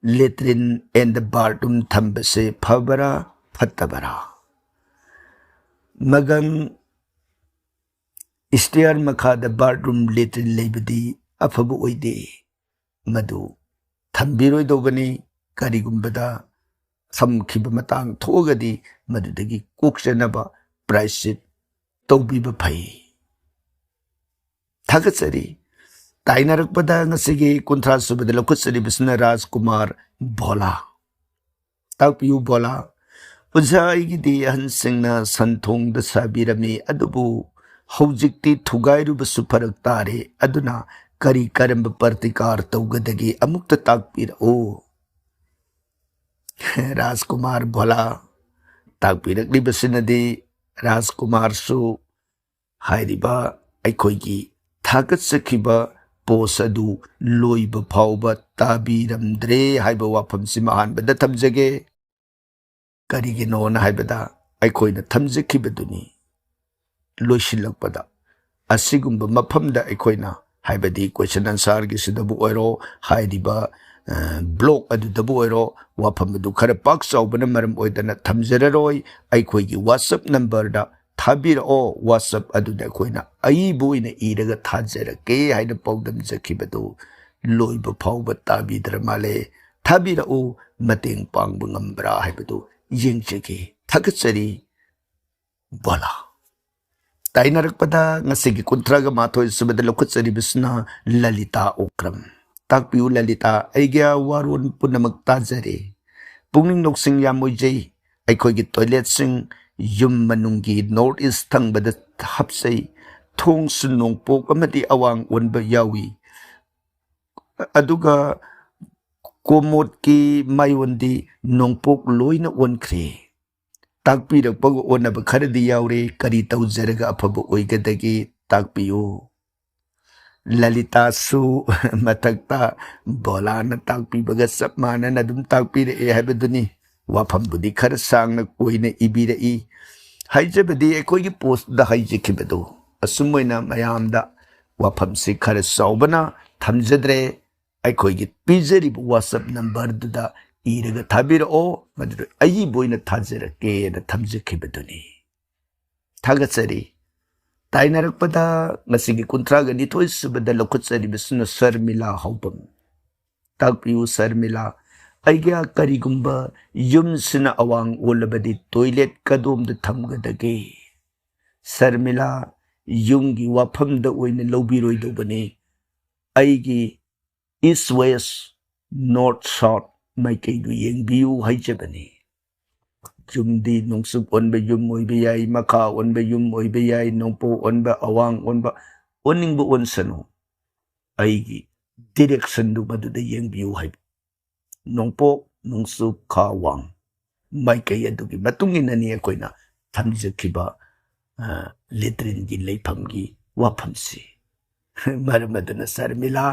latrine and bathroom थंबसे फबरा फतबरा मगन stair मखादा bathroom latrine लेबदी अफब ओइदे मदु थंबिरोइदोगनी करिगुंबदा समखिब Matang थोगदी मदुदगी कोक्चनबा प्रायश्चित तौबिब फई थगचरी ताइनरकपदा ngasiगी कुंथ्रा सुबद लखुचरी बिसना राजकुमार भोला ताकपियु भोला उजाइगी दी हनसिंगना संथोंग the साबिरमी अदुबु हौजिक्ति थुगाइरुबसु फरक तारे अदुना करी करम प्रतिकार तौगदगी अमुक्त ताकपिर ओ राजकुमार भोला ताकपिरकली बसिनदी राजकुमार सु हाइरिबा अखोइगी थागत सखिबा पोस अदु लोइब फाउबा ताबीरमद्रे हाइबा वाफमसि महानबदा थमजगे करिगिनोन हाइबदा अखोइना थमजखिबदुनी लोइसिलकपदा असिगुंबा मफमदा अखोइना हाइबदी क्वेश्चन आंसर गी सिदबु ओइरो हाइरिबा ब्लॉक अदुदबु ओइरो वाफम अदु खर पाक चाउबना मरम ओइदना थमजररोय अखोइगी व्हाट्सएप नंबर दा थाबिरओ व्हाट्सएप अदुदा अखोइना अइबुइना इरगा थाजरके हाइना पौदम जखिबदु लोइब फाउबा ताबिदर माले थाबिरओ मतेंग पांगबु ngambra हाइबदु येंगजगे थगचरी बोला ताइनरकपदा ngasiगी कुंथ्रागा माथोय सुबद लखुचरी बिसना ललिता ओक्रम ताकपियु ललिता आइग्या वारोन पुनमक ताजरे पुंगनिंग नोक्सिंग यामोइजै अखोइगी टॉयलेट सिंग युम मनुंगी नॉर्थ ईस्ट थंगबद हपसै थोंग सुनोंपोक अमदि अवांग ओनबा यावी अदुगा कोमोट की मायोंदी नोंपोक लोइना ओनख्रे ताकपिरकपग ओनब खरदी यावरे करी तौजरगा अफब ओइगदगी ताकपियु ललिता सु मतकता बोलाना ताकपिबगा सब मानन अदुम ताकपिरे हैबदुनी वाफमबुदी खर सांगना कोइने इबिरई हाइजबदी एकोइगी पोस्ट दा हाइजखिबदो असुमोइना मयामदा वाफमसि खर सौबना थमजद्रे एकोइगी पिजरी व्हाट्सएप नंबर दुदा ꯏꯔꯒ ꯊꯥꯕꯤꯔꯛꯑꯣ ꯃꯗꯨꯗ ꯑꯏꯕ ꯑꯣꯏꯅ ꯊꯥꯖꯔꯛꯀꯦꯅ ꯊꯝꯖꯈꯤꯕꯗꯨꯅꯤ ꯊꯥꯒꯠꯆꯔꯤ ꯇꯥꯏꯅꯔꯛꯄꯗ ꯉꯁꯤꯒꯤ 32 ꯁꯨꯕꯗ ꯂꯧꯈꯠꯆꯔꯤꯕꯁꯤꯅ ꯁꯔꯃꯤꯂꯥ ꯍꯧꯕꯝ ꯇꯥꯛꯄꯤꯌꯨ ꯁꯔꯃꯤꯂꯥ ꯑꯩꯒ ꯀꯔꯤꯒꯨꯝꯕ ꯌꯨꯝꯁꯤꯅ ꯑꯋꯥꯡ ꯑꯣꯜꯂꯕꯗꯤ ꯇꯣꯏꯂꯦꯠ ꯀꯗꯣꯝꯗ ꯊꯝꯒꯗꯒꯦ ꯁꯔꯃꯤꯂꯥ ꯌꯨꯝꯒꯤ ꯋꯥꯐꯝꯗ ꯑꯣꯏꯅ ꯂꯧꯕꯤꯔꯣꯏꯗꯧꯕꯅꯤ ꯑꯩꯒꯤ ꯏꯁ ꯋꯦꯁ ꯅꯣꯔꯠ ꯁꯥꯎꯠ ꯃꯥꯏꯀꯩꯗꯨ ꯌꯦꯡꯕꯤꯌꯨ ꯍꯥꯏꯖꯕꯅꯤ ꯌꯨꯝꯗꯤ ꯅꯣꯡꯆꯨꯞ ꯑꯣꯟꯕ ꯌꯨꯝ ꯑꯣꯏꯕ ꯌꯥꯏ ꯃꯈꯥ ꯑꯣꯟꯕ ꯌꯨꯝ ꯑꯣꯏꯕ ꯌꯥꯏ ꯅꯣꯡꯄꯣꯛ ꯑꯣꯟꯕ ꯑꯋꯥꯡ ꯑꯣꯟꯕ ꯑꯣꯟꯅꯤꯡꯕ ꯑꯣꯟꯁꯅꯨ ꯑꯩꯒꯤ ꯗꯤꯔꯦꯛꯁꯟꯗꯨ ꯃꯗꯨꯗ ꯌꯦꯡꯕꯤꯌꯨ ꯍꯥꯏꯕ ꯅꯣꯡꯄꯣꯛ ꯅꯣꯡꯆꯨꯞ ꯈꯥ ꯋꯥꯡ ꯃꯥꯏꯀꯩ ꯑꯗꯨꯒꯤ ꯃꯇꯨꯡ ꯏꯟꯅꯅꯤ ꯑꯩꯈꯣꯏꯅ ꯊꯝꯖꯈꯤꯕ ꯂꯦꯇ꯭ꯔꯤꯟꯒꯤ ꯂꯩꯐꯝꯒꯤ ꯋꯥꯐꯝꯁꯤ ꯃꯔꯝ ꯑꯗꯨꯅ ꯁꯔꯃꯤꯂꯥ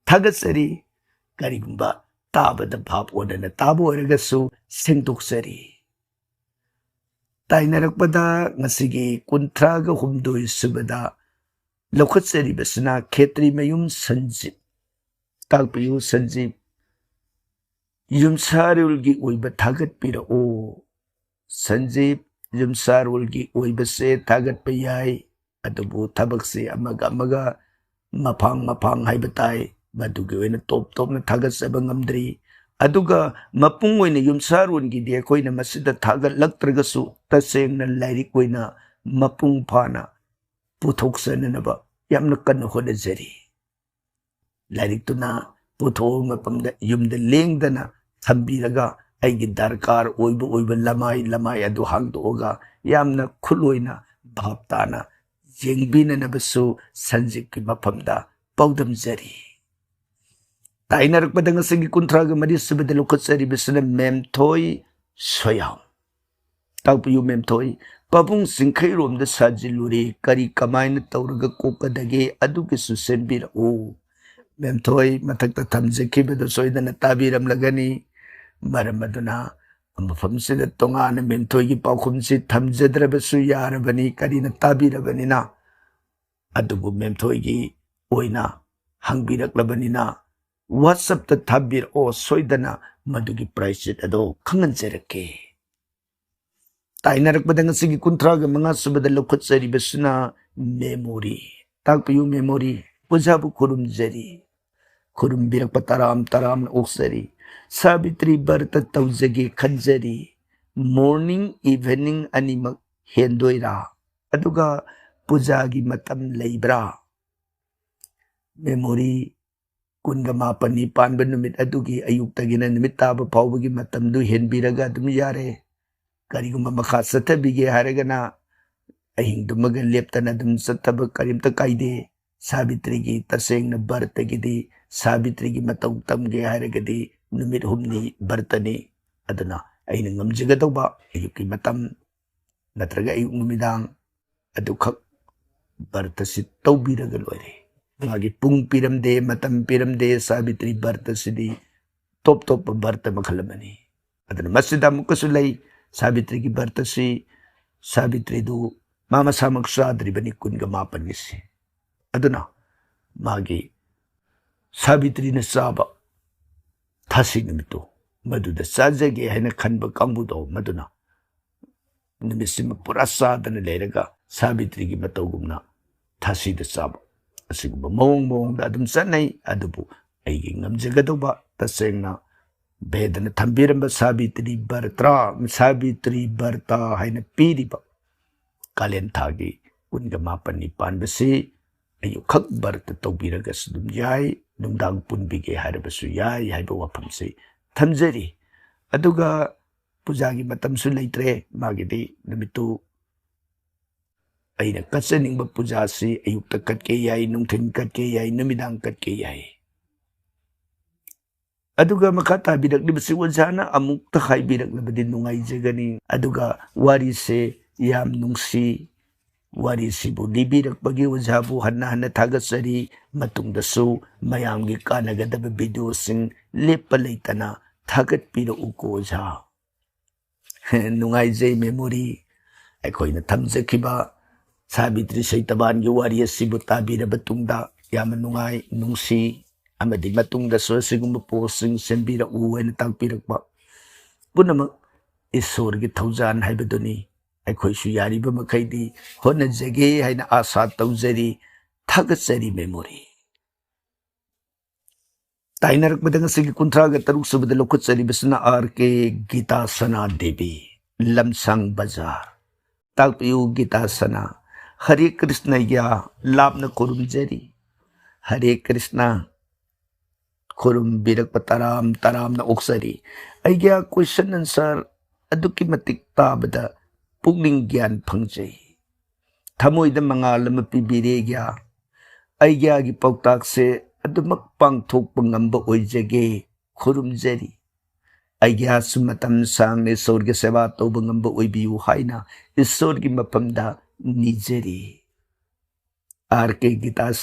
ꯊꯥꯒꯠꯆꯔꯤ ꯀꯔꯤꯒꯨꯝꯕ ꯇꯥꯕꯗ ꯚꯥꯞ ꯑꯣꯟꯅꯅ ꯇꯥꯕ ꯑꯣꯏꯔꯒꯁꯨ ꯁꯦꯡꯗꯣꯛꯆꯔꯤ ꯇꯥꯏꯅꯔꯛꯄꯗ ꯉꯁꯤꯒꯤ 38 ꯁꯨꯕꯗ ꯂꯧꯈꯠꯆꯔꯤꯕꯁꯤꯅ ꯈꯦꯇ꯭ꯔꯤꯃꯌꯨꯝ ꯁꯟꯖꯤꯞ ꯇꯥꯛꯄꯤꯌꯨ ꯁꯟꯖꯤꯞ ꯌꯨꯝꯁꯥꯔꯣꯜꯒꯤ ꯑꯣꯏꯕ ꯊꯥꯒꯠꯄꯤꯔꯛꯎ ꯁꯟꯖꯤꯞ ꯌꯨꯝꯁꯥꯔꯣꯜꯒꯤ ꯑꯣꯏꯕꯁꯦ ꯊꯥꯒꯠꯄ ꯌꯥꯏ ꯑꯗꯨꯕꯨ ꯊꯕꯛꯁꯦ ꯑꯃꯒ ꯃꯐꯥꯡ ꯍꯥꯏꯕ ꯇꯥꯏ ꯃꯗꯨꯒꯤ ꯑꯣꯏꯅ ꯇꯣꯞꯅ ꯊꯥꯒꯠꯆꯕ ꯉꯝꯗ꯭ꯔꯤ ꯑꯗꯨꯒ ꯃꯄꯨꯡ ꯑꯣꯏꯅ ꯌꯨꯝꯁꯥꯔꯣꯜꯒꯤꯗꯤ ꯑꯩꯈꯣꯏꯅ ꯃꯁꯤꯗ ꯊꯥꯒꯠꯂꯛꯇ꯭ꯔꯒꯁꯨ ꯇꯁꯦꯡꯅ ꯂꯥꯏꯔꯤꯛ ꯑꯣꯏꯅ ꯃꯄꯨꯡ ꯐꯥꯅ ꯄꯨꯊꯣꯛꯆꯅꯅꯕ ꯌꯥꯝꯅ ꯀꯟꯅ ꯍꯣꯠꯅꯖꯔꯤ ꯂꯥꯏꯔꯤꯛꯇꯨꯅ ꯄꯨꯊꯣꯛꯑꯕ ꯃꯇꯝꯗ ꯌꯨꯝꯗ ꯂꯦꯡꯗꯅ ꯊꯝꯕꯤꯔꯒ ꯑꯩꯒꯤ ꯗꯔꯀꯥꯔ ꯑꯣꯏꯕ ꯂꯃꯥꯏ ꯑꯗꯨ ꯍꯥꯡꯗꯣꯛꯑꯒ ꯌꯥꯝꯅ ꯈꯨꯠꯂꯣꯏꯅ ꯚꯥꯞ ꯇꯥꯅ ꯌꯦꯡꯕꯤꯅꯅꯕꯁꯨ ꯁꯟꯖꯤꯞꯀꯤ ꯃꯐꯝꯗ ꯄꯥꯎꯗꯝꯖꯔꯤ ꯇꯥꯏꯅꯔꯛꯄꯗ ꯉꯁꯤꯒꯤ 33 ꯁꯨꯕꯗ ꯂꯧꯈꯠꯆꯔꯤꯕꯁꯤꯅ ꯃꯦꯝꯊꯣꯏ ꯁꯣꯌꯥꯝ ꯇꯥꯛꯄꯤꯌꯨ ꯃꯦꯝꯊꯣꯏ ꯄꯥꯕꯨꯡ ꯆꯤꯡꯈꯩꯔꯣꯝꯗ ꯁꯥꯖꯤꯜꯂꯨꯔꯦ ꯀꯔꯤ ꯀꯃꯥꯏꯅ ꯇꯧꯔꯒ ꯀꯣꯛꯀꯗꯒꯦ ꯑꯗꯨꯒꯤꯁꯨ ꯁꯦꯝꯕꯤꯔꯛꯎ ꯃꯦꯝꯊꯣꯏ ꯃꯊꯛꯇ ꯊꯝꯖꯈꯤꯕꯗꯨ ꯁꯣꯏꯗꯅ ꯇꯥꯕꯤꯔꯝꯂꯒꯅꯤ ꯃꯔꯝ ꯑꯗꯨꯅ ꯃꯐꯝꯁꯤꯗ ꯇꯣꯉꯥꯟꯅ ꯃꯦꯝꯊꯣꯏꯒꯤ ꯄꯥꯎꯈꯨꯝꯁꯤ ꯊꯝꯖꯗ꯭ꯔꯕꯁꯨ ꯌꯥꯔꯕꯅꯤ ꯀꯔꯤꯅ ꯇꯥꯕꯤꯔꯕꯅꯤꯅ ꯑꯗꯨꯕꯨ ꯃꯦꯝꯊꯣꯏꯒꯤ ꯑꯣꯏꯅ ꯍꯪꯕꯤꯔꯛꯂꯕꯅꯤꯅ WhatsAppꯇ ꯊꯥꯕꯤꯔꯛꯑꯣ ꯁꯣꯏꯗꯅ ꯃꯗꯨꯒꯤ ꯄ꯭ꯔꯥꯏꯁꯤꯠ ꯑꯗꯣ ꯈꯪꯍꯟꯖꯔꯛꯀꯦ ꯇꯥꯏꯅꯔꯛꯄꯗ ꯉꯁꯤꯒꯤ 35 ꯁꯨꯕꯗ ꯂꯧꯈꯠꯆꯔꯤꯕꯁꯤꯅ ꯃꯦꯃꯣꯔꯤ ꯇꯥꯛꯄꯤꯌꯨ ꯃꯦꯃꯣꯔꯤ ꯑꯣꯖꯥꯕꯨ ꯈꯨꯔꯨꯝꯖꯔꯤ ꯈꯨꯔꯨꯝꯕꯤꯔꯛꯄ ꯇꯔꯥꯝꯅ ꯑꯣꯛꯆꯔꯤ ꯁꯥꯕꯤꯇ꯭ꯔꯤ ꯕꯔꯇ ꯇꯧꯖꯒꯦ ꯈꯟꯖꯔꯤ ꯃꯣꯔꯅꯤꯡ ꯏꯚꯤꯅꯤꯡ ꯑꯅꯤꯃꯛ ꯍꯦꯟꯗꯣꯏꯔꯥ ꯑꯗꯨꯒ ꯄꯨꯖꯥꯒꯤ ꯃꯇꯝ ꯂꯩꯕ꯭ꯔꯥ ꯃꯦꯃꯣꯔꯤ 29 ꯄꯥꯟꯕ ꯅꯨꯃꯤꯠ ꯑꯗꯨꯒꯤ ꯑꯌꯨꯛꯇꯒꯤꯅ ꯅꯨꯃꯤꯠ ꯇꯥꯕ ꯐꯥꯎꯕꯒꯤ ꯃꯇꯝꯗꯨ ꯍꯦꯟꯕꯤꯔꯒ ꯑꯗꯨꯝ ꯌꯥꯔꯦ ꯀꯔꯤꯒꯨꯝꯕ ꯃꯈꯥ ꯆꯠꯊꯕꯤꯒꯦ ꯍꯥꯏꯔꯒꯅ ꯑꯍꯤꯡꯗꯨꯃꯒ ꯂꯦꯞꯇꯅ ꯑꯗꯨꯝ ꯆꯠꯊꯕ ꯀꯔꯤꯝꯇ ꯀꯥꯏꯗꯦ ꯁꯥꯕꯤꯇ꯭ꯔꯤꯒꯤ ꯇꯁꯦꯡꯅ ꯕꯔꯇꯒꯤꯗꯤ ꯁꯥꯕꯤꯇ꯭ꯔꯤꯒꯤ ꯃꯇꯧ ꯇꯝꯒꯦ ꯍꯥꯏꯔꯒꯗꯤ ꯅꯨꯃꯤꯠ 6ꯅꯤ ꯕꯔꯇꯅꯤ ꯑꯗꯨꯅ ꯑꯩꯅ ꯉꯝꯖꯒꯗꯧꯕ ꯑꯌꯨꯛꯀꯤ ꯃꯇꯝ ꯅꯠꯇ꯭ꯔꯒ ꯑꯌꯨꯛ ꯅꯨꯃꯤꯗꯥꯡ ꯑꯗꯨꯈꯛ ꯕꯔꯇꯁꯤ ꯇꯧꯕꯤꯔꯒ ꯂꯣꯏꯔꯦ ꯃꯥꯒꯤ ꯄꯨꯡ ꯄꯤꯔꯝꯗꯦ ꯃꯇꯝ ꯄꯤꯔꯝꯗꯦ ꯁꯥꯕꯤꯇ꯭ꯔꯤ ꯕꯔꯇꯁꯤꯗꯤ ꯇꯣꯞꯄ ꯕꯔꯇ ꯃꯈꯜ ꯑꯃꯅꯤ ꯑꯗꯨꯅ ꯃꯁꯤꯗ ꯑꯃꯨꯛꯀꯁꯨ ꯂꯩ ꯁꯥꯕꯤꯇ꯭ꯔꯤꯒꯤ ꯕꯔꯇꯁꯤ ꯁꯥꯕꯤꯇ꯭ꯔꯤꯗꯨ ꯃꯥ ꯃꯁꯥꯃꯛ ꯆꯥꯗ꯭ꯔꯤꯕꯅꯤ 28ꯒꯤꯁꯤ ꯑꯗꯨꯅ ꯃꯥꯒꯤ ꯁꯥꯕꯤꯇ꯭ꯔꯤꯅ ꯆꯥꯕ ꯊꯥꯁꯤ ꯅꯨꯃꯤꯠꯇꯨ ꯃꯗꯨꯗ ꯆꯥꯖꯒꯦ ꯍꯥꯏꯅ ꯈꯟꯕ ꯀꯥꯡꯕꯨꯗꯣ ꯃꯗꯨꯅ ꯅꯨꯃꯤꯠꯁꯤꯃ ꯄꯨꯔꯥ ꯆꯥꯗꯅ ꯂꯩꯔꯒ ꯁꯥꯕꯤꯇ꯭ꯔꯤꯒꯤ ꯃꯇꯧꯒꯨꯝꯅ ꯊꯥꯁꯤꯗ ꯆꯥꯕ ꯑꯁꯤꯒꯨꯝꯕ ꯃꯑꯣꯡꯗ ꯑꯗꯨꯝ ꯆꯠꯅꯩ ꯑꯗꯨꯕꯨ ꯑꯩꯒꯤ ꯉꯝꯖꯒꯗꯧꯕ ꯇꯁꯦꯡꯅ ꯚꯦꯗꯅ ꯊꯝꯕꯤꯔꯝꯕ ꯁꯥꯕꯤꯇ꯭ꯔꯤ ꯕꯔꯇ ꯍꯥꯏꯅ ꯄꯤꯔꯤꯕ ꯀꯥꯂꯦꯟ ꯊꯥꯒꯤ 28 ꯄꯥꯟꯕꯁꯤ ꯑꯌꯨꯛꯈꯛ ꯕꯔꯇ ꯇꯧꯕꯤꯔꯒꯁꯨ ꯑꯗꯨꯝ ꯌꯥꯏ ꯅꯨꯡꯗꯥꯡ ꯄꯨꯟꯕꯤꯒꯦ ꯍꯥꯏꯔꯕꯁꯨ ꯌꯥꯏ ꯍꯥꯏꯕ ꯋꯥꯐꯝꯁꯤ ꯊꯝꯖꯔꯤ ꯑꯗꯨꯒ ꯄꯨꯖꯥꯒꯤ ꯃꯇꯝꯁꯨ ꯂꯩꯇ꯭ꯔꯦ ꯃꯥꯒꯤꯗꯤ ꯅꯨꯃꯤꯠꯇꯨ ꯑꯩꯅ ꯀꯠꯆꯅꯤꯡꯕ ꯄꯨꯖꯥꯁꯤ ꯑꯌꯨꯛꯇ ꯀꯠꯀꯦ ꯌꯥꯏ ꯅꯨꯡꯊꯤꯟ ꯀꯠꯀꯦ ꯌꯥꯏ ꯅꯨꯃꯤꯗꯥꯡ ꯀꯠꯀꯦ ꯌꯥꯏ ꯑꯗꯨꯒ ꯃꯈꯥ ꯇꯥꯕꯤꯔꯛꯂꯤꯕꯁꯤ ꯑꯣꯖꯥꯅ ꯑꯃꯨꯛꯇ ꯍꯥꯏꯕꯤꯔꯛꯂꯕꯗꯤ ꯅꯨꯡꯉꯥꯏꯖꯒꯅꯤ ꯑꯗꯨꯒ ꯋꯥꯔꯤꯁꯦ ꯌꯥꯝ ꯅꯨꯡꯁꯤ ꯋꯥꯔꯤꯁꯤꯕꯨ ꯂꯤꯕꯤꯔꯛꯄꯒꯤ ꯑꯣꯖꯥꯕꯨ ꯍꯟꯅ ꯊꯥꯒꯠꯆꯔꯤ ꯃꯇꯨꯡꯗꯁꯨ ꯃꯌꯥꯝꯒꯤ ꯀꯥꯟꯅꯒꯗꯕ ꯚꯤꯗꯤꯑꯣꯁꯤꯡ ꯂꯦꯞꯄ ꯂꯩꯇꯅ ꯊꯥꯒꯠꯄꯤꯔꯛꯎꯀꯣ ꯑꯣꯖꯥ ꯅꯨꯡꯉꯥꯏꯖꯩ ꯃꯦꯃꯣꯔꯤ ꯑꯩꯈꯣꯏꯅ ꯊꯝꯖꯈꯤꯕ ꯁꯥꯕꯤꯇ꯭ꯔꯤ ꯁꯩꯇꯕꯥꯟꯒꯤ ꯋꯥꯔꯤ ꯑꯁꯤꯕꯨ ꯇꯥꯕꯤꯔꯕ ꯇꯨꯡꯗ ꯌꯥꯝꯅ ꯅꯨꯡꯉꯥꯏ ꯅꯨꯡꯁꯤ amadi matungdasu asigumba posting sembirau haina tangpirakpa punamak isorgi thaujan haibaduni aikoisu yariba makhaidi honajage haina asa taujari thagatsari memory tainarakbada ngasigi kuntraga taruk subada lokutsari basna RK Gita Sana Devi Lamsang Bazar takpiu Gita Sana Hare Krishna ya labna kurumjari Hare Krishna kurum birak pataram taram na oksari aigya question answer aduki matik tabada pugning gyan phangjai thamoida mangal ma pibire gya aigya gi pautak se adumak pangthok pangamba oijage khurumjari aigya sumatam sangne sorga seva tobangamba oibiu haina isorgi mapamda nijari RK Gita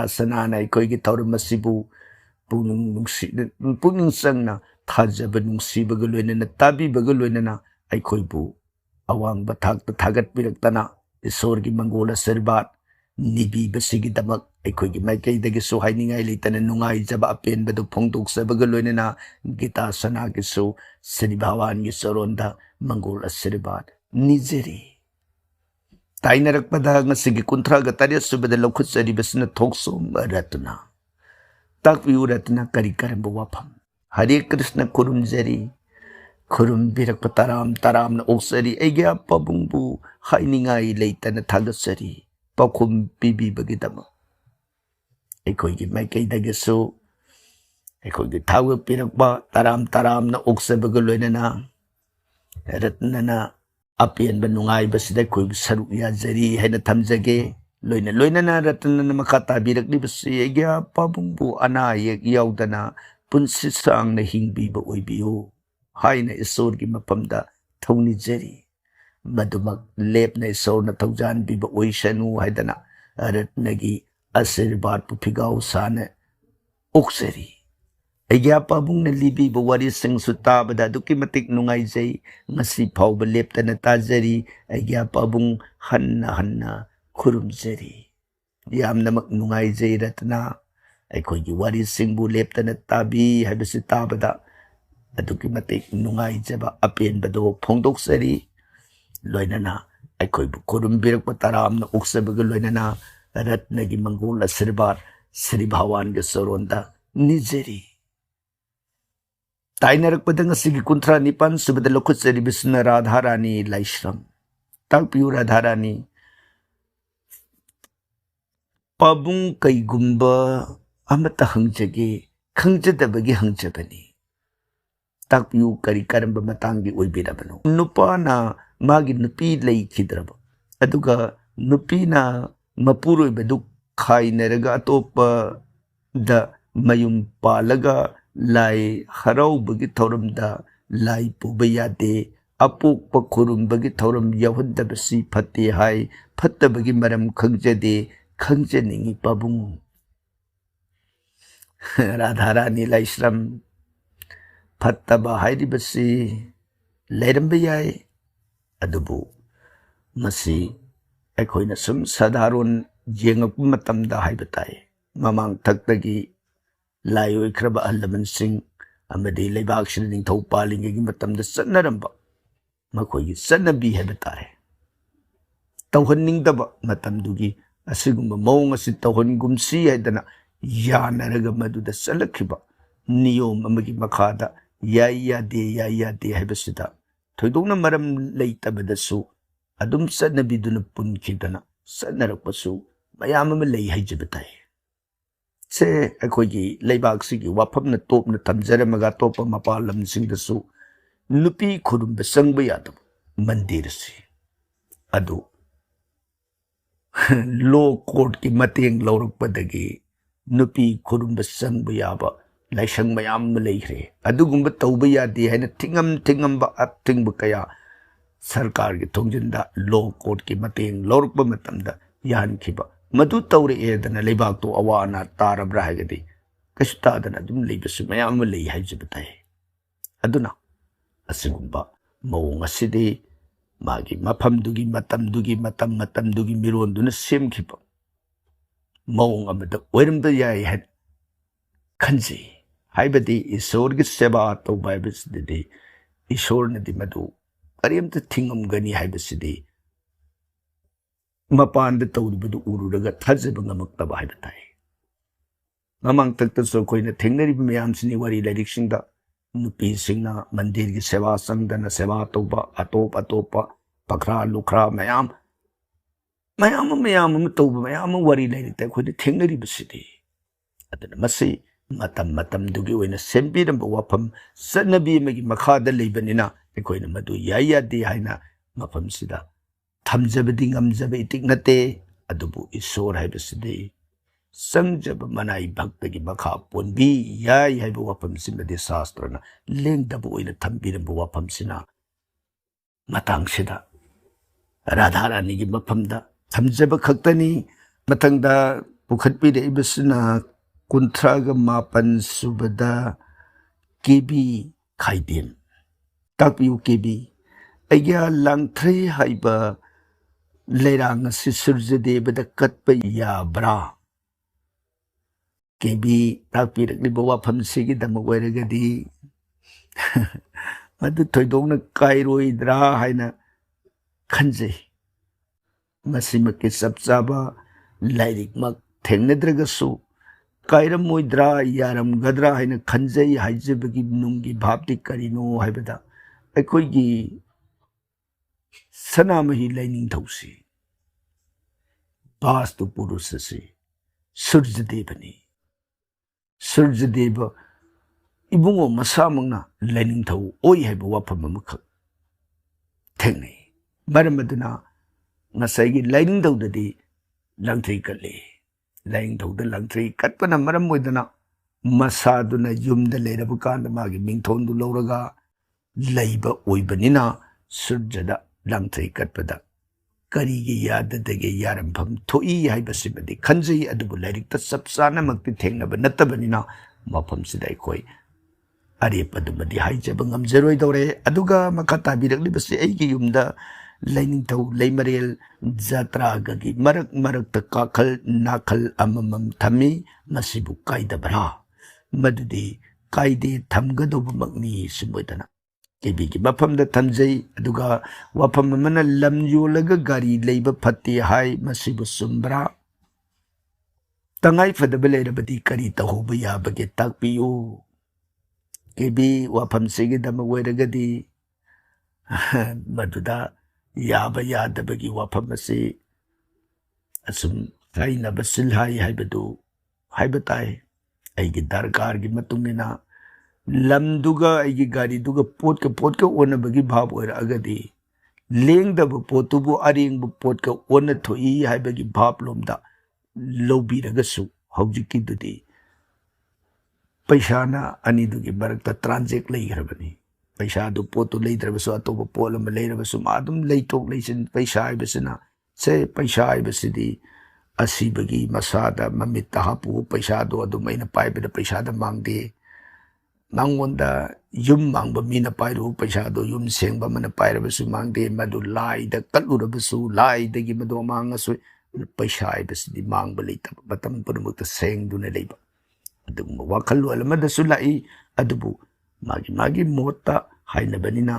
Sana na aikoigi tauram masibu puning sangna thajaba nungsibaga loinana tabibaga loinana aikoibu awangba thakta thagat piraktana isorgi mangola serbat nibi basigidamak aikoigi maikaidagi su hainingai leitana nungai jaba apenbadu phongdoksabaga loinana Gita Sana gisu Sri Bhawan gi soronda mangola serbat nijeri tainarakpada ngasigi kuntraga tariya subada lokutsari basna thoksum ratna takpiu ratna kari karamba wafam Hare Krishna kurumjari kurum birak pataram taram na oksari aigya pabungbu hainingai leitana thagatsari pakhum bibi bagidama aikoigi maikaidagasu aikoigi thawa pirakpa taram na oksabaga loinana ratnana apianba nungai basida koi saruk yazari haina thamjage loinana ratnana makha tabirakli basi aigya pabungbu ana yek yaudana punsi sangna hingbiba oibiu haina isorgi mapamda thaunijari madumak lepna isorna thaujan biba oisanu haidana ratnagi asirbat pupigau sana oksari aigya pabungna libiba wari singsu tabada duki matik nungai jai ngasi phauba leptana tajari aigya pabung hanna khurumjari yamnamak nungai jai ratna aikoigi wari singbu leptana tabi haibasi tabada aduki matik nungai jaba apenbado phongdoksari loinana aikoibu kurumbirakpa taramna uksabaga loinana ratnagi mangola sirbar Sri Bhawan ga soronda nijeri tainarakpada ngasigi kuntra nipan subada lokutsari bisna Radharani Laishram takpiu Radharani pabung kaigumba amata hangjage khangjadabagi hangjabani takpiu kari karamba matangi oibirabano nupana magi nupi leikidraba aduga nupina mapuroibadu khainaraga atopa da mayum palaga lai haraubagi thauramda lai puba yade apokpa khurumbagi thauram yahundabasi phatte hai phattabagi maram khangjade khangjaningi pabung Radharani Laishram phattaba hairibasi leiramba yai adubu masi aikoina sum sadharon yengakpa matamda haibatai mamang thaktagi lai oikraba ahalaman amadi leibakshina ningthau palingagi matamda satnaramba makoigi satnabi haibatare tauhanningdaba matamdugi asigumba mawong asi tauhangumsi haidana yanaraga maduda salakhiba niyom amagi makhada yai yade haibasida thoidongna maram leitabadasu adum satnabiduna punkhidana satnarakpasu mayam ama lei haijabatai se aikoigi leibaksigi wafamna topna thamjaramaga topa mapalamsingdasu nupi khurumba sangba yadaba mandirasi adu law court ki mateng laurakpadagi nupi khurumba sangba yaba laisang mayam leihre adugumba tauba yade haina tingamba atingba kaya sarkar ki thongjinda law court ki mateng laurakpa matamda yankhiba madu tawre edana leibak to awana tarabra hagadi kashta dana dum leibasu mayam lei haijabatai aduna asigumba mawong asidi magi mafamdugi matamdugi miron duna semkhiba मौंग अमदा ओइरमदा याय है खंजी हाइबदी ईश्वर की सेवा तौबा हाइबसिदि ईश्वर नदि मदु करियमता थिंगमगनी हाइबसिदि मपान तौरिबदु उरुरगा थाजब ngamaktaba HYBE ताई ममांग तकतसो कोइना थेंगनरिब मयामसिनी वारी लाइरिकसिंगदा नुपी सिंगना मंदिर की सेवा संगदना सेवा तौबा अतोप अतोप पखरा लुखरा मयाम मयाम तौबा मयाम वारी लाइरिकता कोइना थेंगनरिबसिदि अदना मसी मतम दुगी ओइना सेंबिरम वाफम सनबी मगी मखादा लेबनिना एकोइना मदु यायादि हाइना मफम सिदा थमजबदि ngमजब इतिक नते अदुबु ईश्वर हाइबसिदि संजब मनाई भक्त की मखा पोनबी याय हाइब वाफम सिमदि शास्त्रना लेंगदबु ओइना थंबिरम वाफम सिना मतंग सिदा राधा रानी की मफमदा थमजब खक्तनी मतंगदा पुखतपि देबसिना कुंथ्रागा मापन सुबदा केबी खाइदेम ताकपियु केबी अय्या लांगथ्रे हाइबा लेरांग सिसुरजदेबदा कटपा याब्रा केबी ताकपिरकलिबा वाफमसिगी दमक ओइरगदि मदु थोइदोंना काइरोइद्रा हाइना खंजै मसिमके सबचाबा लाइरिकमक थेंगनद्रगसु कायरमोइद्रा यारमगद्रा हाइना खंजै हाइजबगी नुंगी भाबदि करिनो हाइबदा अखोइगी सनामही लाइनिंगथौसी वास्तु पुरुषसे सूर्यदेवनी सूर्यदेव इबुंगो मसामंगना लाइनिंगथौ ओइ हाइबा वाफम अमखक थेंगनै मरमदना ngasai laing dau dadi langthri kalle laing dau da langthri katpana maram moidana masa duna yumda leirabu kan magi mingthon du loraga leiba oibanina surjada langthri katpada kari gi yada dage yaram pham thoi haibasibadi khanjai adubu lairik ta sapsana makti thengnaba natabanina mafam sidai koi arepadumadi haijaba ngamjeroi dore aduga makata birakli aigi yumda lining थौ लेमरेल जात्रा गगी मरक मरक काखल नाखल अममम थमी मसिबु काइदबरा मदुदी काइदे थमगदोबमकनी सिमोइदना केबी की मफम the थमजई अदुगा वफम मन lump योलगा गारी लेब फत्ती हाय मसिबु सुम्ब्रा तंगाई फदब लेरबदी करी तहोब याबगे ताकपियो केबी वफम सिगे दम वेरगदी मदुदा याब यादबगी वाफम से assume हाइनब सिलहाई हाइबदु हाइबताई आइगी दरकार की मतुंगिना लमदुगा आइगी गाड़ी दुगा पोट के ओनबगी भाव ओइरा अगदी लेंगदब पोतुबु अरिंगबु पोट के ओन थोई हाइबगी भाव लोमदा लोबीरगसु हौजिकी दुदी पैसाना अनिदुगी मरकता ट्रांजेक्ट लेइरबनी पैसा दु पोतु लेइद्रबसु अतोब पोलम लेइरबसु मादुम लेइतोक लेइसिन पैसा आइबसिना से पैसा आइबसिदी असिबगी मसादा ममित हापु पैसा दो अदुम ऐना पाइबदा पैसा द मांगदे मांगोंदा युम मांगब मीना पाइरु पैसा दो युम सेंगब मन पाइरबसु मांगदे मदु लाइदा कलुरबसु लाइदगी मदो मांगसु पैसा आइबसिदी मांगब लेइतब मतम पुरमुक्त सेंगदुने लेइबा अदुम वाखलु अलमदसु लाई अदुबु मागी मोता हाइनबनिना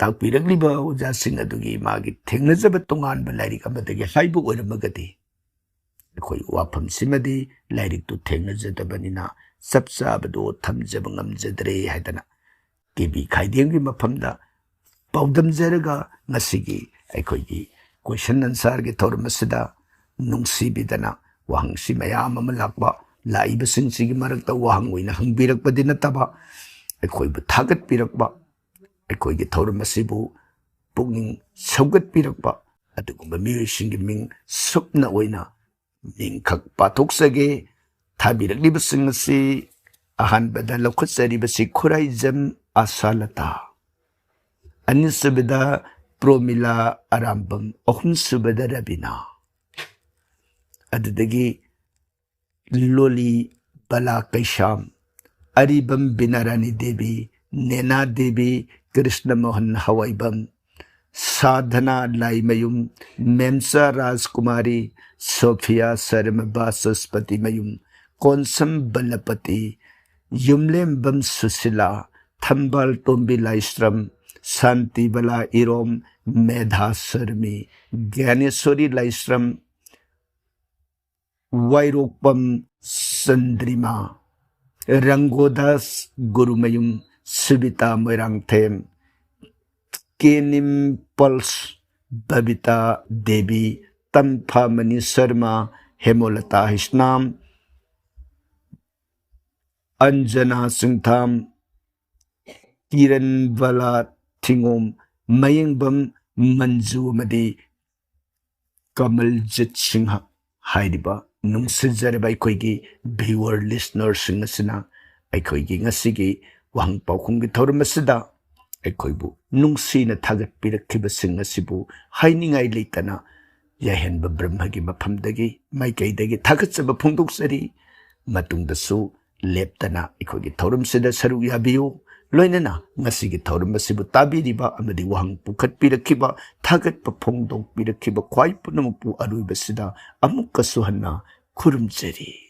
ताकपिरगलिबा ओजासिंग अदुगी मागी थेंगनजब तोंगानब लाइरिक अमदगी हाइबु ओइरमगदी अखोइ वाफम सिमदी लाइरिक तु थेंगनजदबनिना सबसाबदो थमजब ngamjadre हाइदना केबी खाइदेंगी मफमदा पाउदमजरगा ngasiगी अखोइगी क्वेश्चन आंसर गे थोरमसदा नुंगसिबिदना वहंगसि मयाम अम लाकबा लाइबसिंसिगी मरकता वहंग ओइना हंगबिरकबदि नतबा अखोइबु थागतपिरकबा अखोइगी थौरमसिबु पुगनिंग सौगतपिरकबा अदुगुंबा मियोइसिंगी मिंग सुपना ओइना मिंगखक पाथोक्सगे थाबिरकलिबसिंग असि अहानबदा लौखतसरिबसि खुराइजम आसालता अनिसुबदा प्रोमिला अरामबम अहुमसुबदा रबिना अदुदगी लोली बला कैशाम अरिबम बिनारानी देवी नैना देवी कृष्ण मोहन हवाईबम साधना लाइमयुम मेमसा राजकुमारी सोफिया शर्मा बाचस्पति मयुम कोनसम बलपति युमलेम्बम सुशीला थंबल टोम्बी लाइस्रम शांति बला इरोम मेधा शर्मी ज्ञानेश्वरी लाइस्रम वाइरोपम चंद्रिमा रंगोदास गुरुमयुम सुबिता मोइरांगथेम केनिम पल्स बबिता देवी तंफा मनी शर्मा हेमोलता हिस्नाम अंजना सिंथाम किरण वाला थिंगोम मयंगबम मंजू मदी कमलजीत सिंह हाइरिबा नुंसिजरबा अखोइगी व्यूअर लिसनर सिंगसिना अखोइगी ngasiगी wahang paukhumgi thormasida अखोइबु नुंसीना थागतपिरखिबसिंग असिबु हाइनिंगाइ लेतना याहेनब ब्रह्मगी मफमदगी माइकैदगी थागतसब फोंदोक्सरी मतुंगदसु लेप्तना अखोइगी थौरमसिदा सरुक याबियु लोइनना ngasiगी थौरमसिबु ताबिरिबा अमदि वहंग पुखतपिरखिबा थागतप फोंदोक्पिरखिबा ख्वाइ पुनमुपु अरुइबसिदा अमुक्कसु हन्ना खुरुमजरी।